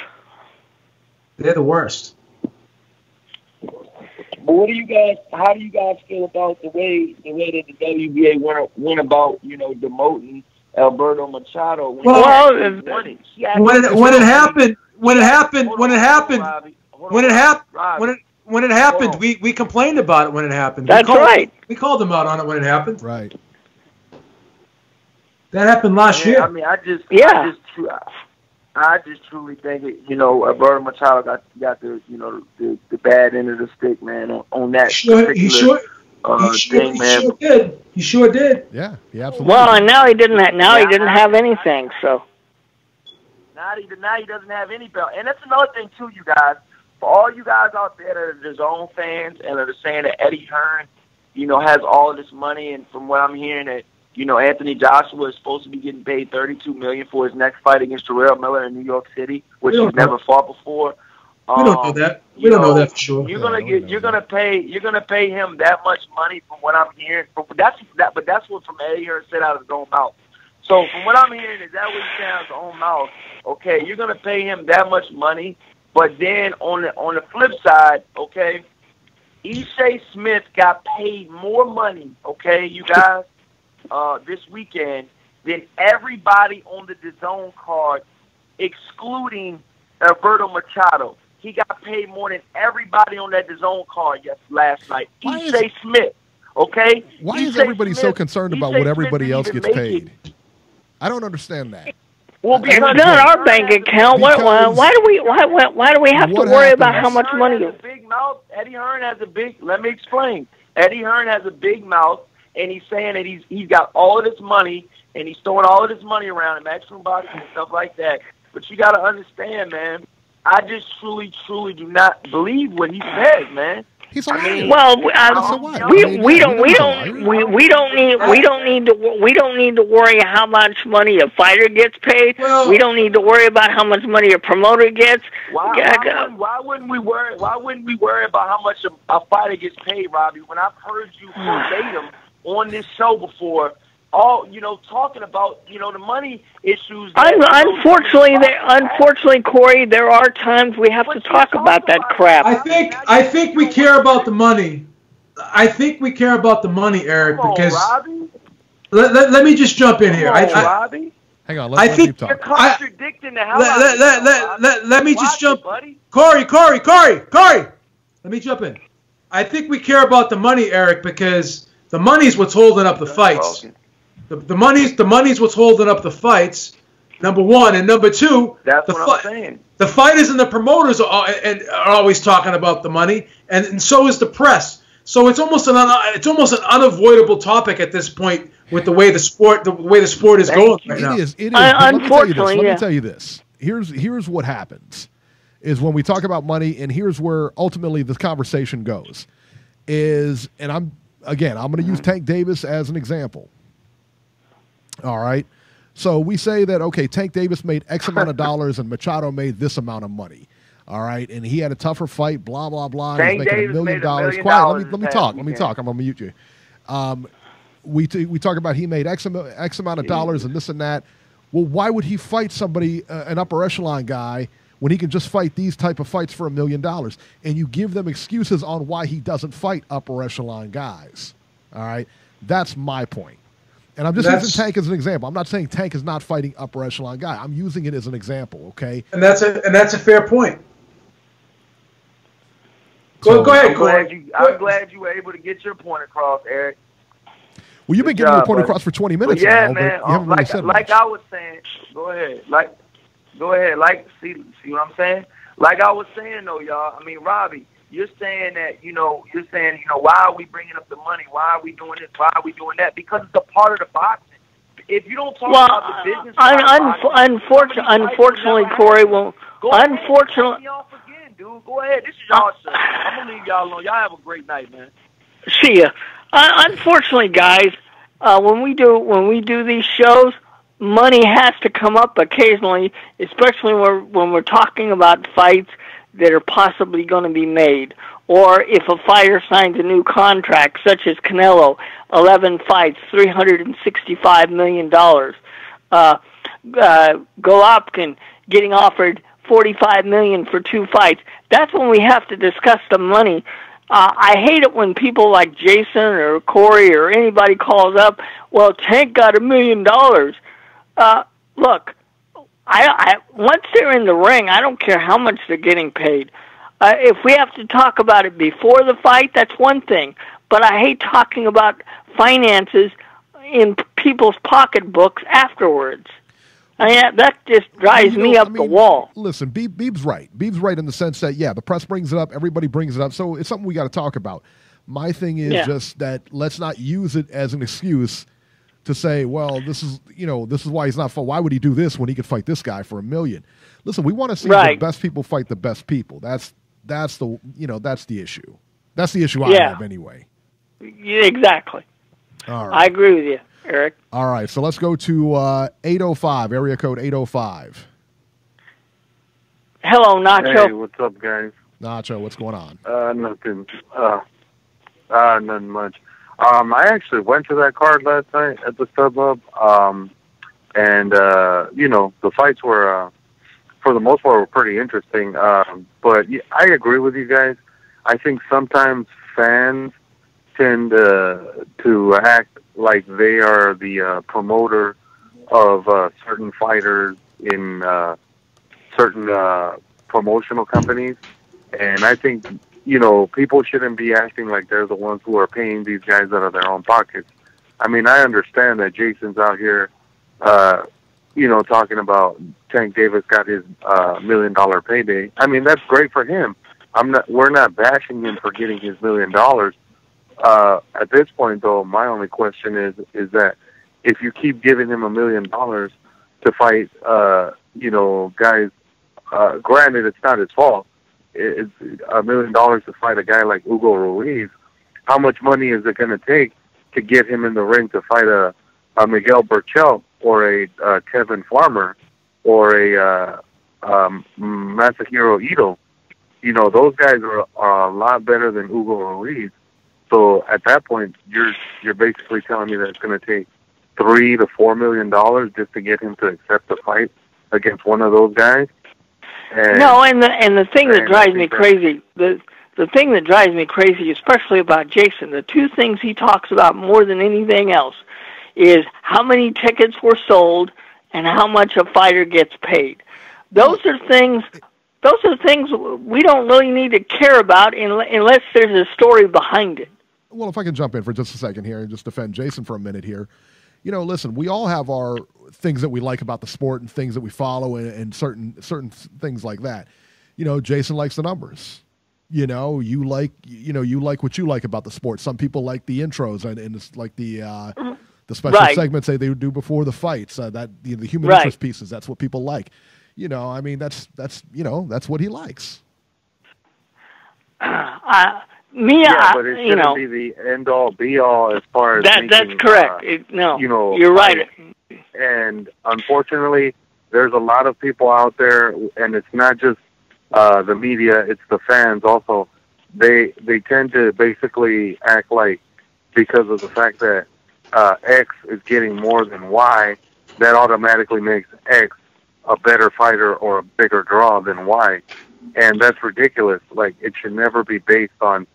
They're the worst. But how do you guys feel about the way that the WBA went about, demoting Alberto Machado? When it happened, we complained about it when it happened. That's right. We called them out on it when it happened. Right. That happened last year. I mean, I just truly think Alberto Machado got the bad end of the stick, man, on that thing, man. He sure did. Yeah, absolutely. Well, and now he didn't have anything, so. Now he doesn't have any belt. And that's another thing, too, you guys. For all you guys out there that are the DAZN fans and that are saying that Eddie Hearn, has all of this money, and from what I'm hearing that, Anthony Joshua is supposed to be getting paid $32 million for his next fight against Terrell Miller in New York City, which he's never fought before. We don't know that. We don't know that for sure. You're gonna pay him that much money from what I'm hearing. But that's what from Eddie Hearn said out of his own mouth. So from what I'm hearing, is that what he said out of his own mouth? Okay, you're gonna pay him that much money, but then on the flip side, okay, Ishii Smith got paid more money, okay, you guys, this weekend than everybody on the DAZN card, excluding Alberto Machado. He got paid more than everybody on that DAZN card last night. Ishii Smith, okay? Why is everybody so concerned about what everybody else gets paid? I don't understand that. Well, it's not our bank account. Why do we have to worry about how much money? Big mouth. Eddie Hearn has a big. Let me explain. Eddie Hearn has a big mouth, and he's saying that he's got all of this money, and he's throwing all of this money around in Matchroom Boxing and stuff like that. But you got to understand, man. I just truly do not believe what he says, man. He's a liar. Well, we don't need to worry how much money a fighter gets paid. We don't need to worry about how much money a promoter gets. Why wouldn't we worry? Why wouldn't we worry about how much a fighter gets paid, Robbie? When I've heard you verbatim on this show before, talking about the money issues. Unfortunately, Corey, there are times we have to talk about that crap. I think we care about the money. I think we care about the money, Eric, because let me just jump in here. Robbie. Hang on, let me talk. You're contradicting the hell out of let me just jump. Buddy. Corey. Let me jump in. I think we care about the money, Eric, because the money's what's holding up the fights. The money's what's holding up the fights, number one. And number two, that's what I'm saying. The fighters and the promoters are always talking about the money, and so is the press. So it's almost an unavoidable topic at this point with the way the sport is going right now. It is. Unfortunately, let me tell you this. Here's what happens is when we talk about money, and here's where ultimately this conversation goes. And I'm going to use Tank Davis as an example. All right. So we say that, okay, Tank Davis made X amount of dollars and Machado made this amount of money. All right. And he had a tougher fight, blah, blah, blah. Tank He's making Davis $1 million. $1 Quiet. Let me talk. I'm going to mute you. We talk about he made X amount of dollars and this and that. Well, why would he fight somebody, an upper echelon guy, when he can just fight these type of fights for $1 million? And you give them excuses on why he doesn't fight upper echelon guys. All right. That's my point. And I'm just using Tank as an example. I'm not saying Tank is not fighting upper echelon guy. I'm using it as an example, okay? And that's a fair point. Go ahead, Corey. I'm glad you were able to get your point across, Eric. Well, you've been getting your point across for 20 minutes now, man. But you haven't really said much. I was saying, go ahead. See what I'm saying? Like I was saying, though, y'all. I mean, Robbie, you're saying that, why are we bringing up the money? Why are we doing this? Why are we doing that? Because it's a part of the boxing. If you don't talk about the business, unfortunately, Corey, unfortunately, dude, go ahead. This is y'all show. I'm gonna leave y'all alone. Y'all have a great night, man. See ya. Unfortunately, guys, when we do these shows, money has to come up occasionally, especially when we're talking about fights that are possibly going to be made, or if a fighter signs a new contract, such as Canelo, 11 fights, $365 million. Golovkin getting offered $45 million for 2 fights. That's when we have to discuss the money. I hate it when people like Jason or Corey or anybody calls up, well, Tank got $1 million. Look, I once they're in the ring, I don't care how much they're getting paid. If we have to talk about it before the fight, that's one thing. But I hate talking about finances in people's pocketbooks afterwards. I mean, that just drives me up the wall. Listen, Beeb's right. Beeb's right in the sense that, the press brings it up, everybody brings it up, so it's something we got to talk about. My thing is just that let's not use it as an excuse to say, well, this is why he's not. Why would he do this when he could fight this guy for $1 million? Listen, we want to see the best people fight the best people. That's the issue. That's the issue I have anyway. Yeah, exactly. All right. I agree with you, Eric. All right, so let's go to 805, area code 805. Hello, Nacho. Hey, what's up, guys? Nacho, what's going on? Nothing. Nothing much. I actually went to that card last night at the StubHub, and the fights were, for the most part, were pretty interesting. But I agree with you guys. I think sometimes fans tend to act like they are the promoter of certain fighters in certain promotional companies, and I think people shouldn't be acting like they're the ones who are paying these guys out of their own pockets. I mean, I understand that Jason's out here talking about Tank Davis got his $1 million payday. I mean, that's great for him. We're not bashing him for getting his $1 million. At this point, though, my only question is that if you keep giving him $1 million to fight, guys, granted, it's not his fault. It's $1 million to fight a guy like Hugo Ruiz. How much money is it going to take to get him in the ring to fight a Miguel Burchell or a Kevin Farmer or a Masahiro Ito? Those guys are a lot better than Hugo Ruiz. So at that point, you're basically telling me that it's going to take $3 to $4 million just to get him to accept the fight against one of those guys. And the thing that drives me crazy, the thing that drives me crazy, especially about Jason, the two things he talks about more than anything else is how many tickets were sold and how much a fighter gets paid. Those are things we don't really need to care about unless there's a story behind it. Well, if I can jump in for just a second here and just defend Jason for a minute here. Listen, we all have our things that we like about the sport and things that we follow and certain things like that. Jason likes the numbers. You like what you like about the sport. Some people like the intros and it's like the special segments they do before the fights. That the human interest pieces. That's what people like. That's what he likes. But it shouldn't be the end all be all as far as that's correct. You're right. And unfortunately, there's a lot of people out there, and it's not just the media; it's the fans also. They tend to basically act like because of the fact that X is getting more than Y, that automatically makes X a better fighter or a bigger draw than Y, and that's ridiculous. Like, it should never be based on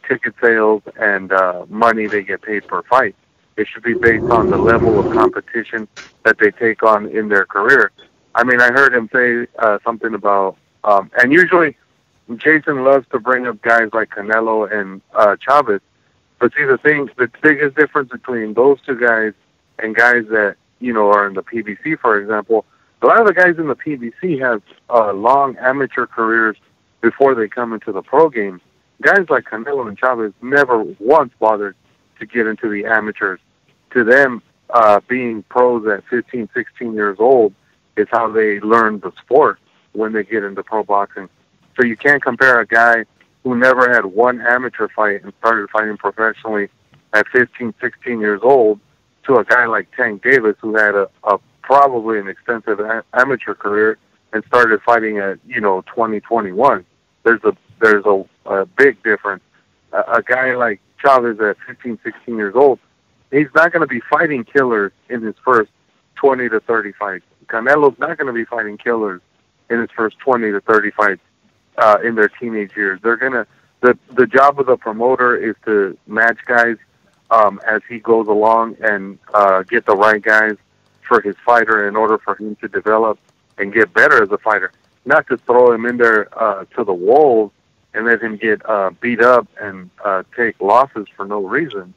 ticket sales and money they get paid per fight. It should be based on the level of competition that they take on in their career. I mean, I heard him say something about, and usually Jason loves to bring up guys like Canelo and Chavez. But see, the biggest difference between those two guys and guys that, are in the PBC, for example, a lot of the guys in the PBC have long amateur careers before they come into the pro game. Guys like Canelo and Chavez never once bothered to get into the amateurs. To them, being pros at 15, 16 years old is how they learn the sport when they get into pro boxing. So you can't compare a guy who never had one amateur fight and started fighting professionally at 15, 16 years old to a guy like Tank Davis who had a probably an extensive amateur career and started fighting at 2021. There's a big difference. A guy like Chavez at 15, 16 years old, he's not going to be fighting killers in his first 20 to 30 fights. Canelo's not going to be fighting killers in his first 20 to 30 fights in their teenage years. They're going to the job of the promoter is to match guys as he goes along and get the right guys for his fighter in order for him to develop and get better as a fighter. Not to throw him in there to the wolves and let him get beat up and take losses for no reason.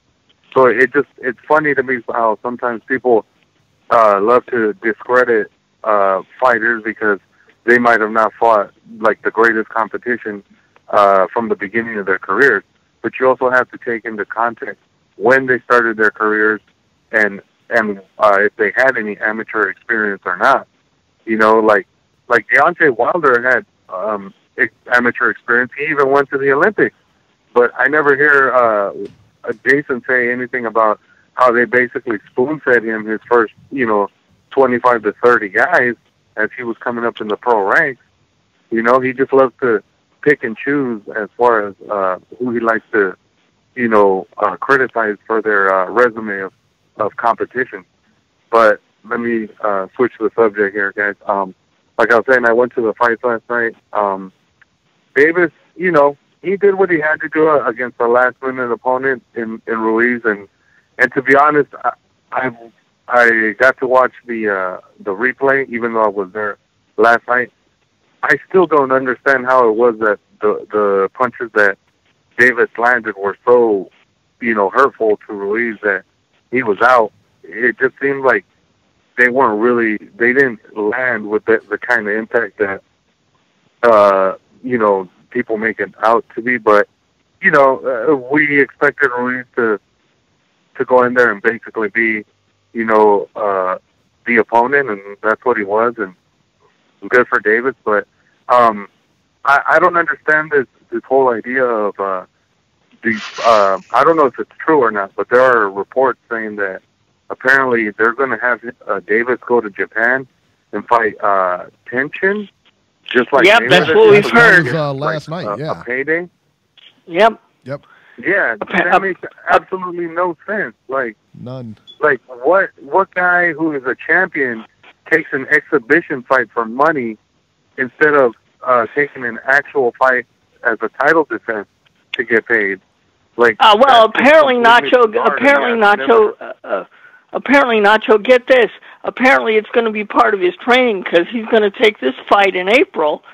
So it's funny to me how sometimes people love to discredit fighters because they might have not fought like the greatest competition from the beginning of their careers. But you also have to take into context when they started their careers and if they had any amateur experience or not. Like Deontay Wilder had amateur experience. He even went to the Olympics. But I never hear Jason say anything about how they basically spoon-fed him his first, 25 to 30 guys as he was coming up in the pro ranks. He just loves to pick and choose as far as who he likes to, criticize for their resume of competition. But let me switch the subject here, guys. Like I was saying, I went to the fights last night. Davis, he did what he had to do against a last-minute opponent in Ruiz, and to be honest, I got to watch the replay, even though I was there last night. I still don't understand how it was that the punches that Davis landed were so, hurtful to Ruiz that he was out. It just seemed like they didn't land with the kind of impact that people make it out to be. But we expected Ruiz to go in there and basically be the opponent, and that's what he was, and good for Davis. But I don't understand this whole idea of I don't know if it's true or not, but there are reports saying that apparently they're going to have Davis go to Japan and fight Tenshin, just like Yep, that's what we've heard. Last night, yeah. A payday. Yep. Yeah, that makes absolutely no sense. Like none. Like what guy who is a champion takes an exhibition fight for money instead of taking an actual fight as a title defense to get paid? Like apparently Nacho. Apparently Nacho. Get this. Apparently it's going to be part of his training because he's going to take this fight in April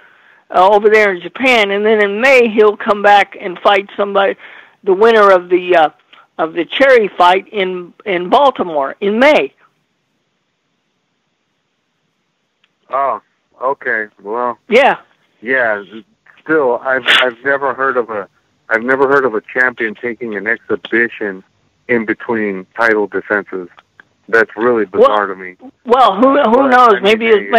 over there in Japan, and then in May he'll come back and fight somebody, the winner of the Cherry fight in Baltimore in May. Oh, okay. Well. Yeah. Yeah. Still, I've never heard of a champion taking an exhibition in between title defenses. That's really bizarre to me. Well, who knows? Maybe it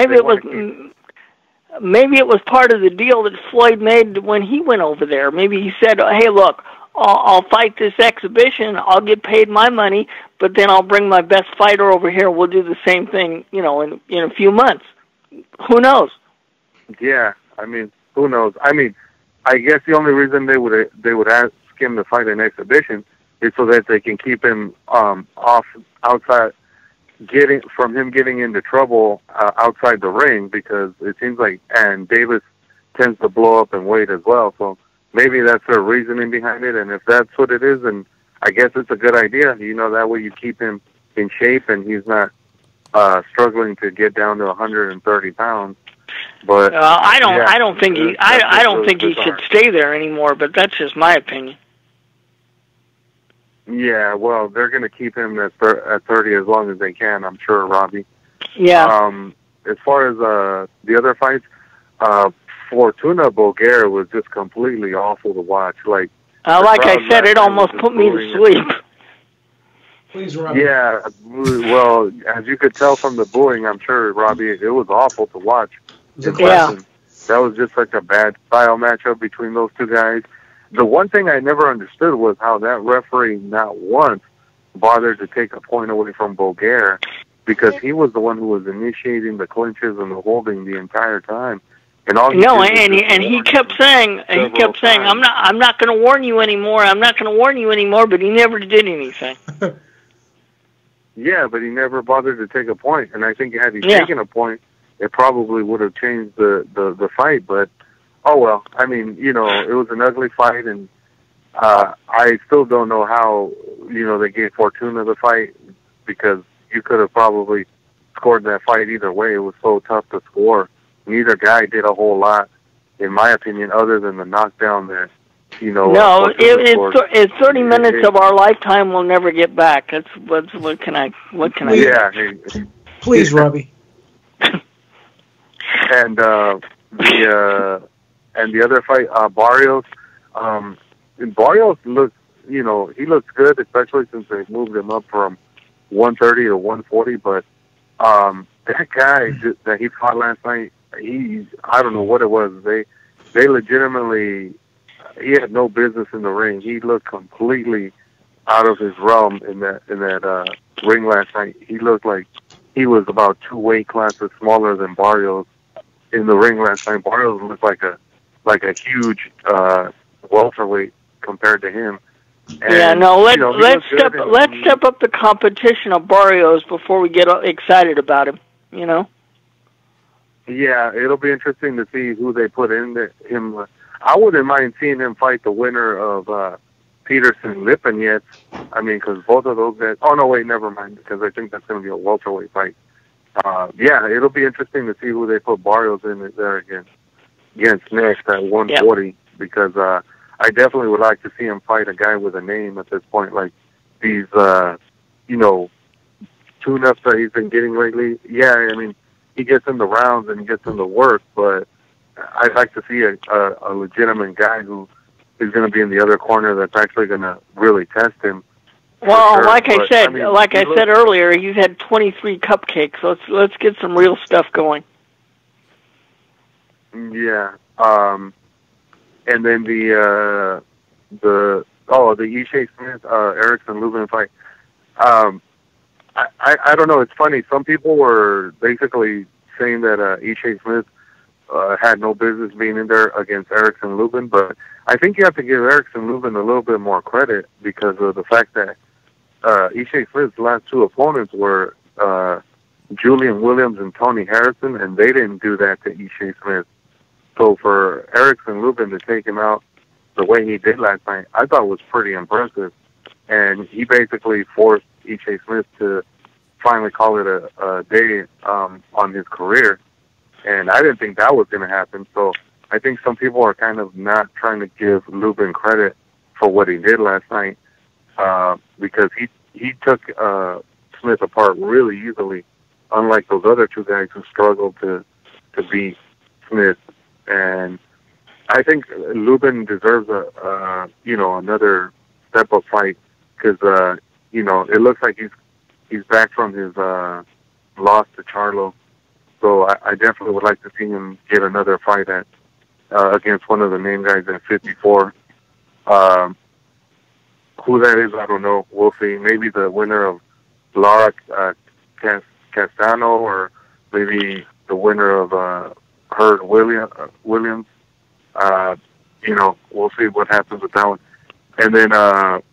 was part of the deal that Floyd made when he went over there. Maybe he said, "Hey, look, I'll fight this exhibition. I'll get paid my money, but then I'll bring my best fighter over here. We'll do the same thing, in a few months." Who knows? Yeah, I mean, who knows? I mean, I guess the only reason they would ask him to fight an exhibition is so that they can keep him outside, getting into trouble outside the ring, because it seems like, and Davis tends to blow up in weight as well. So maybe that's their reasoning behind it. And if that's what it is, then I guess it's a good idea. That way you keep him in shape and he's not struggling to get down to 130 pounds. But I don't think he should stay there anymore. But that's just my opinion. Yeah, well, they're going to keep him at 30 as long as they can, I'm sure, Robbie. Yeah. As far as the other fights, Fortuna Bulgaria was just completely awful to watch. Like I said, it almost put me to sleep. Please, Robbie. Yeah, well, as you could tell from the booing, I'm sure, Robbie, it was awful to watch. Yeah. That was just such a bad style matchup between those two guys. The one thing I never understood was how that referee not once bothered to take a point away from Bulgaria, because he was the one who was initiating the clinches and the holding the entire time. And he kept saying, I'm not going to warn you anymore. I'm not going to warn you anymore. But he never did anything. Yeah, but he never bothered to take a point. And I think had he taken a point, it probably would have changed the fight. But oh well. I mean, it was an ugly fight, and I still don't know how they gave Fortuna the fight, because you could have probably scored that fight either way. It was so tough to score. Neither guy did a whole lot, in my opinion, other than the knockdown that, No, it's 30 minutes of our lifetime we'll never get back. That's what can I? Yeah. Please, Robbie. And the other fight, Barrios. Barrios looks, he looks good, especially since they moved him up from 130 to 140. But that guy that he fought last night, I don't know what it was. They legitimately, he had no business in the ring. He looked completely out of his realm in that ring last night. He looked like he was about 2 weight classes smaller than Barrios in the ring last night. Barrios looked like a huge welterweight compared to him. And, let's step up the competition of Barrios before we get excited about him. Yeah, it'll be interesting to see who they put in him. I wouldn't mind seeing him fight the winner of Peterson-Lipinets. I mean, because both of those guys... Oh, no, wait, never mind, because I think that's going to be a welterweight fight. Yeah, it'll be interesting to see who they put Barrios in there against next at 140, because I definitely would like to see him fight a guy with a name at this point, like these, tune-ups that he's been getting lately, yeah, I mean, he gets in the rounds and he gets in the work, but I'd like to see a legitimate guy who is going to be in the other corner that's actually going to really test him. Well, sure. like I said, I said earlier, he's had 23 cupcakes. Let's get some real stuff going. Yeah. And then the Ishe Smith Erickson Lubin fight. I don't know. It's funny. Some people were basically saying that Ishe Smith had no business being in there against Erickson Lubin, but I think you have to give Erickson Lubin a little bit more credit because of the fact that Ishe Smith's last two opponents were Julian Williams and Tony Harrison, and they didn't do that to Ishe Smith. So for Erickson Lubin to take him out the way he did last night, I thought was pretty impressive. And he basically forced Ishe Smith to finally call it a day on his career. And I didn't think that was going to happen. So I think some people are kind of not trying to give Lubin credit for what he did last night because he took Smith apart really easily, unlike those other two guys who struggled to beat Smith. And I think Lubin deserves another step up fight because it looks like he's back from his loss to Charlo. So I definitely would like to see him get another fight against one of the main guys at 54. Who that is, I don't know. We'll see. Maybe the winner of Lara Castano, or maybe the winner of Hurd Williams. We'll see what happens with that one. And then what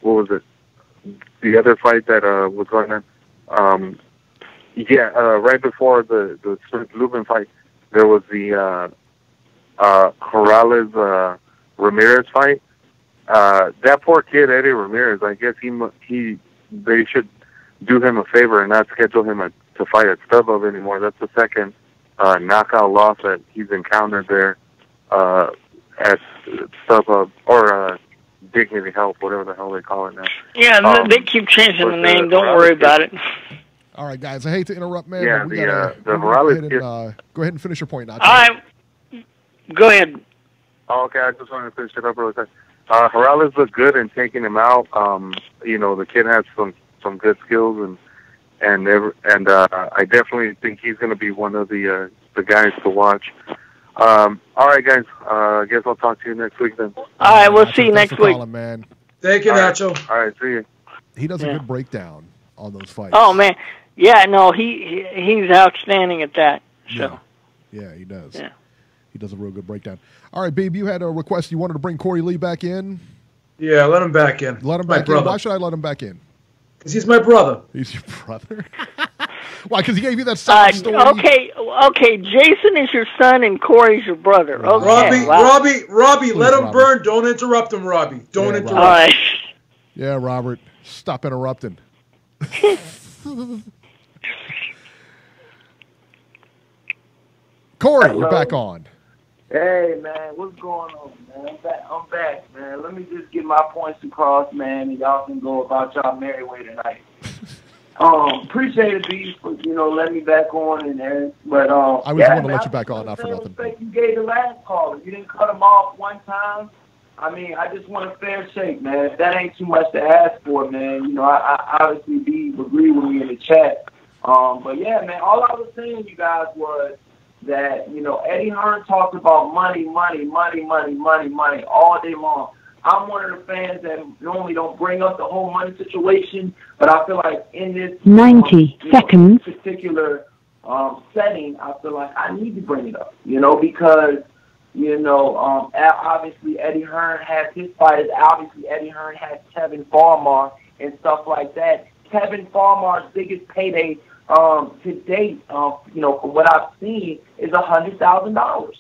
was it? The other fight that was going on. Right before the Lubin fight, there was the Corrales Ramirez fight. That poor kid Eddie Ramirez. I guess they should do him a favor and not schedule him to fight at StubHub anymore. That's the second knockout loss that he's encountered there at StubHub or Dignity Health, whatever the hell they call it now. Yeah, they keep changing the name. Don't worry about it. All right, guys. I hate to interrupt, man. Yeah, but the Morales. Go ahead and finish your point, Nacho. Go ahead. Oh, okay, I just wanted to finish it up real quick. Morales looked good in taking him out. The kid has some good skills, and I definitely think he's going to be one of the guys to watch. All right, guys. I guess I'll talk to you next week then. All right, we'll see you next week. Calling, man. Thank you, Nacho. All right, see you. He does a good breakdown on those fights. Oh man, yeah, no, he's outstanding at that. So. Yeah, he does. Yeah. He does a real good breakdown. All right, Beeb, you had a request. You wanted to bring Corey Lee back in. Yeah, let him back in. Let him back in. Why should I let him back in? Because he's my brother. He's your brother? Why? Because he gave you that side story? Okay. Jason is your son and Corey's your brother. Okay. Robbie, let him burn. Don't interrupt him, Robbie. Don't interrupt. All right. Yeah, Robert, stop interrupting. Corey, you're back on. Hey, man, what's going on, man? I'm back, man. Let me just get my points across, man, and y'all can go about y'all merry way tonight. Appreciate it, Beeb, for letting me back on and there. But I was going to let you back on, not for nothing. Respect you gave the last caller. You didn't cut him off one time. I mean, I just want a fair shake, man. If that ain't too much to ask for, man, I obviously Beeb agreed with me in the chat. But yeah, man, all I was saying, you guys, was that, Eddie Hearn talked about money all day long. I'm one of the fans that normally don't bring up the whole money situation, but I feel like in this 90 seconds particular setting, I feel like I need to bring it up, because, obviously Eddie Hearn has his fighters. Obviously Eddie Hearn has Kevin Farmar and stuff like that. Kevin Farmar's biggest payday to date, from what I've seen, is $100,000.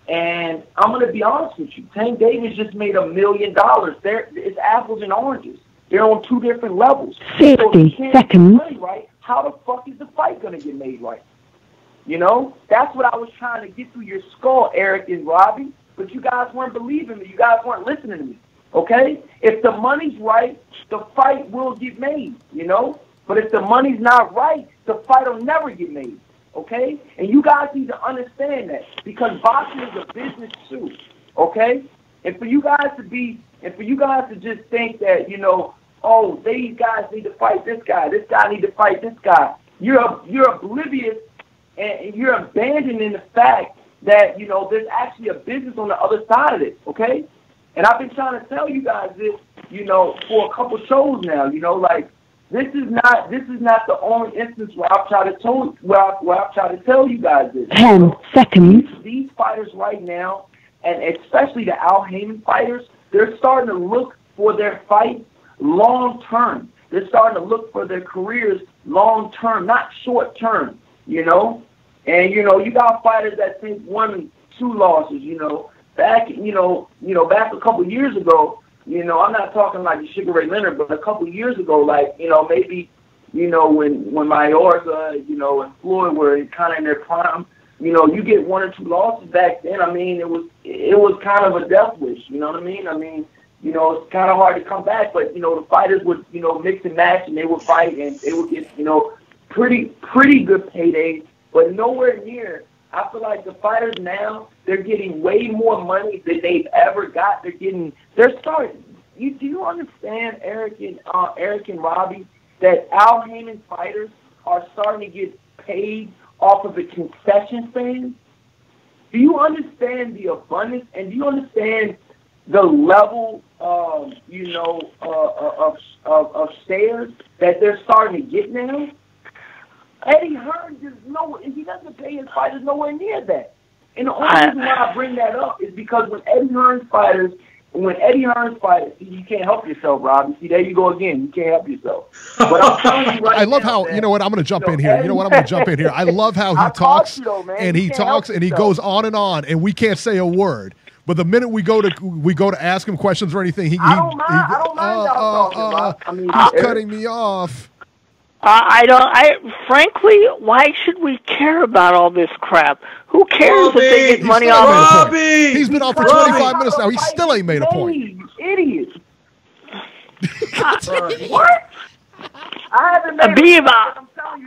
And I'm going to be honest with you. Tank Davis just made $1 million. It's apples and oranges. They're on two different levels. 50 seconds. Money, right? How the fuck is the fight going to get made right? That's what I was trying to get through your skull, Eric and Robbie. But you guys weren't believing me. You guys weren't listening to me. okay? If the money's right, the fight will get made, you know? But if the money's not right, the fight will never get made, okay? And you guys need to understand that because boxing is a business too, okay? And for you guys to just think that, you know, oh, these guys need to fight this guy need to fight this guy, you're oblivious and you're abandoning the fact that, you know, there's actually a business on the other side of it, okay? And I've been trying to tell you guys this, you know, for a couple shows now, you know, like, this is not the only instance where I've tried to tell you guys this. 10 seconds. These fighters right now, and especially the Al Heyman fighters, they're starting to look for their fight long term. They're starting to look for their careers long term, not short term, you know? And, you know, you got fighters that take 1 and 2 losses, you know. Back a couple of years ago, you know, I'm not talking like Sugar Ray Leonard, but a couple of years ago, like, you know, maybe, you know, when Mayorga, you know, and Floyd were kind of in their prime, you know, you get 1 or 2 losses back then. I mean, it was kind of a death wish, you know what I mean? I mean, you know, it's kind of hard to come back, but, you know, the fighters would, you know, mix and match, and they would fight, and they would get, you know, pretty good paydays, but nowhere near. I feel like the fighters now, they're getting way more money than they've ever got. They're starting. Do you understand, Eric and Robbie, that Al Heyman fighters are starting to get paid off of the concession stand? Do you understand the abundance, and do you understand the level of, you know, of shares that they're starting to get now? Eddie Hearn he doesn't pay his fighters nowhere near that. And the only reason why I bring that up is because when Eddie Hearn's fighters, see, you can't help yourself, Robbie. See, there you go again. You can't help yourself. But I'm telling you right I love now, how, man, you know what, I'm going to jump in here. You know what, I'm going to jump in here. I love how he talks, and he talks, and he goes on, and we can't say a word. But the minute we go to ask him questions or anything, I don't mind y'all talking, Rob. I mean, he's cutting me off. Frankly, why should we care about all this crap? Who cares if they get money off of Robbie! He's been on for 25 minutes now. He still ain't made a point. You idiot. What? I haven't made Beeb,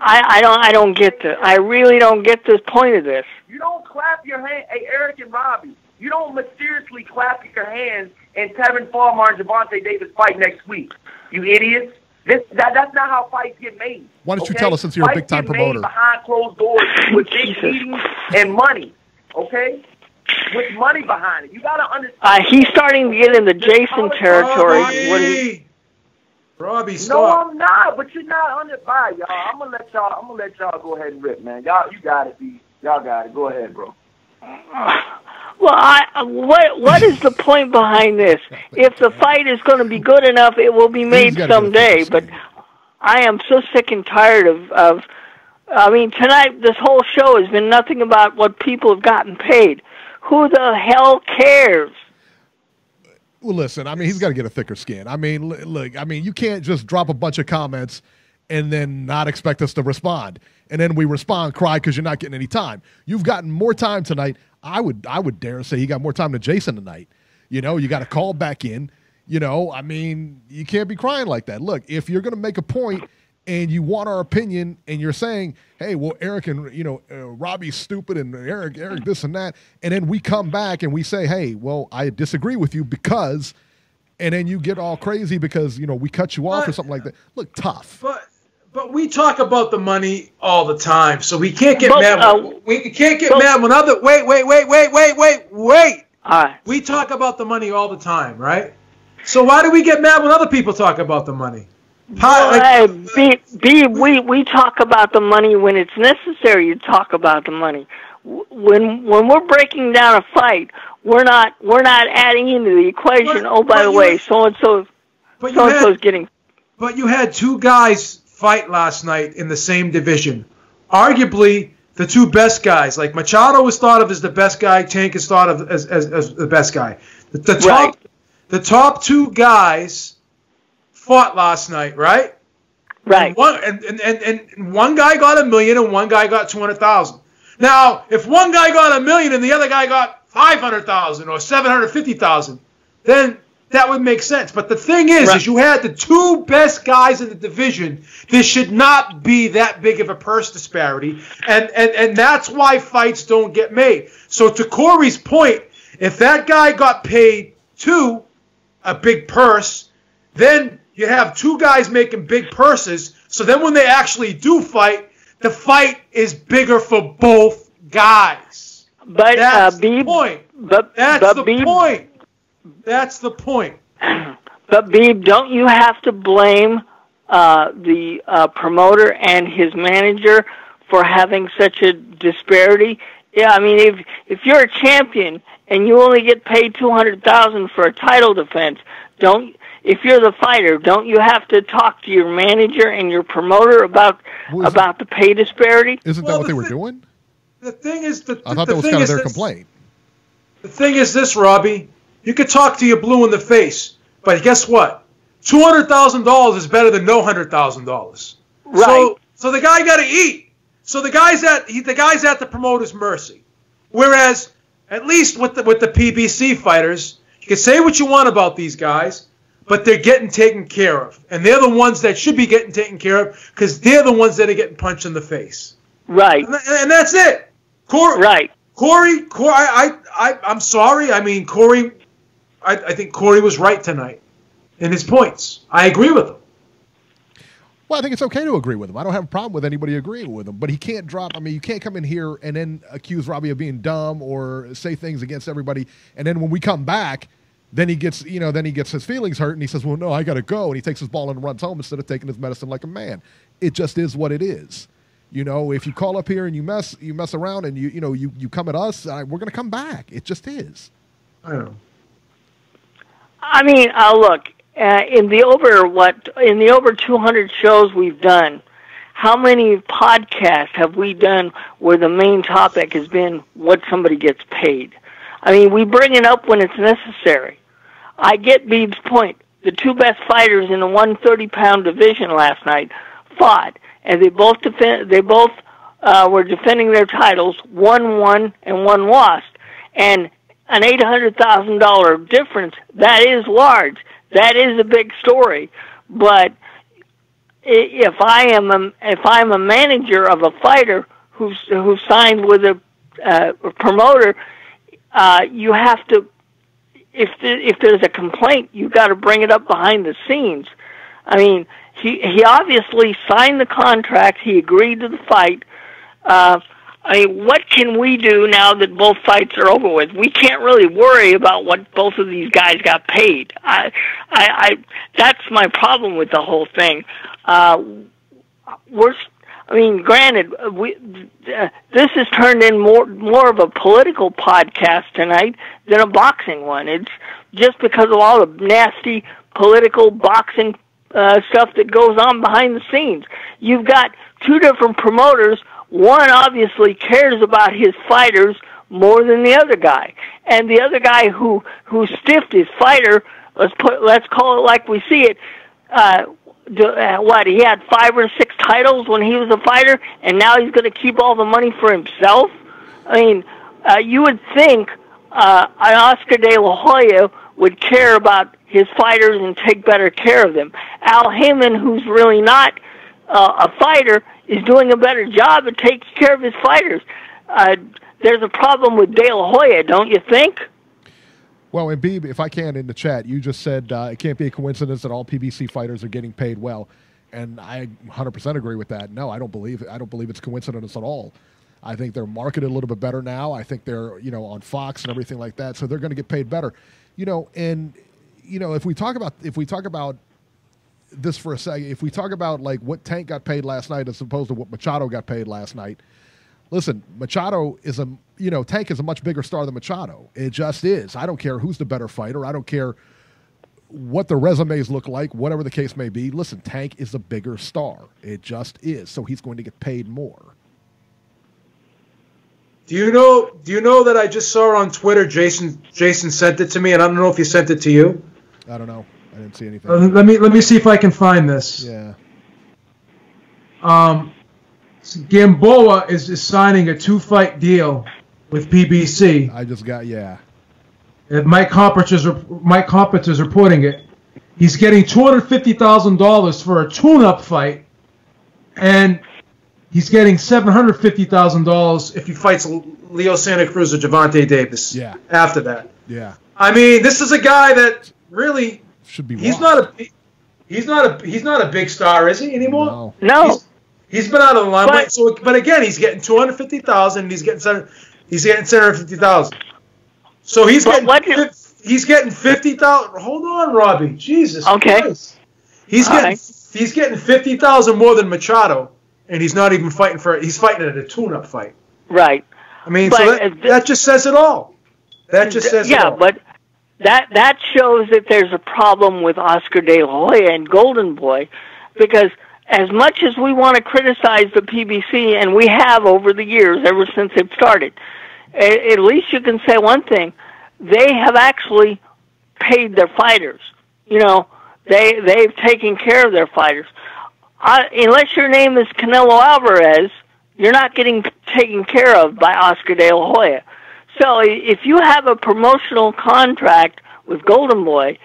I don't get this. I really don't get the point of this. You don't clap your hand. Hey, Eric and Robbie, you don't mysteriously clap your hands and Tevin Farmer and Gervonta Davis fight next week. You idiots. That's not how fights get made. Why don't you tell us, since you're a big-time promoter? Fights get made behind closed doors with big meetings and money, okay? With money behind it. You got to understand. He's starting to get in the Jason territory. Robbie, stop. No, I'm not, but you're not under by, y'all. I'm gonna let y'all go ahead and rip, man. Y'all, you got it, B. Y'all got it. Go ahead, bro. Well, what is the point behind this? If the fight is going to be good enough, it will be made someday. But I am so sick and tired of. I mean, tonight this whole show has been nothing about what people have gotten paid. Who the hell cares? Well, listen, I mean, he's got to get a thicker skin. I mean, look, I mean, you can't just drop a bunch of comments and then not expect us to respond. And then we respond, cry because you're not getting any time. You've gotten more time tonight. I would dare say he got more time than Jason tonight. You know, you got to call back in. You know, I mean, you can't be crying like that. Look, if you're going to make a point and you want our opinion and you're saying, hey, well, Eric and, you know, Robbie's stupid and Eric this and that, and then we come back and we say, hey, well, I disagree with you because, and then you get all crazy because, you know, we cut you off or something like that. Look, tough. But we talk about the money all the time, so we can't get mad. We can't get mad when other. Wait. We talk about the money all the time, right? So why do we get mad when other people talk about the money? We talk about the money when it's necessary to talk about the money. When we're breaking down a fight, we're not adding into the equation. By the way, so and so's getting. But you had two guys fight last night in the same division. Arguably the two best guys. Like Machado was thought of as the best guy, Tank is thought of as the best guy. The top two guys fought last night, right? Right. And one guy got $1 million and one guy got $200,000. Now, if one guy got $1 million and the other guy got $500,000 or $750,000, then that would make sense. But the thing is you had the two best guys in the division. There should not be that big of a purse disparity, and that's why fights don't get made. So to Corey's point, if that guy got paid a big purse, then you have two guys making big purses. So then when they actually do fight, the fight is bigger for both guys. But that's the Beeb, point. But That's the Beeb, point. That's the point. But Beeb, don't you have to blame the promoter and his manager for having such a disparity? Yeah, I mean, if you're a champion and you only get paid $200,000 for a title defense, if you're the fighter, don't you have to talk to your manager and your promoter about the pay disparity? Isn't that what they were doing? The thing is, I thought that was kind of their complaint. The thing is this, Robbie. You could talk to your blue in the face, but guess what? $200,000 is better than no $100,000. Right. So the guy got to eat. So the guy's at the promoter's mercy. Whereas, at least with the PBC fighters, you can say what you want about these guys, but they're getting taken care of, and they're the ones that should be getting taken care of because they're the ones that are getting punched in the face. Right. And that's it. Corey, I'm sorry. I mean, Corey, I think Corey was right tonight in his points. I agree with him. Well, I think it's okay to agree with him. I don't have a problem with anybody agreeing with him, but he can't drop. I mean, you can't come in here and then accuse Robbie of being dumb or say things against everybody, and then when we come back, then he gets his feelings hurt and he says, "Well, no, I got to go," and he takes his ball and runs home instead of taking his medicine like a man. It just is what it is. You know, if you call up here and you mess around and you come at us, we're going to come back. It just is. I know. I mean, look, in the over 200 shows we've done, how many podcasts have we done where the main topic has been what somebody gets paid? I mean, we bring it up when it's necessary. I get Beeb's point. The two best fighters in the 130-pound division last night fought, and they both were defending their titles. One won and one lost, and an $800,000 difference. That is large. That is a big story. But if I'm a manager of a fighter who signed with a promoter, you have to. If there's a complaint, you've got to bring it up behind the scenes. I mean, he obviously signed the contract. He agreed to the fight. I mean, what can we do now that both fights are over with? We can't really worry about what both of these guys got paid. That's my problem with the whole thing. Granted, this has turned in more of a political podcast tonight than a boxing one. It's just because of all the nasty political boxing stuff that goes on behind the scenes. You've got two different promoters. One obviously cares about his fighters more than the other guy, and the other guy who stiffed his fighter. Let's call it like we see it. He had 5 or 6 titles when he was a fighter, and now he's going to keep all the money for himself? I mean, you would think Oscar De La Hoya would care about his fighters and take better care of them. Al Heyman, who's really not a fighter, is doing a better job of taking care of his fighters. There's a problem with De La Hoya, don't you think? Well, and Beeb, if I can, in the chat, you just said it can't be a coincidence that all PBC fighters are getting paid well, and I 100% agree with that. No, I don't believe it's coincidence at all. I think they're marketed a little bit better now. I think they're on Fox and everything like that, so they're going to get paid better. If we talk about this for a second, if we talk about like what Tank got paid last night as opposed to what Machado got paid last night. Listen, Machado is Tank is a much bigger star than Machado. It just is. I don't care who's the better fighter. I don't care what the resumes look like, whatever the case may be. Listen, Tank is a bigger star. It just is. So he's going to get paid more. Do you know that I just saw on Twitter, Jason sent it to me, and I don't know if he sent it to you? I don't know. I didn't see anything. Let me see if I can find this. Yeah. Gamboa is signing a 2-fight deal with PBC. I just got, yeah. Mike Compertz is reporting it. He's getting $250,000 for a tune-up fight, and he's getting $750,000 if he fights Leo Santa Cruz or Gervonta Davis. Yeah. After that. Yeah. I mean, this is a guy that really should be. He's not a big star, is he anymore? No. He's been out of the limelight. But again, he's getting $250,000. He's getting $750,000. So he's getting 50,000. Hold on, Robbie. Jesus Christ. He's getting 50,000 more than Machado, and he's not even fighting for it. He's fighting at a tune-up fight. Right. I mean, so that just says it all. That just says it all. Yeah, but that shows that there's a problem with Oscar De La Hoya and Golden Boy, because as much as we want to criticize the PBC, and we have over the years, ever since it started, at least you can say one thing: they have actually paid their fighters. You know, they've taken care of their fighters. Unless your name is Canelo Alvarez, you're not getting taken care of by Oscar De La Hoya. So if you have a promotional contract with Golden Boy,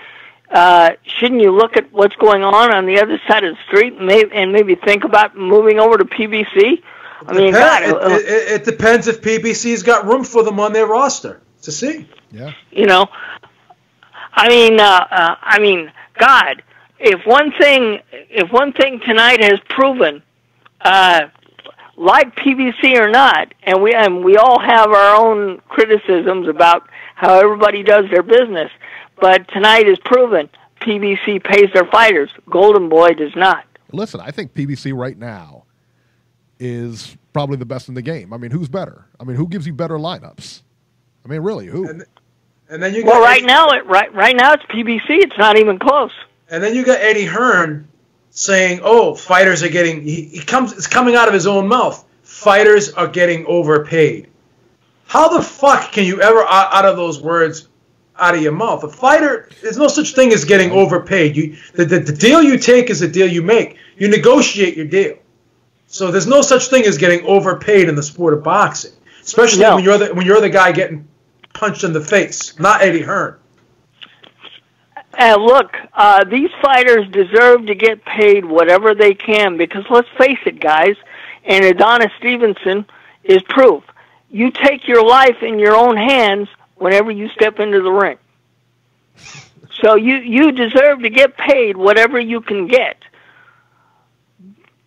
shouldn't you look at what's going on the other side of the street and maybe think about moving over to PBC? I mean, it depends if PBC's got room for them on their roster to see. Yeah. You know, I mean, God, if one thing tonight has proven, like PBC or not, and we all have our own criticisms about how everybody does their business, but tonight has proven PBC pays their fighters. Golden Boy does not. Listen, I think PBC right now is probably the best in the game. I mean, who's better? I mean, who gives you better lineups? I mean, really, who? And then you got right now it's PBC. It's not even close. And then you got Eddie Hearn saying, "Oh, fighters are getting." It's coming out of his own mouth. Fighters are getting overpaid. How the fuck can you ever out of those words out of your mouth? A fighter, there's no such thing as getting overpaid. The deal you take is the deal you make. You negotiate your deal. So there's no such thing as getting overpaid in the sport of boxing, especially when you're the guy getting punched in the face, not Eddie Hearn. Look, these fighters deserve to get paid whatever they can, because let's face it, guys, and Adonis Stevenson is proof. You take your life in your own hands whenever you step into the ring. So you deserve to get paid whatever you can get.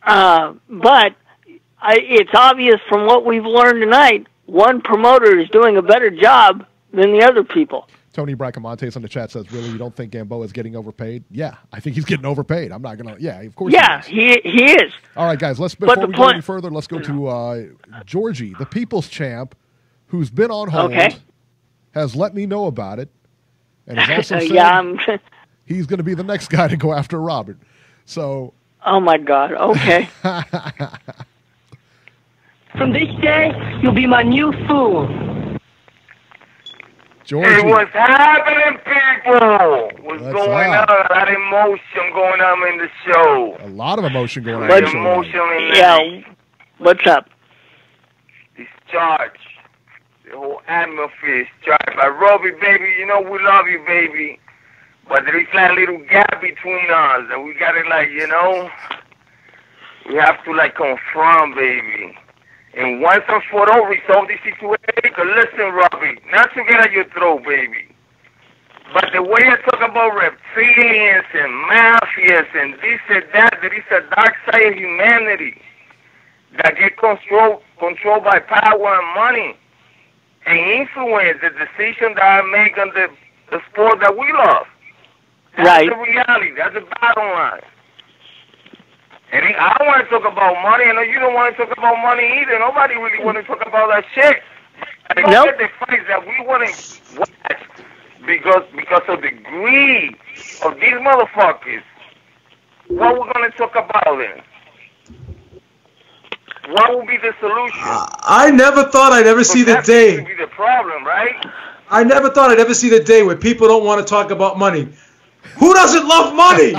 But it's obvious from what we've learned tonight, one promoter is doing a better job than the other people. Tony Bracamontes on the chat says, really, you don't think Gamboa is getting overpaid? Yeah, I think he's getting overpaid. I'm not going to, of course he is. All right, guys, before we go any further, let's go to Georgie, the people's champ, who's been on hold, has let me know about it, and has also said he's going to be the next guy to go after Robert. So. Oh, my God, okay. From this day, you'll be my new fool. Georgie. Hey, what's happening, people? What's going on? A lot of emotion going on in the show. A lot of emotion going on. What's up? It's charged. The whole atmosphere is charged. Like, Robbie, baby, you know we love you, baby. But there is like a little gap between us. And we got to, we have to, confront, baby. And once and for all, resolve this situation. Listen, Robbie, not to get at your throat, baby. But the way I talk about reptilians and mafias and this and that, there is a dark side of humanity that get controlled by power and money and influence the decision that I make on the sport that we love. That's the reality. That's the bottom line. And I don't want to talk about money. I know you don't want to talk about money either. Nobody really want to talk about that shit. I look at the fights that we want to watch because of the greed of these motherfuckers. What we're going to talk about then? What will be the solution? I never thought I'd ever see the day. That would be the problem, right? I never thought I'd ever see the day where people don't want to talk about money. Who doesn't love money?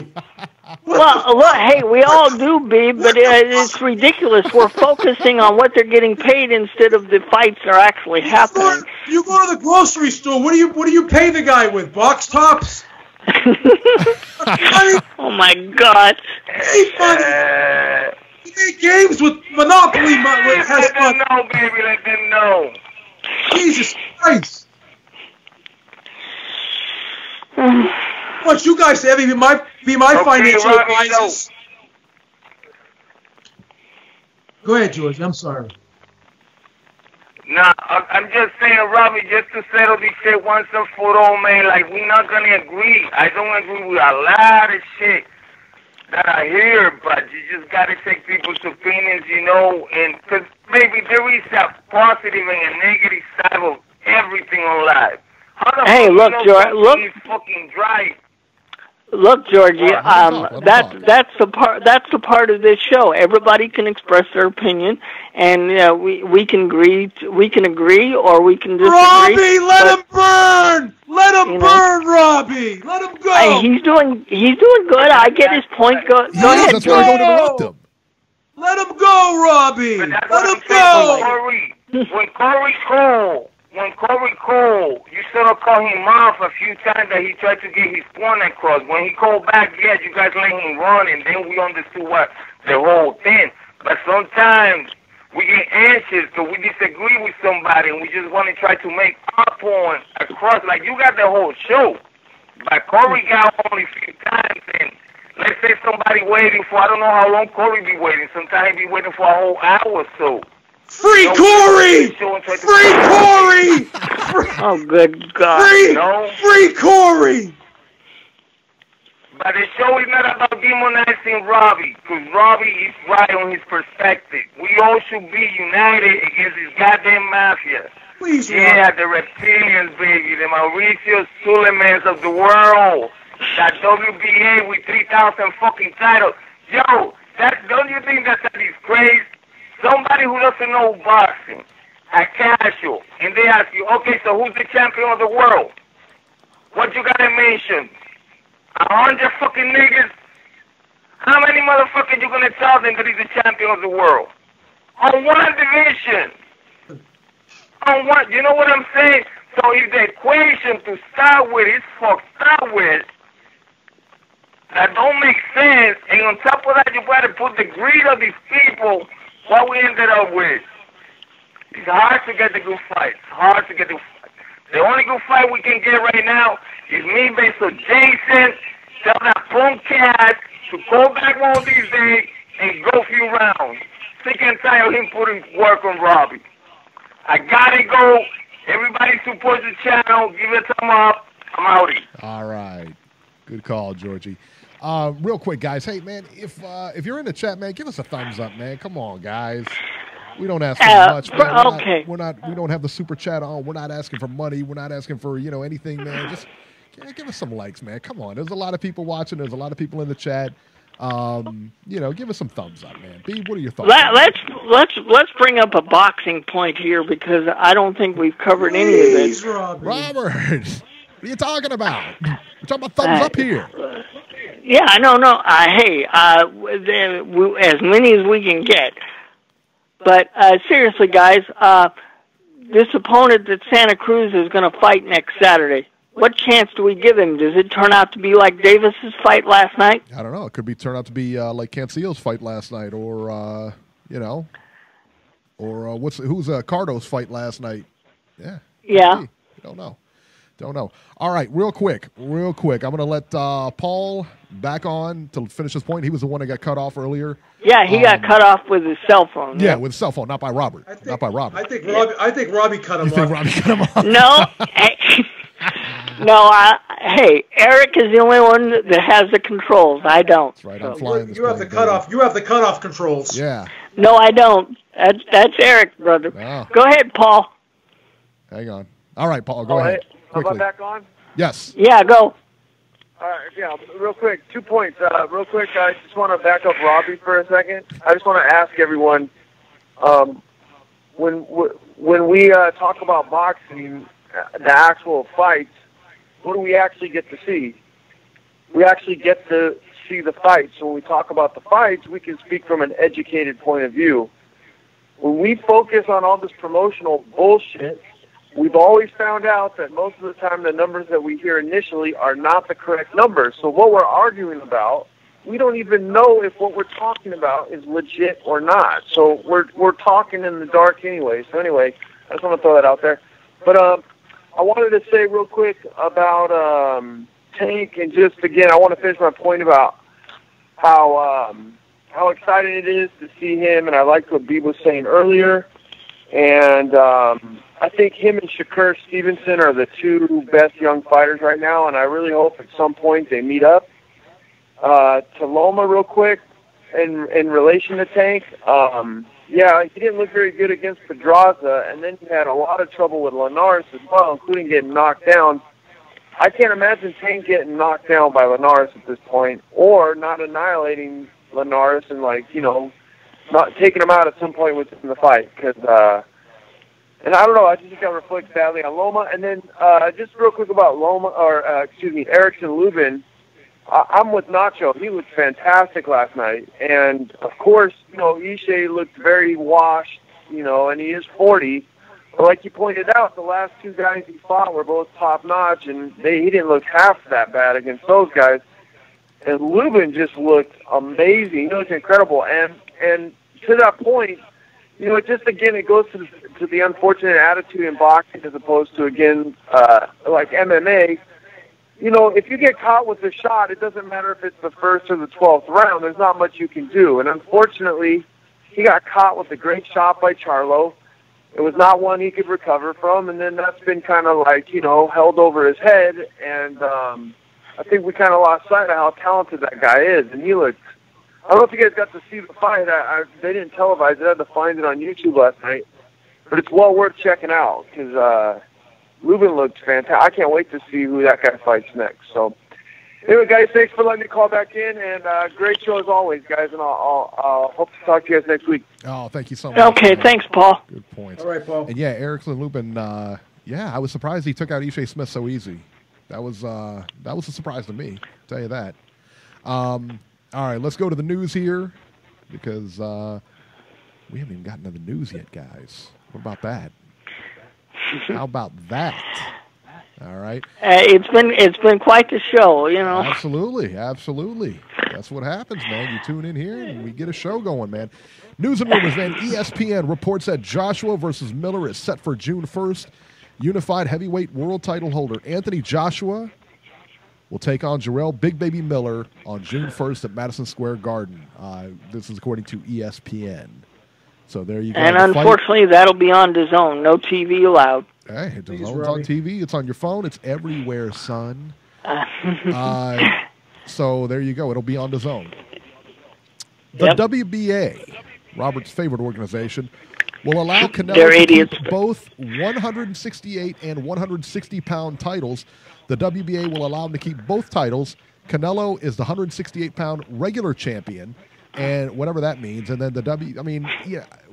Well, look, hey, we all do, Beeb, but it's ridiculous. We're focusing on what they're getting paid instead of the fights that are actually happening. You go to the grocery store. What do you pay the guy with? Box tops? Oh my God! Hey, buddy. You make games with Monopoly. Let them know, baby. Let them know. Jesus Christ! What you guys say? Be my financial advisors. Go ahead, George. I'm sorry. Nah, I'm just saying, Robbie, just to settle this shit once and for all, man. Like, we're not gonna agree. I don't agree with a lot of shit that I hear, but you just gotta take people's opinions, you know. And because maybe there is a positive and a negative side of everything on life. Hey, look, George. Look. Fucking dry. Look, Georgie, that's the part of this show. Everybody can express their opinion, and we can agree, or we can disagree. Robbie, let him burn! Let him burn, Robbie! Let him go! Hey, he's doing good. I get his point. Go ahead, that's why I don't interrupt him. Let him go, Robbie! Let him go! When Corey Cole, you sort of call him off a few times that he tried to get his point across. When he called back, yeah, you guys let him run, and then we understood what the whole thing. But sometimes we get anxious because we disagree with somebody, and we just want to try to make our point across. Like, you got the whole show, but Corey got only a few times, and let's say somebody waiting for, I don't know how long Corey be waiting. Sometimes he be waiting for a whole hour or so. Free Corey! Free Corey! Oh, good God. Free Corey! But the show is not about demonizing Robbie, because Robbie is right on his perspective. We all should be united against this goddamn mafia. Please, the reptilians, baby, the Mauricio Suleimans of the world. That WBA with 3,000 fucking titles. Yo, don't you think that is crazy? Somebody who doesn't know boxing, a casual, and they ask you, okay, so who's the champion of the world? What you gotta mention? 100 fucking niggas? How many motherfuckers you gonna tell them that he's the champion of the world? On one division. On one, you know what I'm saying? So if the equation to start with is fucked up with, that don't make sense, and on top of that you gotta put the greed of these people. What we ended up with, it's hard to get the good fights. The only good fight we can get right now is me based on Jason, tell that punk cat to go back one of these days and go a few rounds. Sick and tired of him putting work on Robbie. I gotta go. Everybody support the channel. Give it a thumb up. I'm outie. All right. Good call, Georgie. Real quick, guys. Hey, man, if you're in the chat, man, give us a thumbs up, man. Come on, guys. We don't ask for much, man. We don't have the super chat on. We're not asking for money. We're not asking for anything, man. Just give us some likes, man. Come on. There's a lot of people watching. There's a lot of people in the chat. Give us some thumbs up, man. Beeb, what are your thoughts? Let's bring up a boxing point here because I don't think we've covered any of this. Robert, what are you talking about? We're talking about thumbs up here. Yeah, no. Hey, as many as we can get. But seriously, guys, this opponent that Santa Cruz is going to fight next Saturday, what chance do we give him? Does it turn out to be like Davis's fight last night? I don't know. It could turn out to be like Cancio's fight last night, or who's Cardo's fight last night? Yeah. Yeah. Don't know. All right, real quick. I'm going to let Paul back on to finish his point. He was the one that got cut off earlier. Yeah, he got cut off with his cell phone. Yeah, with his cell phone, not by Robert. I think Robbie cut him off. You think Robbie cut him off? No. Hey, Eric is the only one that has the controls. I don't. That's right. I'm flying. You have the cutoff. You have the cutoff controls. Yeah. No, I don't. That's Eric, brother. Oh. Go ahead, Paul. Hang on. All right, Paul. Go ahead. Am I back on? Yes. Yeah, go. All right, yeah, real quick, 2 points. Real quick, I just want to back up Robbie for a second. I just want to ask everyone, when we talk about boxing, the actual fights, what do we actually get to see? We actually get to see the fights. So when we talk about the fights, we can speak from an educated point of view. When we focus on all this promotional bullshit, we've always found out that most of the time the numbers that we hear initially are not the correct numbers. So what we're arguing about, we don't even know if what we're talking about is legit or not. So we're talking in the dark anyway. So anyway, I just want to throw that out there. But I wanted to say real quick about Tank, and just again, I want to finish my point about how exciting it is to see him, and I liked what Beeb was saying earlier. And I think him and Shakur Stevenson are the two best young fighters right now, and I really hope at some point they meet up. To Loma, real quick, in relation to Tank, yeah, he didn't look very good against Pedraza, and then he had a lot of trouble with Linares as well, including getting knocked down. I can't imagine Tank getting knocked down by Linares at this point, or not annihilating Linares and, like, you know, not taking him out at some point within the fight. Because, and I don't know, I just think that reflects badly on Loma. And then just real quick about Erickson Lubin. I'm with Nacho. He looked fantastic last night. And, of course, you know, Ishe looked very washed, you know, and he is 40. But like you pointed out, the last two guys he fought were both top-notch, and he didn't look half that bad against those guys. And Lubin just looked amazing. He looked incredible. And to that point, you know, just, again, it goes to the unfortunate attitude in boxing as opposed to, again, like MMA. You know, if you get caught with a shot, it doesn't matter if it's the first or the 12th round. There's not much you can do. And unfortunately, he got caught with a great shot by Charlo. It was not one he could recover from. And then that's been kind of like, you know, held over his head. And I think we kind of lost sight of how talented that guy is. And he looked, I don't know if you guys got to see the fight. They didn't televise it. I had to find it on YouTube last night. But it's well worth checking out because Lubin looked fantastic. I can't wait to see who that guy fights next. So, anyway, guys, thanks for letting me call back in, and great show as always, guys. And I'll hope to talk to you guys next week. Oh, thank you so much. Okay, thanks, Paul. Good point. All right, Paul. And yeah, Erickson Lubin. Yeah, I was surprised he took out Ishe Smith so easy. That was a surprise to me. I'll tell you that. All right, let's go to the news here because we haven't even gotten to the news yet, guys. What about that? How about that? All right. It's been quite the show, you know. Absolutely. That's what happens, man. You tune in here and we get a show going, man. News and rumors, man. ESPN reports that Joshua versus Miller is set for June 1st. Unified heavyweight world title holder Anthony Joshua will take on Jarrell Big Baby Miller on June 1st at Madison Square Garden. This is according to ESPN. So there you go. And unfortunately, that'll be on DAZN. No TV allowed. Hey, DAZN's on TV. It's on your phone. It's everywhere, son. So there you go. It'll be on DAZN. The WBA, Robert's favorite organization, will allow Canelo to keep both 168 and 160-pound titles. The WBA will allow him to keep both titles. Canelo is the 168-pound regular champion, and whatever that means. And then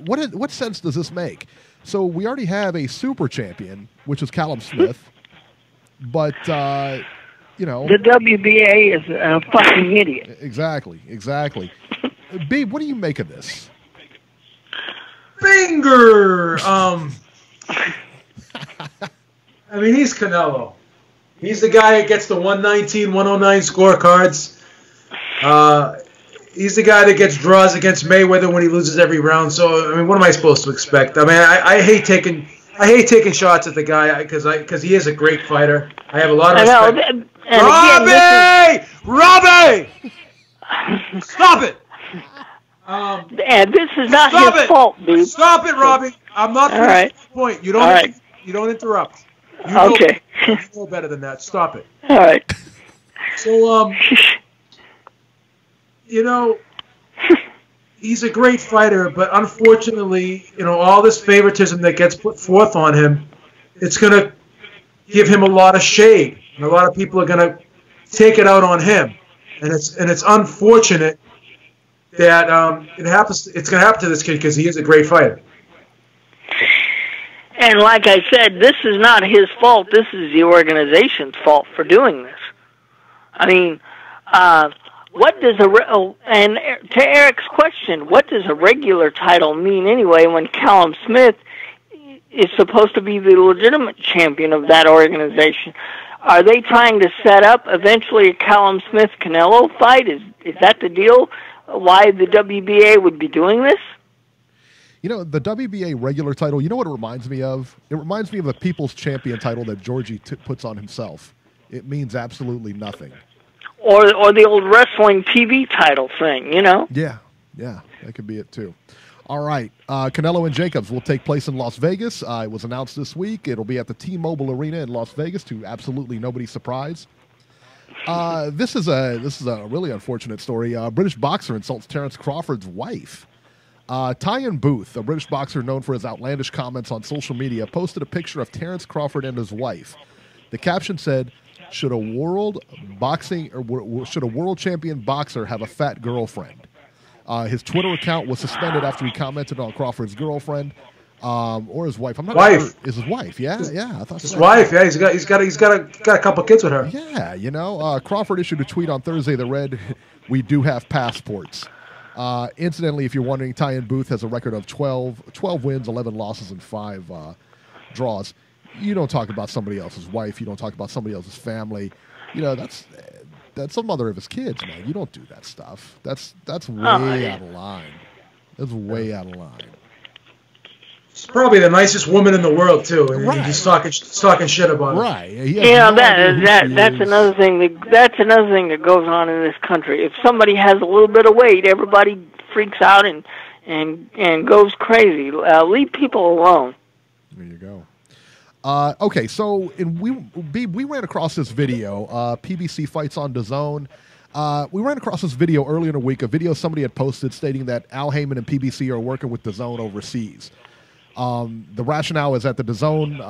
what sense does this make? So we already have a super champion, which is Callum Smith, but, you know. The WBA is a fucking idiot. Exactly. Beeb, what do you make of this? Finger! I mean, he's Canelo. He's the guy that gets the 119, 109 scorecards. He's the guy that gets draws against Mayweather when he loses every round. So, I mean, what am I supposed to expect? I mean, I hate taking shots at the guy because he is a great fighter. I have a lot of respect. Robbie! Stop it! And this is not his fault, dude. Stop it, Robbie! I'm not finished at this point. You don't interrupt. You know better than that. Stop it. All right. So, you know, he's a great fighter, but unfortunately, you know, all this favoritism that gets put forth on him, it's going to give him a lot of shade, and a lot of people are going to take it out on him, and it's unfortunate that it's going to happen to this kid because he is a great fighter. And like I said, this is not his fault. This is the organization's fault for doing this. I mean, what does and to Eric's question, what does a regular title mean anyway when Callum Smith is supposed to be the legitimate champion of that organization? Are they trying to set up eventually a Callum Smith-Canelo fight? Is that the deal? Why the WBA would be doing this? You know, the WBA regular title, you know what it reminds me of? It reminds me of the People's Champion title that Georgie puts on himself. It means absolutely nothing. Or the old wrestling TV title thing, you know? Yeah, that could be it too. All right, Canelo and Jacobs will take place in Las Vegas. It was announced this week. It'll be at the T-Mobile Arena in Las Vegas, to absolutely nobody's surprise. This is a really unfortunate story. A British boxer insults Terence Crawford's wife. Tyan Booth, a British boxer known for his outlandish comments on social media, posted a picture of Terence Crawford and his wife. The caption said, should a world champion boxer have a fat girlfriend? His Twitter account was suspended after he commented on Crawford's girlfriend, or his wife. I'm not sure. Is his wife? Yeah. I thought his wife. Yeah, he's got a couple kids with her. Yeah, you know, Crawford issued a tweet on Thursday that read, "We do have passports." Incidentally, if you're wondering, Tyan Booth has a record of 12 wins, 11 losses, and 5 draws. You don't talk about somebody else's wife. You don't talk about somebody else's family. You know, that's the mother of his kids, man. You don't do that stuff. That's way out of line. That's way out of line. She's probably the nicest woman in the world too, and right. He's talking shit about her. Right. That's another thing. That's another thing that goes on in this country. If somebody has a little bit of weight, everybody freaks out and goes crazy. Leave people alone. There you go. Okay, so we ran across this video, PBC Fights on DAZN. We ran across this video earlier in the week, a video somebody had posted stating that Al Heyman and PBC are working with DAZN overseas. The rationale is that the DAZN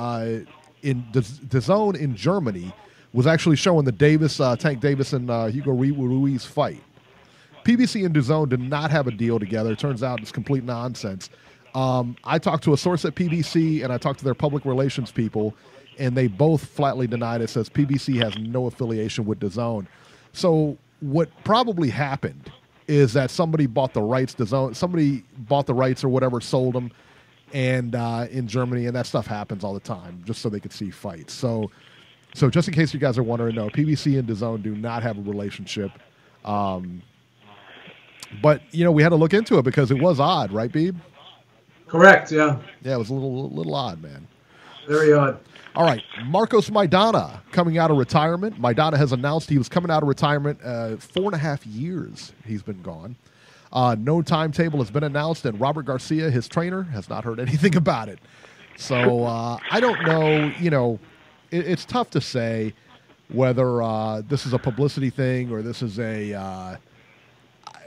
in Germany was actually showing the Tank Davis and Hugo Ruiz fight. PBC and DAZN did not have a deal together. It turns out it's complete nonsense. I talked to a source at PBC, and I talked to their public relations people, and they both flatly denied it, says PBC has no affiliation with DAZN. So what probably happened is that somebody bought the rights, somebody bought the rights or whatever, sold them, and in Germany, and that stuff happens all the time, just so they could see fights. So just in case you guys are wondering, no, PBC and DAZN do not have a relationship. But, you know, we had to look into it because it was odd, right, Beeb? Correct, yeah. Yeah, it was a little odd, man. Very odd. All right, Marcos Maidana coming out of retirement. Maidana has announced he was coming out of retirement 4.5 years he's been gone. No timetable has been announced, and Robert Garcia, his trainer, has not heard anything about it. So I don't know, you know, it's tough to say whether this is a publicity thing or this is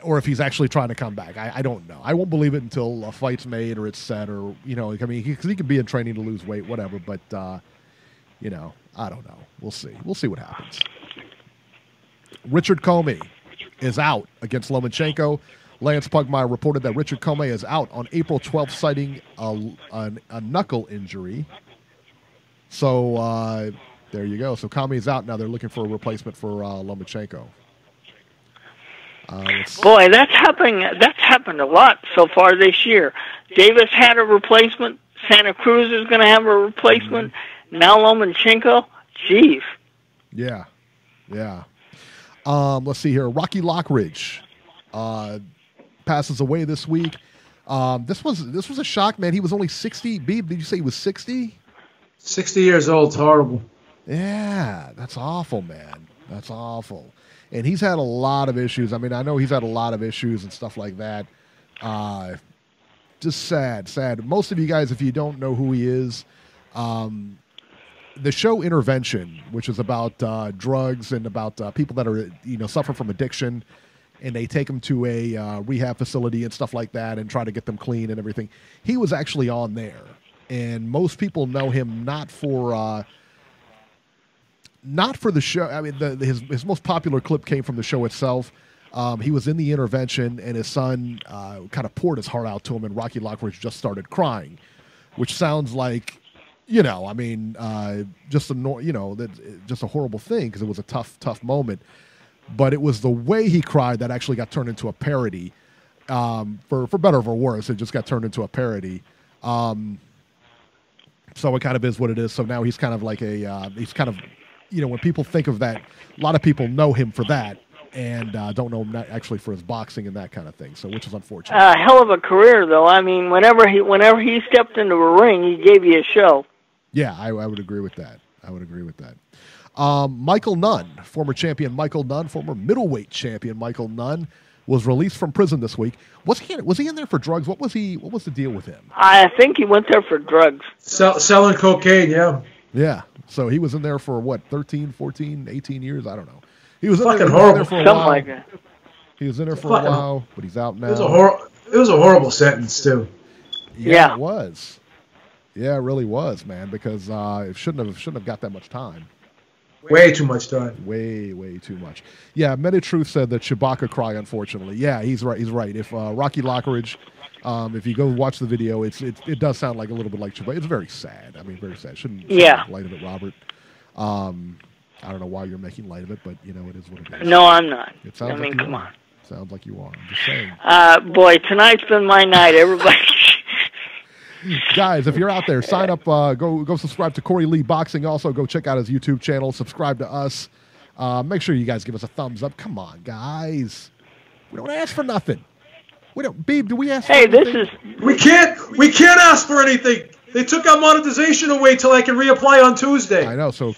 or if he's actually trying to come back. I don't know. I won't believe it until a fight's made or it's set, or, you know, I mean, because he could be in training to lose weight, whatever. But, you know, I don't know. We'll see. We'll see what happens. Richard Comey is out against Lomachenko. Lance Pugmire reported that Richard Comey is out on April 12th, citing a knuckle injury. So there you go. So Comey is out now. They're looking for a replacement for Lomachenko. Boy, that's happened a lot so far this year. Davis had a replacement. Santa Cruz is going to have a replacement. Now Lomachenko. Jeez. Yeah. Let's see here. Rocky Lockridge passes away this week. This was a shock, man. He was only 60. Beeb, did you say he was 60? 60 years old. It's horrible. Yeah, that's awful, man. That's awful. And he's had a lot of issues. I mean, I know he's had a lot of issues and stuff like that. Just sad. Most of you guys, if you don't know who he is, the show Intervention, which is about drugs and about people that are, you know, suffer from addiction, and they take them to a rehab facility and stuff like that and try to get them clean and everything. He was actually on there. And most people know him not for the show. I mean, his most popular clip came from the show itself. He was in the Intervention, and his son kind of poured his heart out to him, and Rocky Lockridge just started crying, which sounds like, you know, I mean, just a horrible thing because it was a tough moment. but it was the way he cried that actually got turned into a parody. For better or for worse, it just got turned into a parody. So it kind of is what it is. So now he's kind of like he's kind of, when people think of that, a lot of people know him for that and don't know him actually for his boxing and that kind of thing. So, which is unfortunate. Hell of a career, though. I mean, whenever he stepped into a ring, he gave you a show. Yeah, I would agree with that. Michael Nunn, former champion Michael Nunn, former middleweight champion Michael Nunn, was released from prison this week. Was he in there for drugs? What was the deal with him? I think he went there for drugs. Selling cocaine, yeah. Yeah. So he was in there for what, 13, 14, 18 years? I don't know. He was fucking in horrible. there for a Something while. like that. He was in there for a while, but he's out now. It was a horrible sentence too. Yeah, it was. Yeah, it really was, man, because it shouldn't have got that much time. Way too much time. Way too much. Yeah, Truth said that Chewbacca cry, unfortunately. Yeah, he's right. If Rocky Lockridge, if you go watch the video, it does sound like a little bit like Chewbacca. It's very sad. I mean, very sad. Shouldn't make light of it, Robert. I don't know why you're making light of it, but it is what it is. No, I'm not. It sounds like come on. Sounds like you are. I'm just saying. Boy, tonight's been my night. Everybody. Guys, if you're out there, sign up. Go subscribe to Corey Lee Boxing. Also, go check out his YouTube channel. Subscribe to us. Make sure you guys give us a thumbs up. Come on, guys. We don't ask for nothing. We don't. Beeb, do we ask? Hey, for anything? We can't ask for anything. They took our monetization away till I can reapply on Tuesday. I know. So we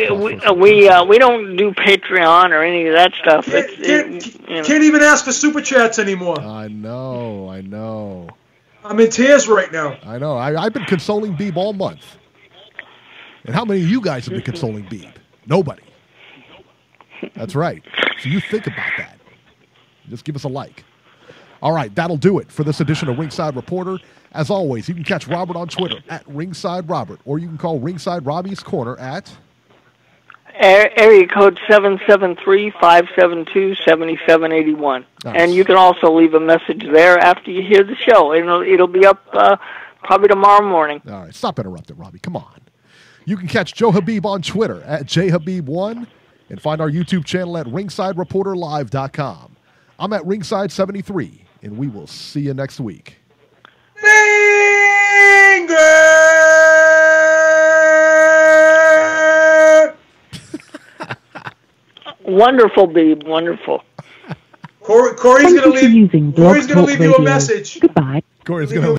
don't do Patreon or any of that stuff. Can't even ask for super chats anymore. I know. I'm in tears right now. I know. I've been consoling Beeb all month. And how many of you guys have been consoling Beeb? Nobody. That's right. So you think about that. Just give us a like. All right, that'll do it for this edition of Ringside Reporter. As always, you can catch Robert on Twitter at Ringside Robert, or you can call Ringside Robbie's Corner at area code 773-572-7781. Nice. And you can also leave a message there after you hear the show. It'll be up probably tomorrow morning. All right, stop interrupting, Robbie. Come on. You can catch Joe Habib on Twitter at JHabib1 and find our YouTube channel at RingsideReporterLive.com. I'm at Ringside73, and we will see you next week. Wonderful, Beeb. Wonderful. Corey's going to leave you a message. Goodbye. Corey's going to